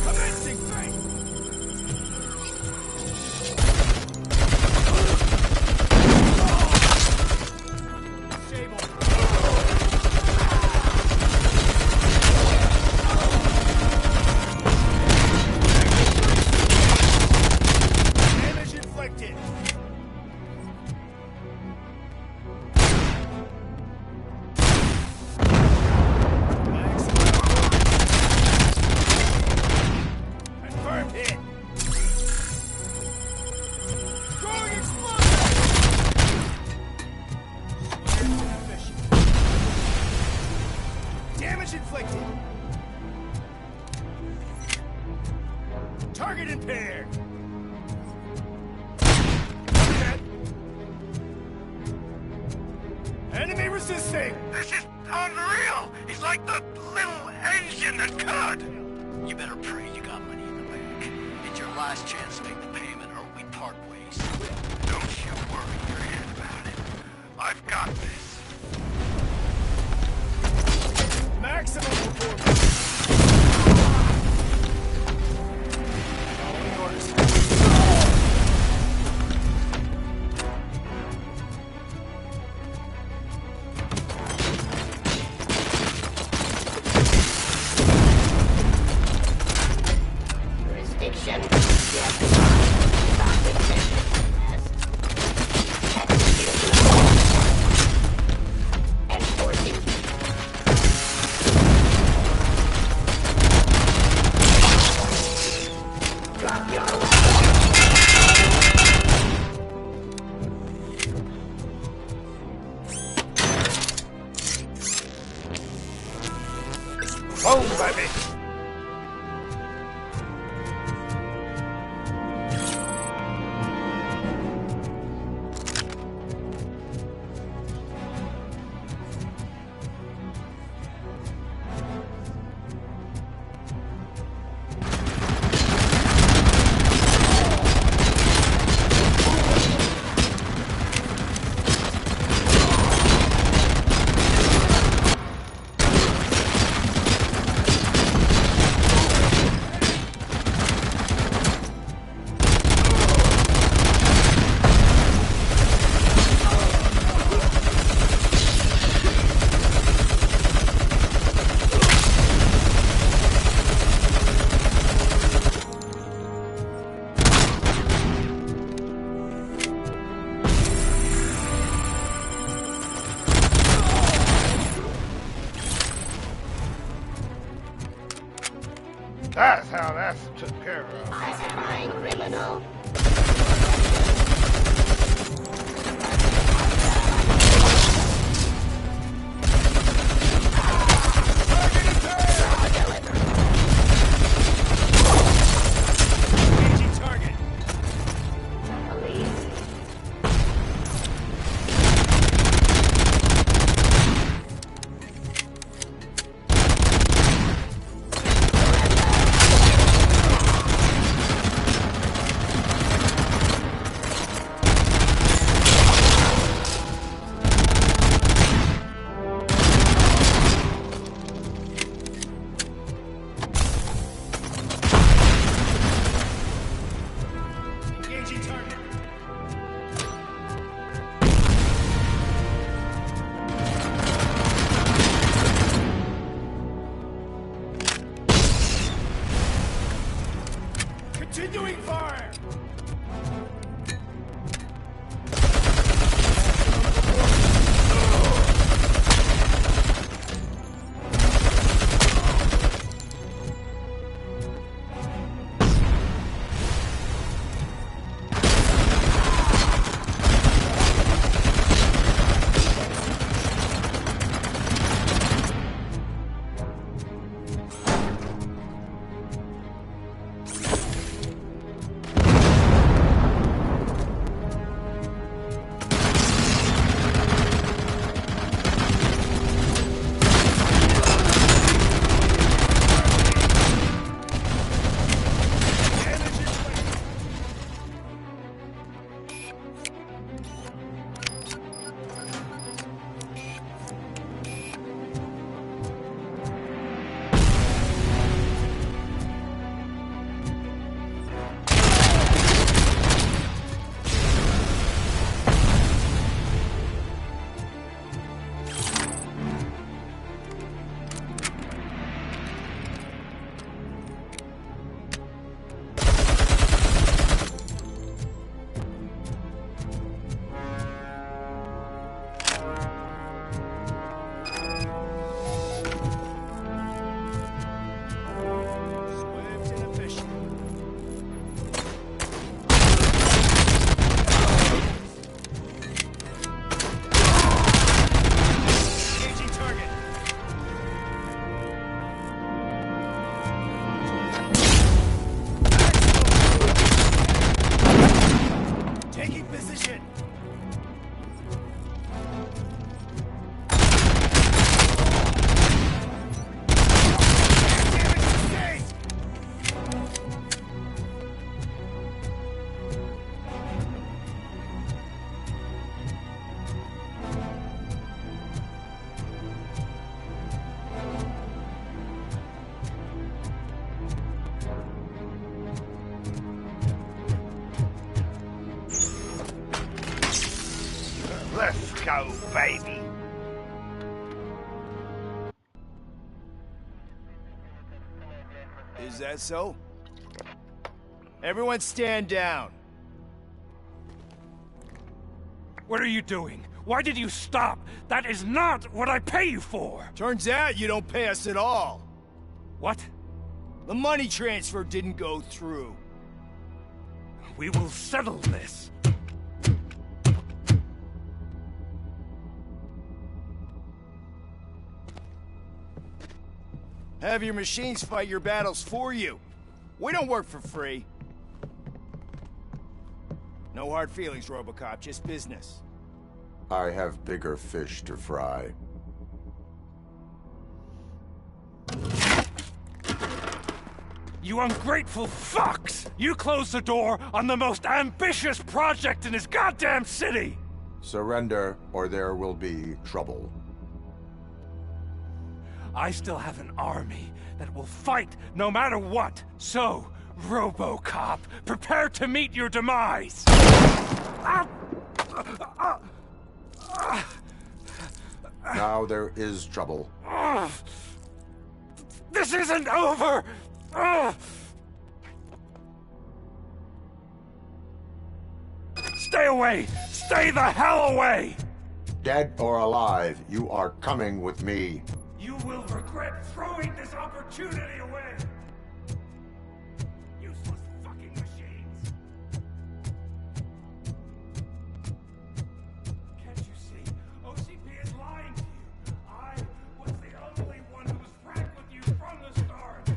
Commencing fight. Damage inflicted. Confirmed hit. Throwing explosion. Damage inflicted. Target impaired. Enemy resisting. This is unreal! He's like the little Asian that could! You better pray you got money in the bank. It's your last chance to make the payment or we part ways. Don't you worry your head about it. I've got this. Maximum performance. Following orders. Jurisdiction. Let's go, baby. Is that so? Everyone stand down. What are you doing? Why did you stop? That is not what I pay you for! Turns out you don't pay us at all. What? The money transfer didn't go through. We will settle this. Have your machines fight your battles for you. We don't work for free. No hard feelings, Robocop, just business. I have bigger fish to fry. You ungrateful fucks! You closed the door on the most ambitious project in this goddamn city! Surrender, or there will be trouble. I still have an army that will fight no matter what. So, Robocop, prepare to meet your demise! Now there is trouble. This isn't over! Stay away! Stay the hell away! Dead or alive, you are coming with me. You will regret throwing this opportunity away! Useless fucking machines! Can't you see? OCP is lying to you! I was the only one who was frank with you from the start!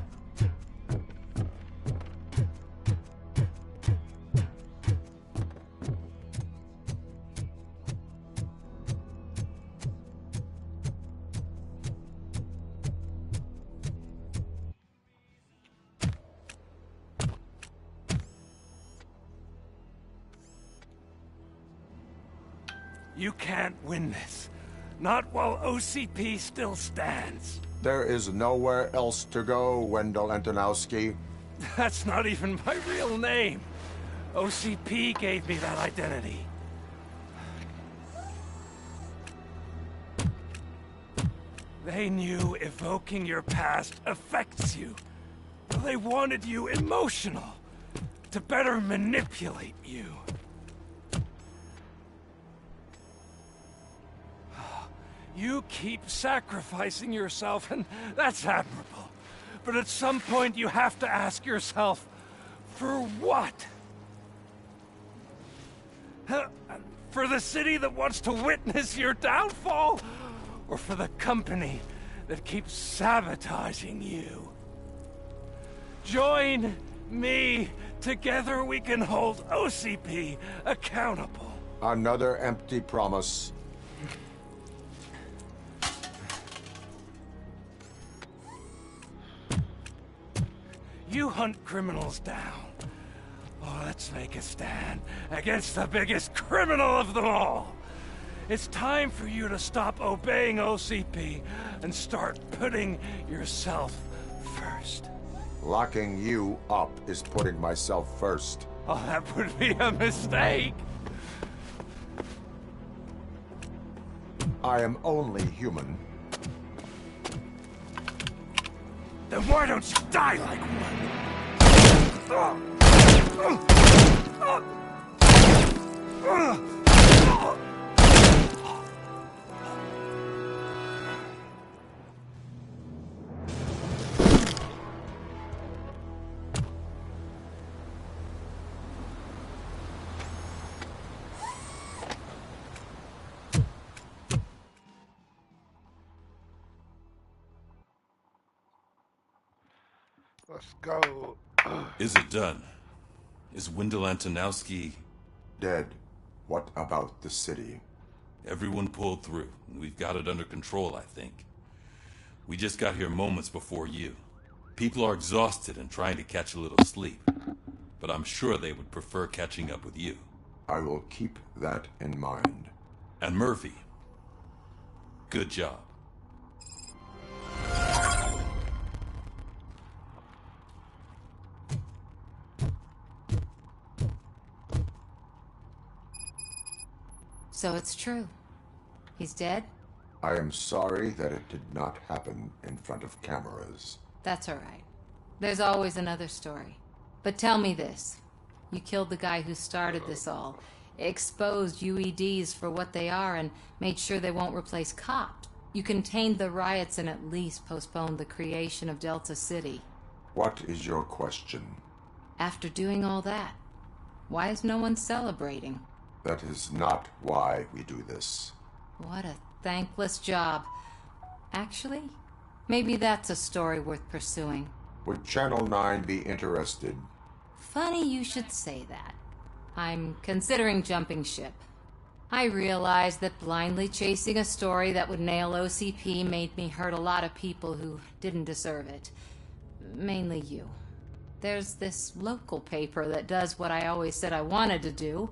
You can't win this. Not while OCP still stands. There is nowhere else to go, Wendell Antonowski. That's not even my real name. OCP gave me that identity. They knew evoking your past affects you. They wanted you emotional, to better manipulate you. You keep sacrificing yourself, and that's admirable. But at some point, you have to ask yourself, for what? For the city that wants to witness your downfall? Or for the company that keeps sabotaging you? Join me. Together we can hold OCP accountable. Another empty promise. You hunt criminals down. Oh, let's make a stand against the biggest criminal of them all. It's time for you to stop obeying OCP and start putting yourself first. Locking you up is putting myself first. Oh, that would be a mistake. I am only human. Then why don't you die like one? Let's go. Is it done? Is Wendell Antonowski dead? What about the city? Everyone pulled through. We've got it under control, I think. We just got here moments before you. People are exhausted and trying to catch a little sleep. But I'm sure they would prefer catching up with you. I will keep that in mind. And Murphy, good job. So it's true. He's dead? I am sorry that it did not happen in front of cameras. That's all right. There's always another story. But tell me this. You killed the guy who started this all, exposed UEDs for what they are, and made sure they won't replace cops. You contained the riots and at least postponed the creation of Delta City. What is your question? After doing all that, why is no one celebrating? That is not why we do this. What a thankless job. Actually, maybe that's a story worth pursuing. Would Channel 9 be interested? Funny you should say that. I'm considering jumping ship. I realized that blindly chasing a story that would nail OCP made me hurt a lot of people who didn't deserve it. Mainly you. There's this local paper that does what I always said I wanted to do.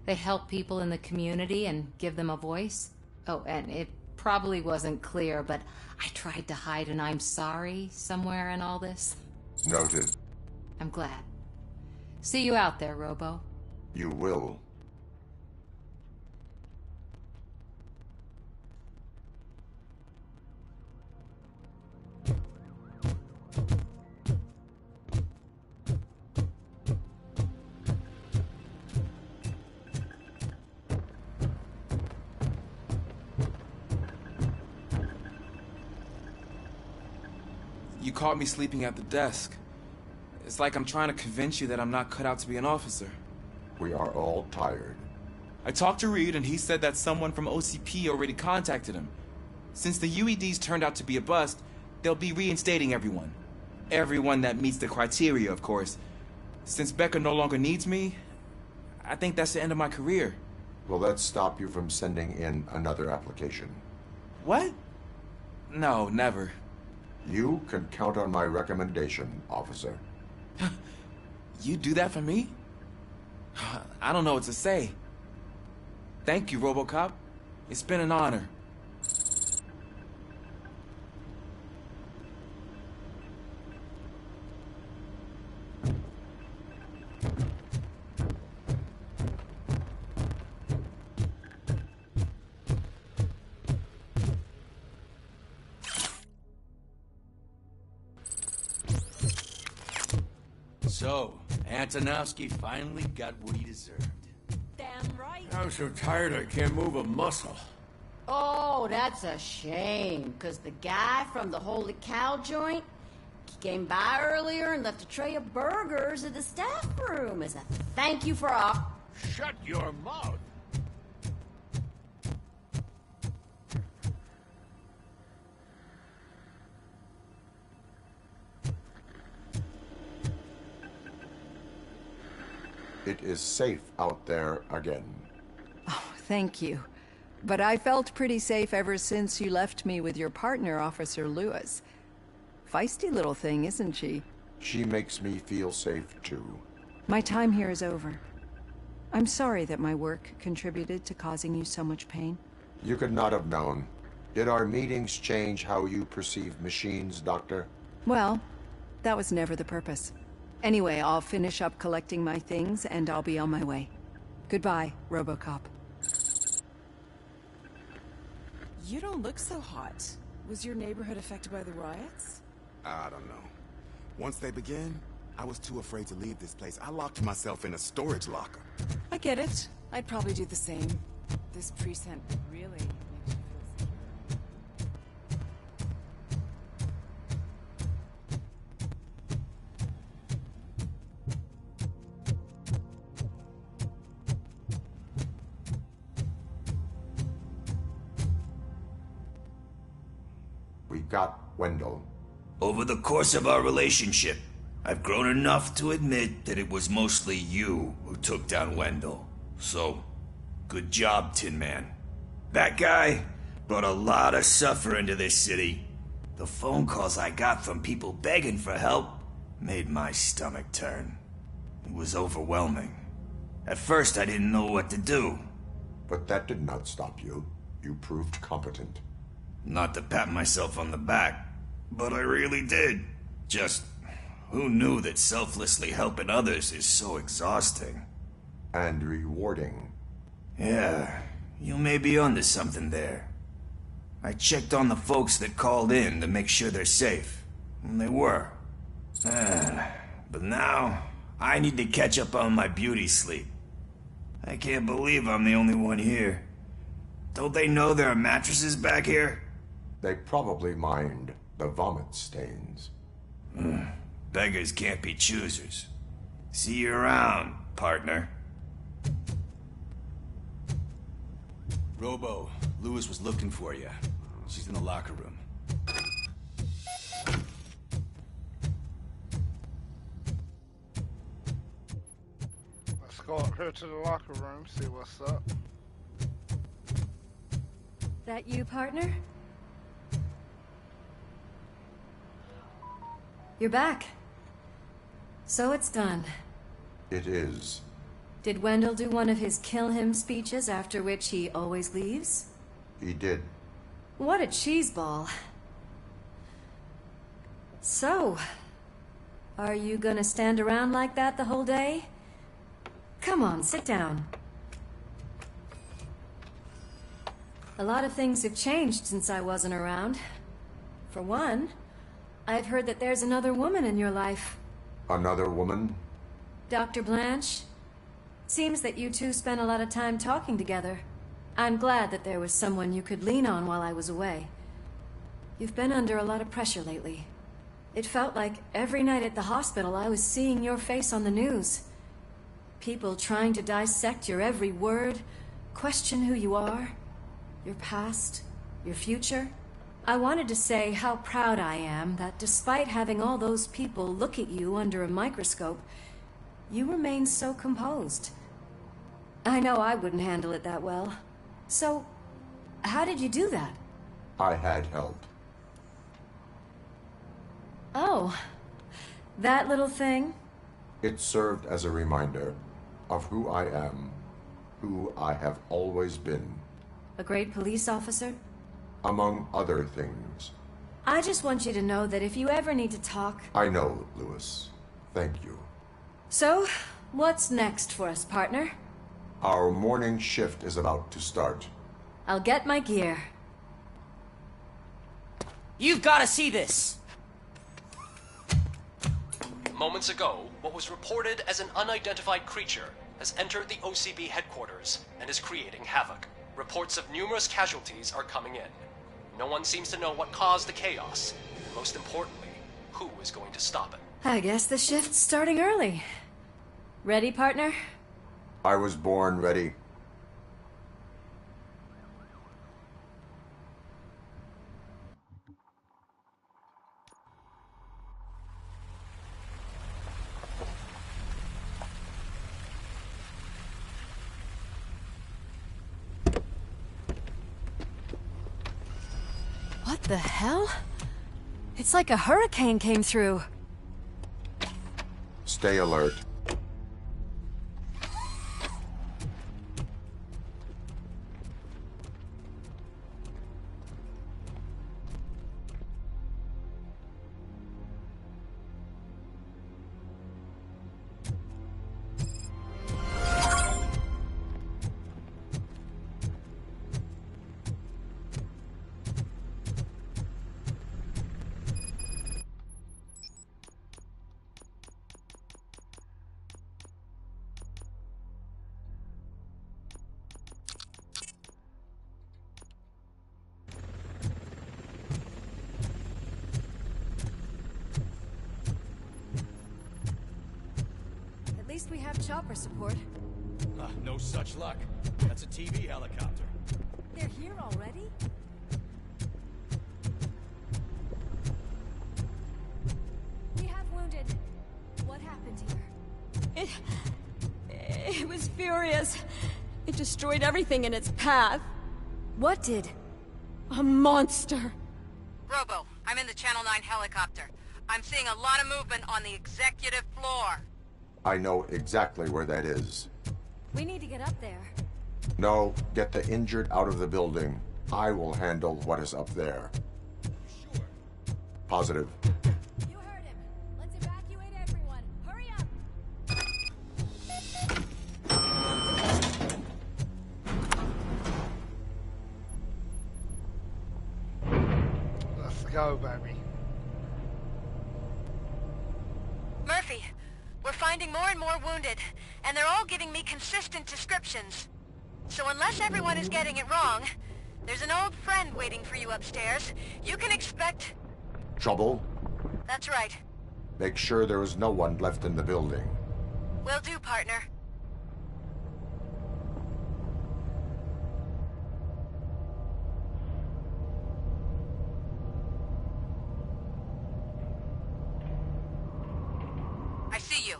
They help people in the community and give them a voice. Oh, and it probably wasn't clear, but I tried to hide an I'm sorry somewhere in all this. Noted. I'm glad. See you out there, Robo. You will. You caught me sleeping at the desk. It's like I'm trying to convince you that I'm not cut out to be an officer. We are all tired. I talked to Reed and he said that someone from OCP already contacted him. Since the UEDs turned out to be a bust, they'll be reinstating everyone. Everyone that meets the criteria, of course. Since Becca no longer needs me, I think that's the end of my career. Will that stop you from sending in another application? What? No, never. You can count on my recommendation, officer. You do that for me? I don't know what to say. Thank you, Robocop. It's been an honor. So, Antonowski finally got what he deserved. Damn right. I'm so tired I can't move a muscle. Oh, that's a shame, because the guy from the Holy Cow joint, he came by earlier and left a tray of burgers at the staff room as a thank you for all. Shut your mouth! It is safe out there again. Oh, thank you. But I felt pretty safe ever since you left me with your partner, Officer Lewis. Feisty little thing, isn't she? She makes me feel safe, too. My time here is over. I'm sorry that my work contributed to causing you so much pain. You could not have known. Did our meetings change how you perceive machines, Doctor? Well, that was never the purpose. Anyway, I'll finish up collecting my things and I'll be on my way. Goodbye, Robocop. You don't look so hot. Was your neighborhood affected by the riots? I don't know. Once they began, I was too afraid to leave this place. I locked myself in a storage locker. I get it. I'd probably do the same. This precinct really makes you feel secure. We got Wendell. Over the course of our relationship, I've grown enough to admit that it was mostly you who took down Wendell. So, good job, Tin Man. That guy brought a lot of suffering to this city. The phone calls I got from people begging for help made my stomach turn. It was overwhelming. At first, I didn't know what to do. But that did not stop you. You proved competent. Not to pat myself on the back, but I really did. Just, who knew that selflessly helping others is so exhausting? And rewarding. Yeah, you may be onto something there. I checked on the folks that called in to make sure they're safe, and they were. But now, I need to catch up on my beauty sleep. I can't believe I'm the only one here. Don't they know there are mattresses back here? They probably mind the vomit stains. Beggars can't be choosers. See you around, partner. Robo, Lewis was looking for you. She's in the locker room. Let's go up here to the locker room, see what's up. That you, partner? You're back. So it's done. It is. Did Wendell do one of his kill him speeches after which he always leaves? He did. What a cheeseball. So, are you gonna stand around like that the whole day? Come on, sit down. A lot of things have changed since I wasn't around. For one, I've heard that there's another woman in your life. Another woman? Dr. Blanche? Seems that you two spent a lot of time talking together. I'm glad that there was someone you could lean on while I was away. You've been under a lot of pressure lately. It felt like every night at the hospital I was seeing your face on the news. People trying to dissect your every word, question who you are, your past, your future. I wanted to say how proud I am that despite having all those people look at you under a microscope, you remain so composed. I know I wouldn't handle it that well. So, how did you do that? I had help. Oh, that little thing? It served as a reminder of who I am, who I have always been. A great police officer? Among other things. I just want you to know that if you ever need to talk... I know, Lewis. Thank you. So, what's next for us, partner? Our morning shift is about to start. I'll get my gear. You've got to see this! Moments ago, what was reported as an unidentified creature has entered the OCB headquarters and is creating havoc. Reports of numerous casualties are coming in. No one seems to know what caused the chaos, and most importantly, who is going to stop it. I guess the shift's starting early. Ready, partner? I was born ready. What the hell? It's like a hurricane came through. Stay alert. least we have chopper support. No such luck. That's a TV helicopter. They're here already? We have wounded. What happened here? It was furious. It destroyed everything in its path. What did? A monster. Robo, I'm in the Channel 9 helicopter. I'm seeing a lot of movement on the executive floor. I know exactly where that is. We need to get up there. No, get the injured out of the building. I will handle what is up there. Sure. Positive. You heard him. Let's evacuate everyone. Hurry up! Let's go, baby. Murphy, we're finding more and more wounded, and they're all giving me consistent descriptions. So unless everyone is getting it wrong, there's an old friend waiting for you upstairs. You can expect... Trouble? That's right. Make sure there is no one left in the building. Will do, partner. I see you.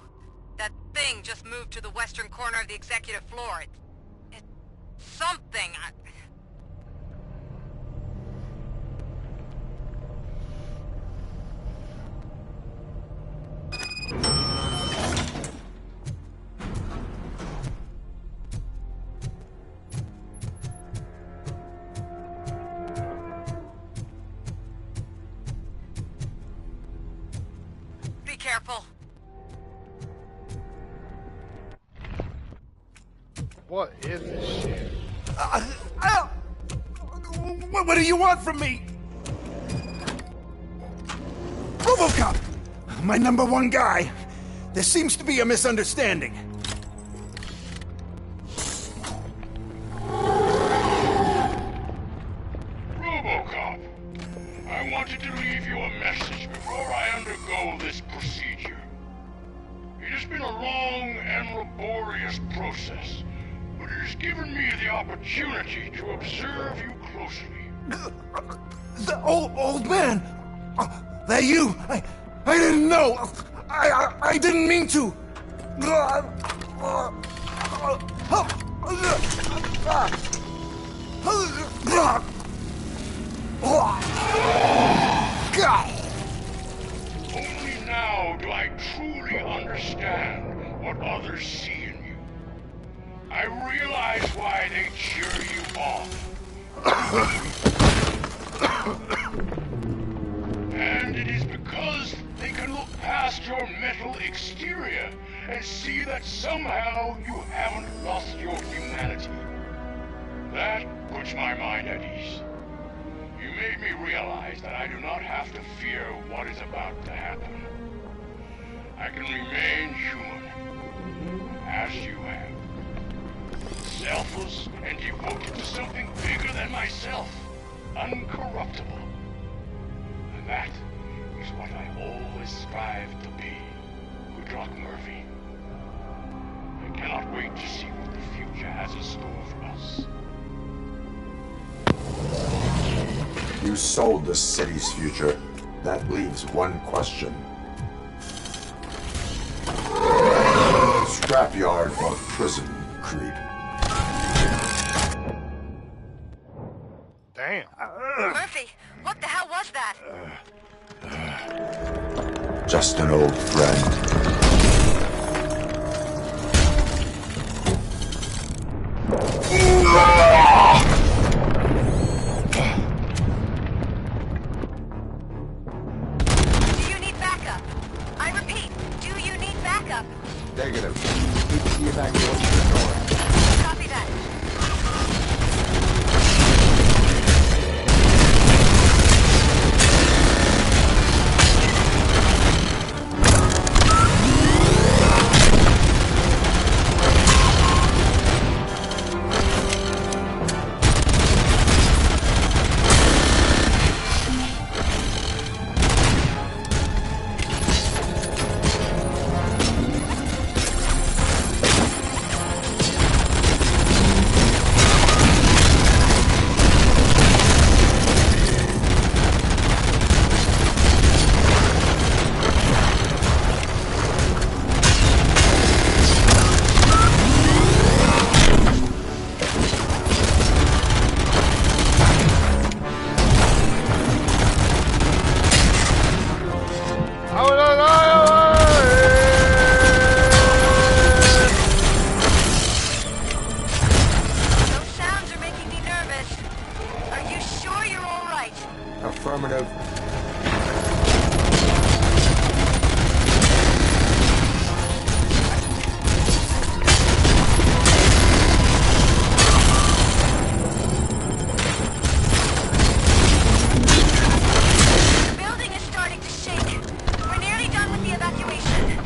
That thing just moved to the western corner of the executive floor. It's something. Be careful. What is this shit? What do you want from me? Robocop! My #1 guy. There seems to be a misunderstanding. Robocop, I wanted to leave you a message before I undergo this procedure. It has been a long and laborious process, but it has given me the opportunity to observe you closely. The old man! That you! I didn't know! I didn't mean to! Only now do I truly understand what others see in you. I realize why they cheer you on. And it is because they can look past your metal exterior and see that somehow you haven't lost your humanity. That puts my mind at ease. You made me realize that I do not have to fear what is about to happen. I can remain human, as you have. Selfless and devoted to something bigger than myself. Uncorruptible. And that is what I always strive to be. Good luck, Murphy. I cannot wait to see what the future has in store for us. You sold the city's future. That leaves one question. Scrapyard or prison, creep? Damn. Murphy, what the hell was that? Just an old friend. Do you need backup? I repeat, do you need backup? Negative. Keep the evacuation door. Copy that. Affirmative. The building is starting to shake. We're nearly done with the evacuation.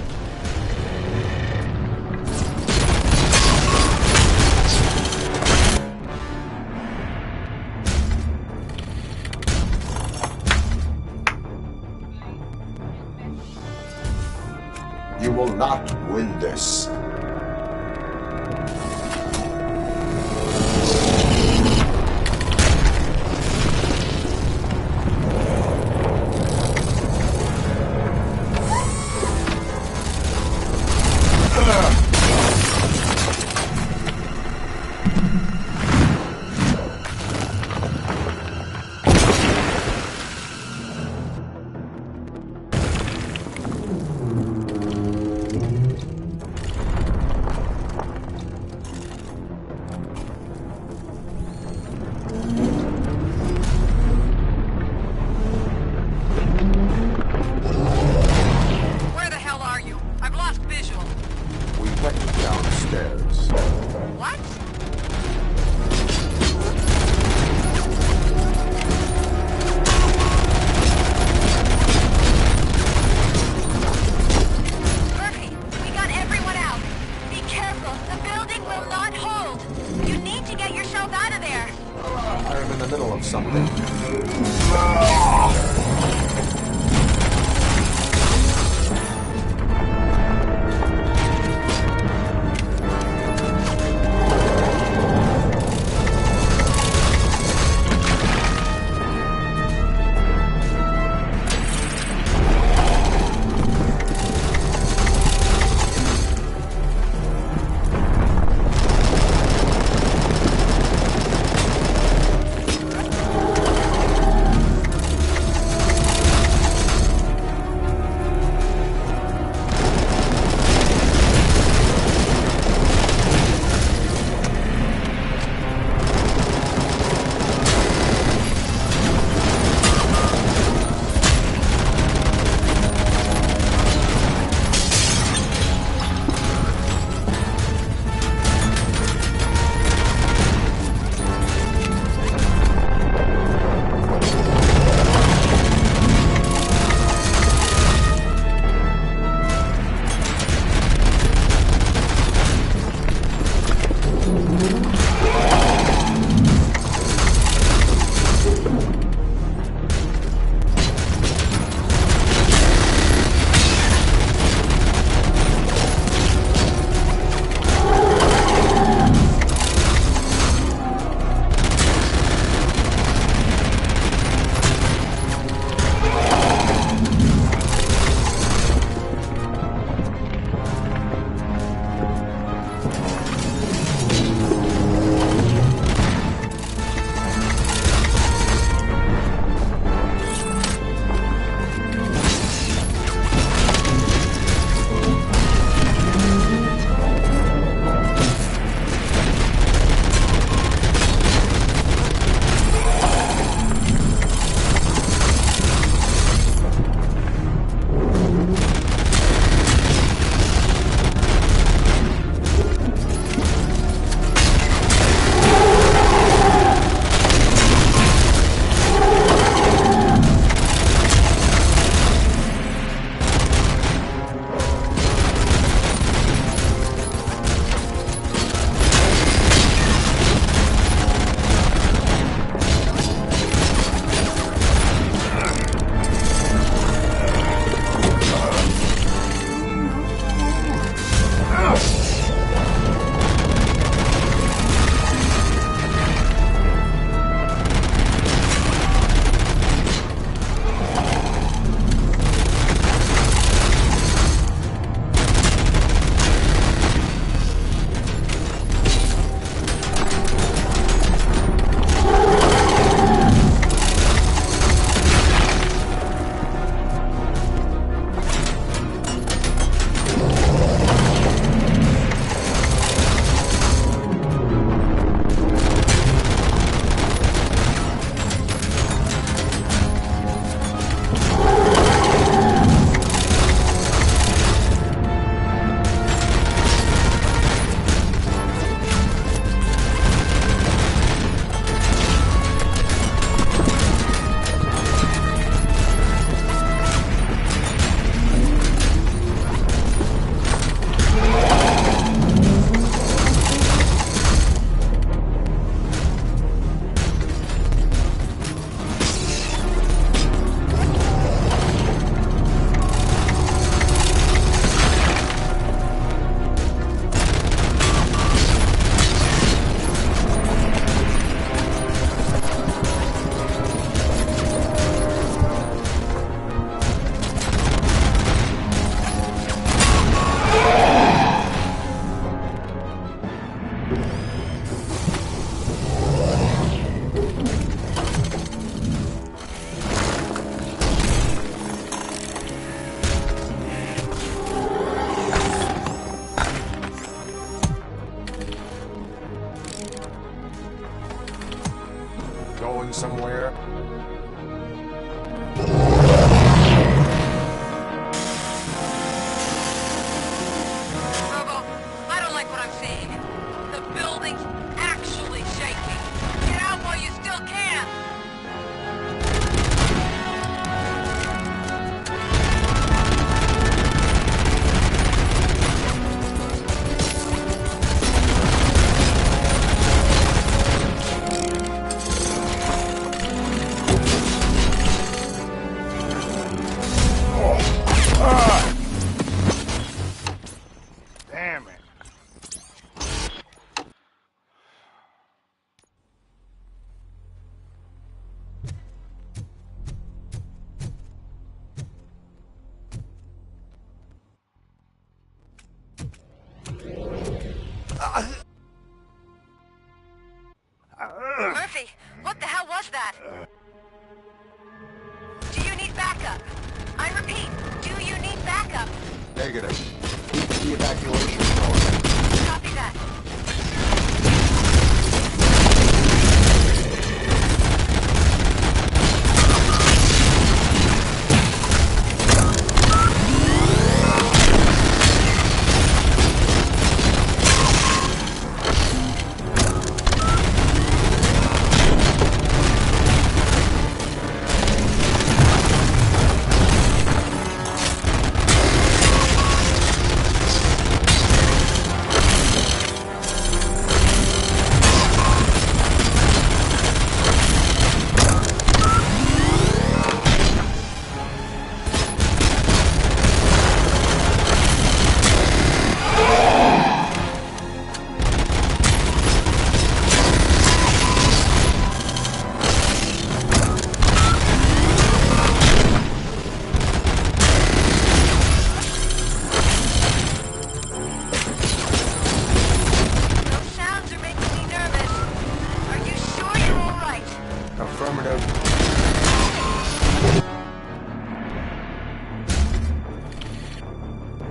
You will not win this. Where the hell are you? I've lost visual. We went downstairs. What? Murphy, we got everyone out. Be careful. The building will not hold. You need to get yourself out of there. I am in the middle of something. Going somewhere? Robo, I don't like what I'm seeing. The building's actually shaking. Get out while you still can! Damn it. Murphy, what the hell was that? Do you need backup? I repeat, do you need backup? Negative. Keep the evacuation going. Copy that.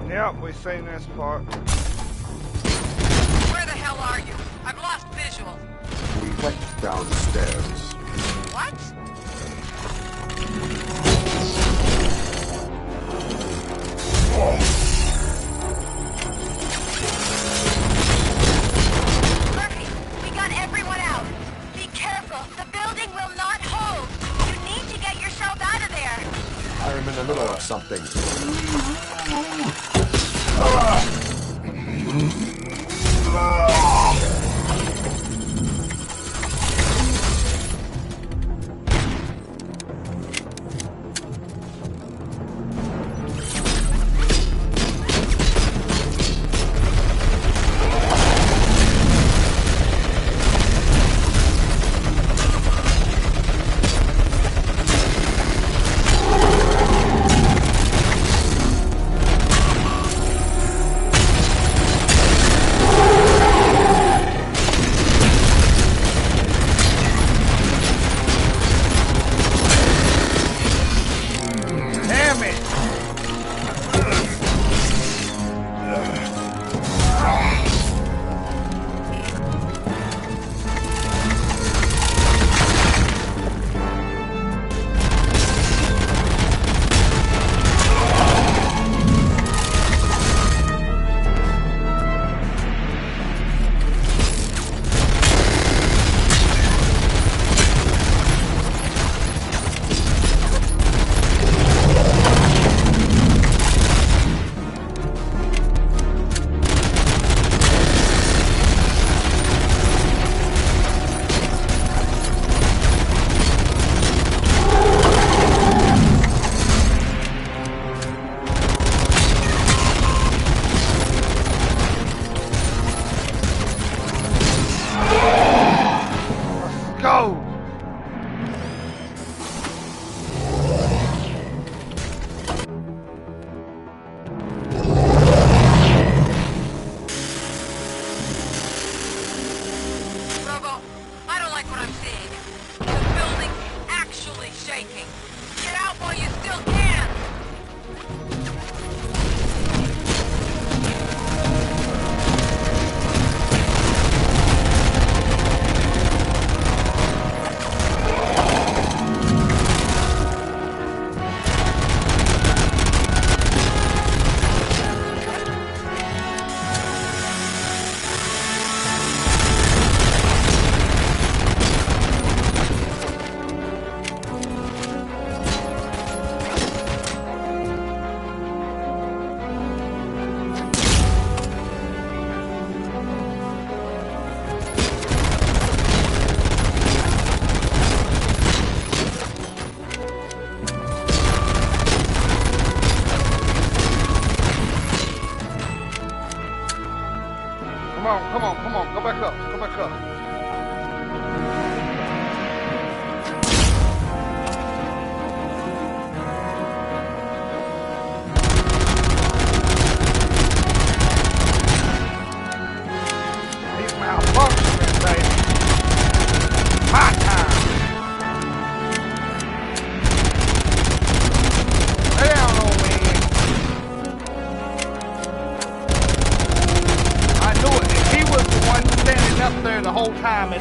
Yep, we've seen this part. Where the hell are you? I've lost visual. We went downstairs. What? Murphy, we got everyone out. Be careful. The building will not hold. You need to get yourself out of there. I'm in the middle of something.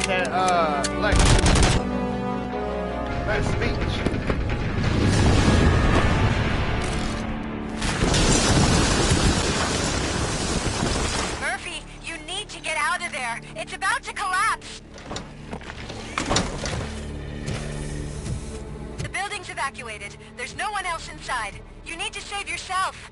Let speech. Murphy, you need to get out of there. It's about to collapse. The building's evacuated. There's no one else inside. You need to save yourself.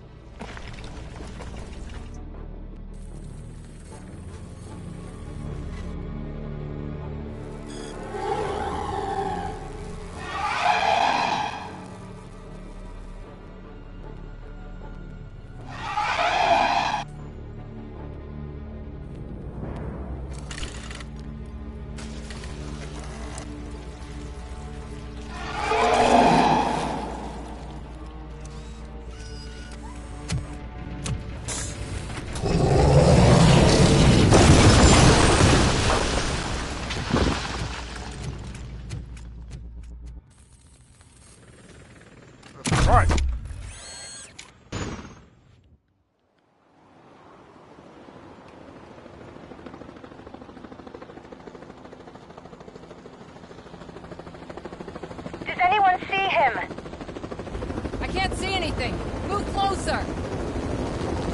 Right. Does anyone see him? I can't see anything. Move closer.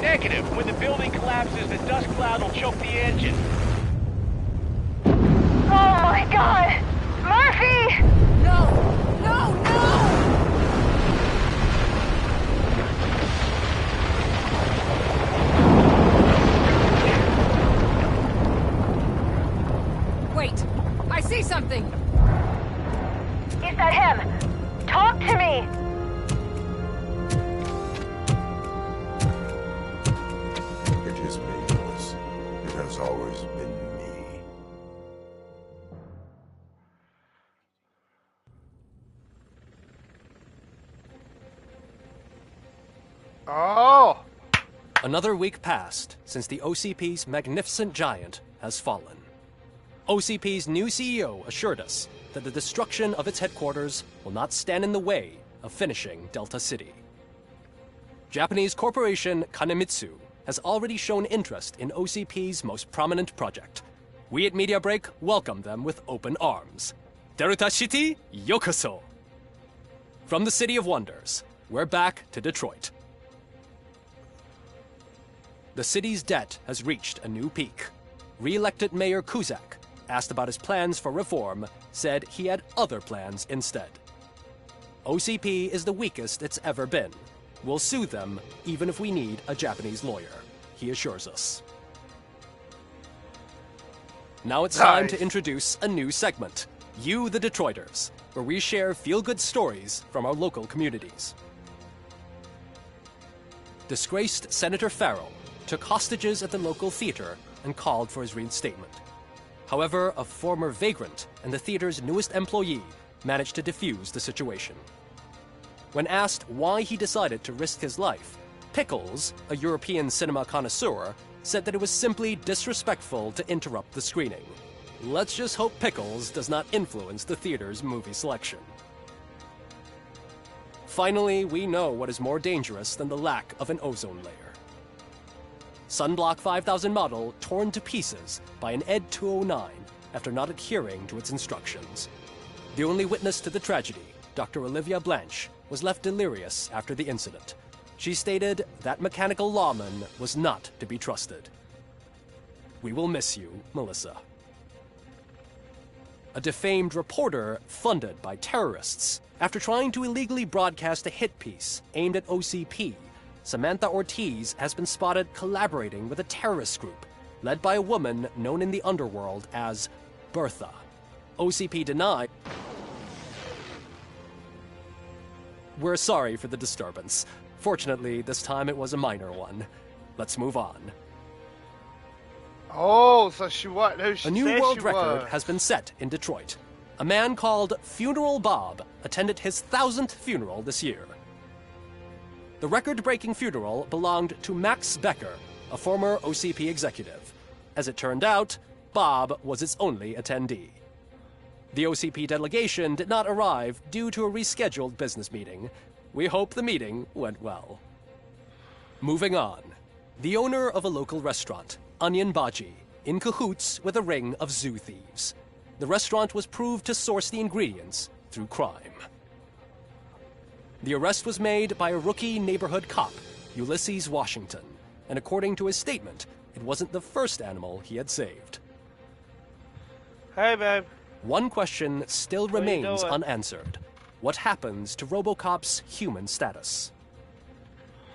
Negative. When the building collapses, the dust cloud will choke the engine. Oh my god! Murphy! No! No! No! Wait! I see something! Is that him? Talk to me! It is me, Willis. It has always been me. Oh! Another week passed since the OCP's magnificent giant has fallen. OCP's new CEO assured us that the destruction of its headquarters will not stand in the way of finishing Delta City. Japanese corporation Kanemitsu has already shown interest in OCP's most prominent project. We at Media Break welcome them with open arms. Delta City, yokoso! From the City of Wonders, we're back to Detroit. The city's debt has reached a new peak. Re-elected Mayor Kuzak, asked about his plans for reform, said he had other plans instead. OCP is the weakest it's ever been. We'll sue them even if we need a Japanese lawyer, he assures us. Now it's time to introduce a new segment, You the Detroiters, where we share feel-good stories from our local communities. Disgraced Senator Farrell took hostages at the local theater and called for his reinstatement. However, a former vagrant and the theater's newest employee managed to defuse the situation. When asked why he decided to risk his life, Pickles, a European cinema connoisseur, said that it was simply disrespectful to interrupt the screening. Let's just hope Pickles does not influence the theater's movie selection. Finally, we know what is more dangerous than the lack of an ozone layer. Sunblock 5000 model torn to pieces by an Ed 209 after not adhering to its instructions. The only witness to the tragedy, Dr. Olivia Blanche, was left delirious after the incident. She stated that mechanical lawman was not to be trusted. We will miss you, Melissa. A defamed reporter funded by terrorists. After trying to illegally broadcast a hit piece aimed at OCP, Samantha Ortiz has been spotted collaborating with a terrorist group led by a woman known in the underworld as Bertha. OCP denied. We're sorry for the disturbance. Fortunately, this time it was a minor one. Let's move on. Oh, so she what? Who she A new said world she record was. has been set in Detroit. A man called Funeral Bob attended his 1000th funeral this year. The record-breaking funeral belonged to Max Becker, a former OCP executive. As it turned out, Bob was its only attendee. The OCP delegation did not arrive due to a rescheduled business meeting. We hope the meeting went well. Moving on. The owner of a local restaurant, Onion Baji, in cahoots with a ring of zoo thieves. the restaurant was proved to source the ingredients through crime. The arrest was made by a rookie neighborhood cop, Ulysses Washington, and according to his statement, it wasn't the first animal he had saved. Hey, babe. One question still What are you remains doing? unanswered. What happens to Robocop's human status?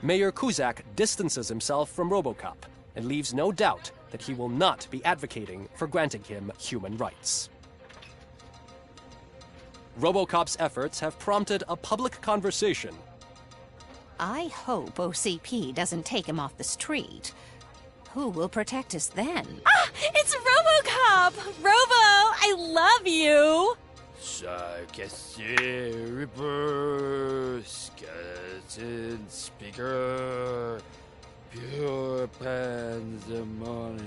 Mayor Kuzak distances himself from Robocop and leaves no doubt that he will not be advocating for granting him human rights. Robocop's efforts have prompted a public conversation. I hope OCP doesn't take him off the street. Who will protect us then? Ah! It's Robocop! Robo, I love you! Reaper, skeleton speaker, pure pandemonium.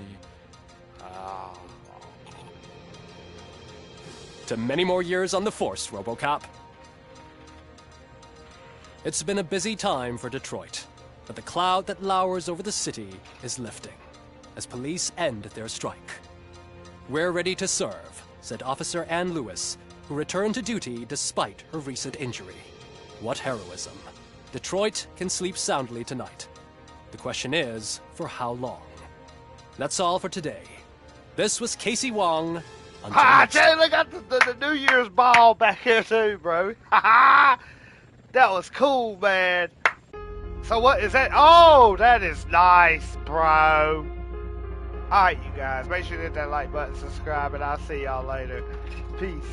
To many more years on the force, Robocop. It's been a busy time for Detroit, but the cloud that lowers over the city is lifting as police end their strike. "We're ready to serve," said Officer Ann Lewis, who returned to duty despite her recent injury. What heroism. Detroit can sleep soundly tonight. The question is, for how long? That's all for today. This was Casey Wong. Until next Jay, look at the New Year's ball back here too, bro. That was cool, man. So what is that? Oh, that is nice, bro. Alright, you guys. Make sure to hit that like button, subscribe, and I'll see y'all later. Peace.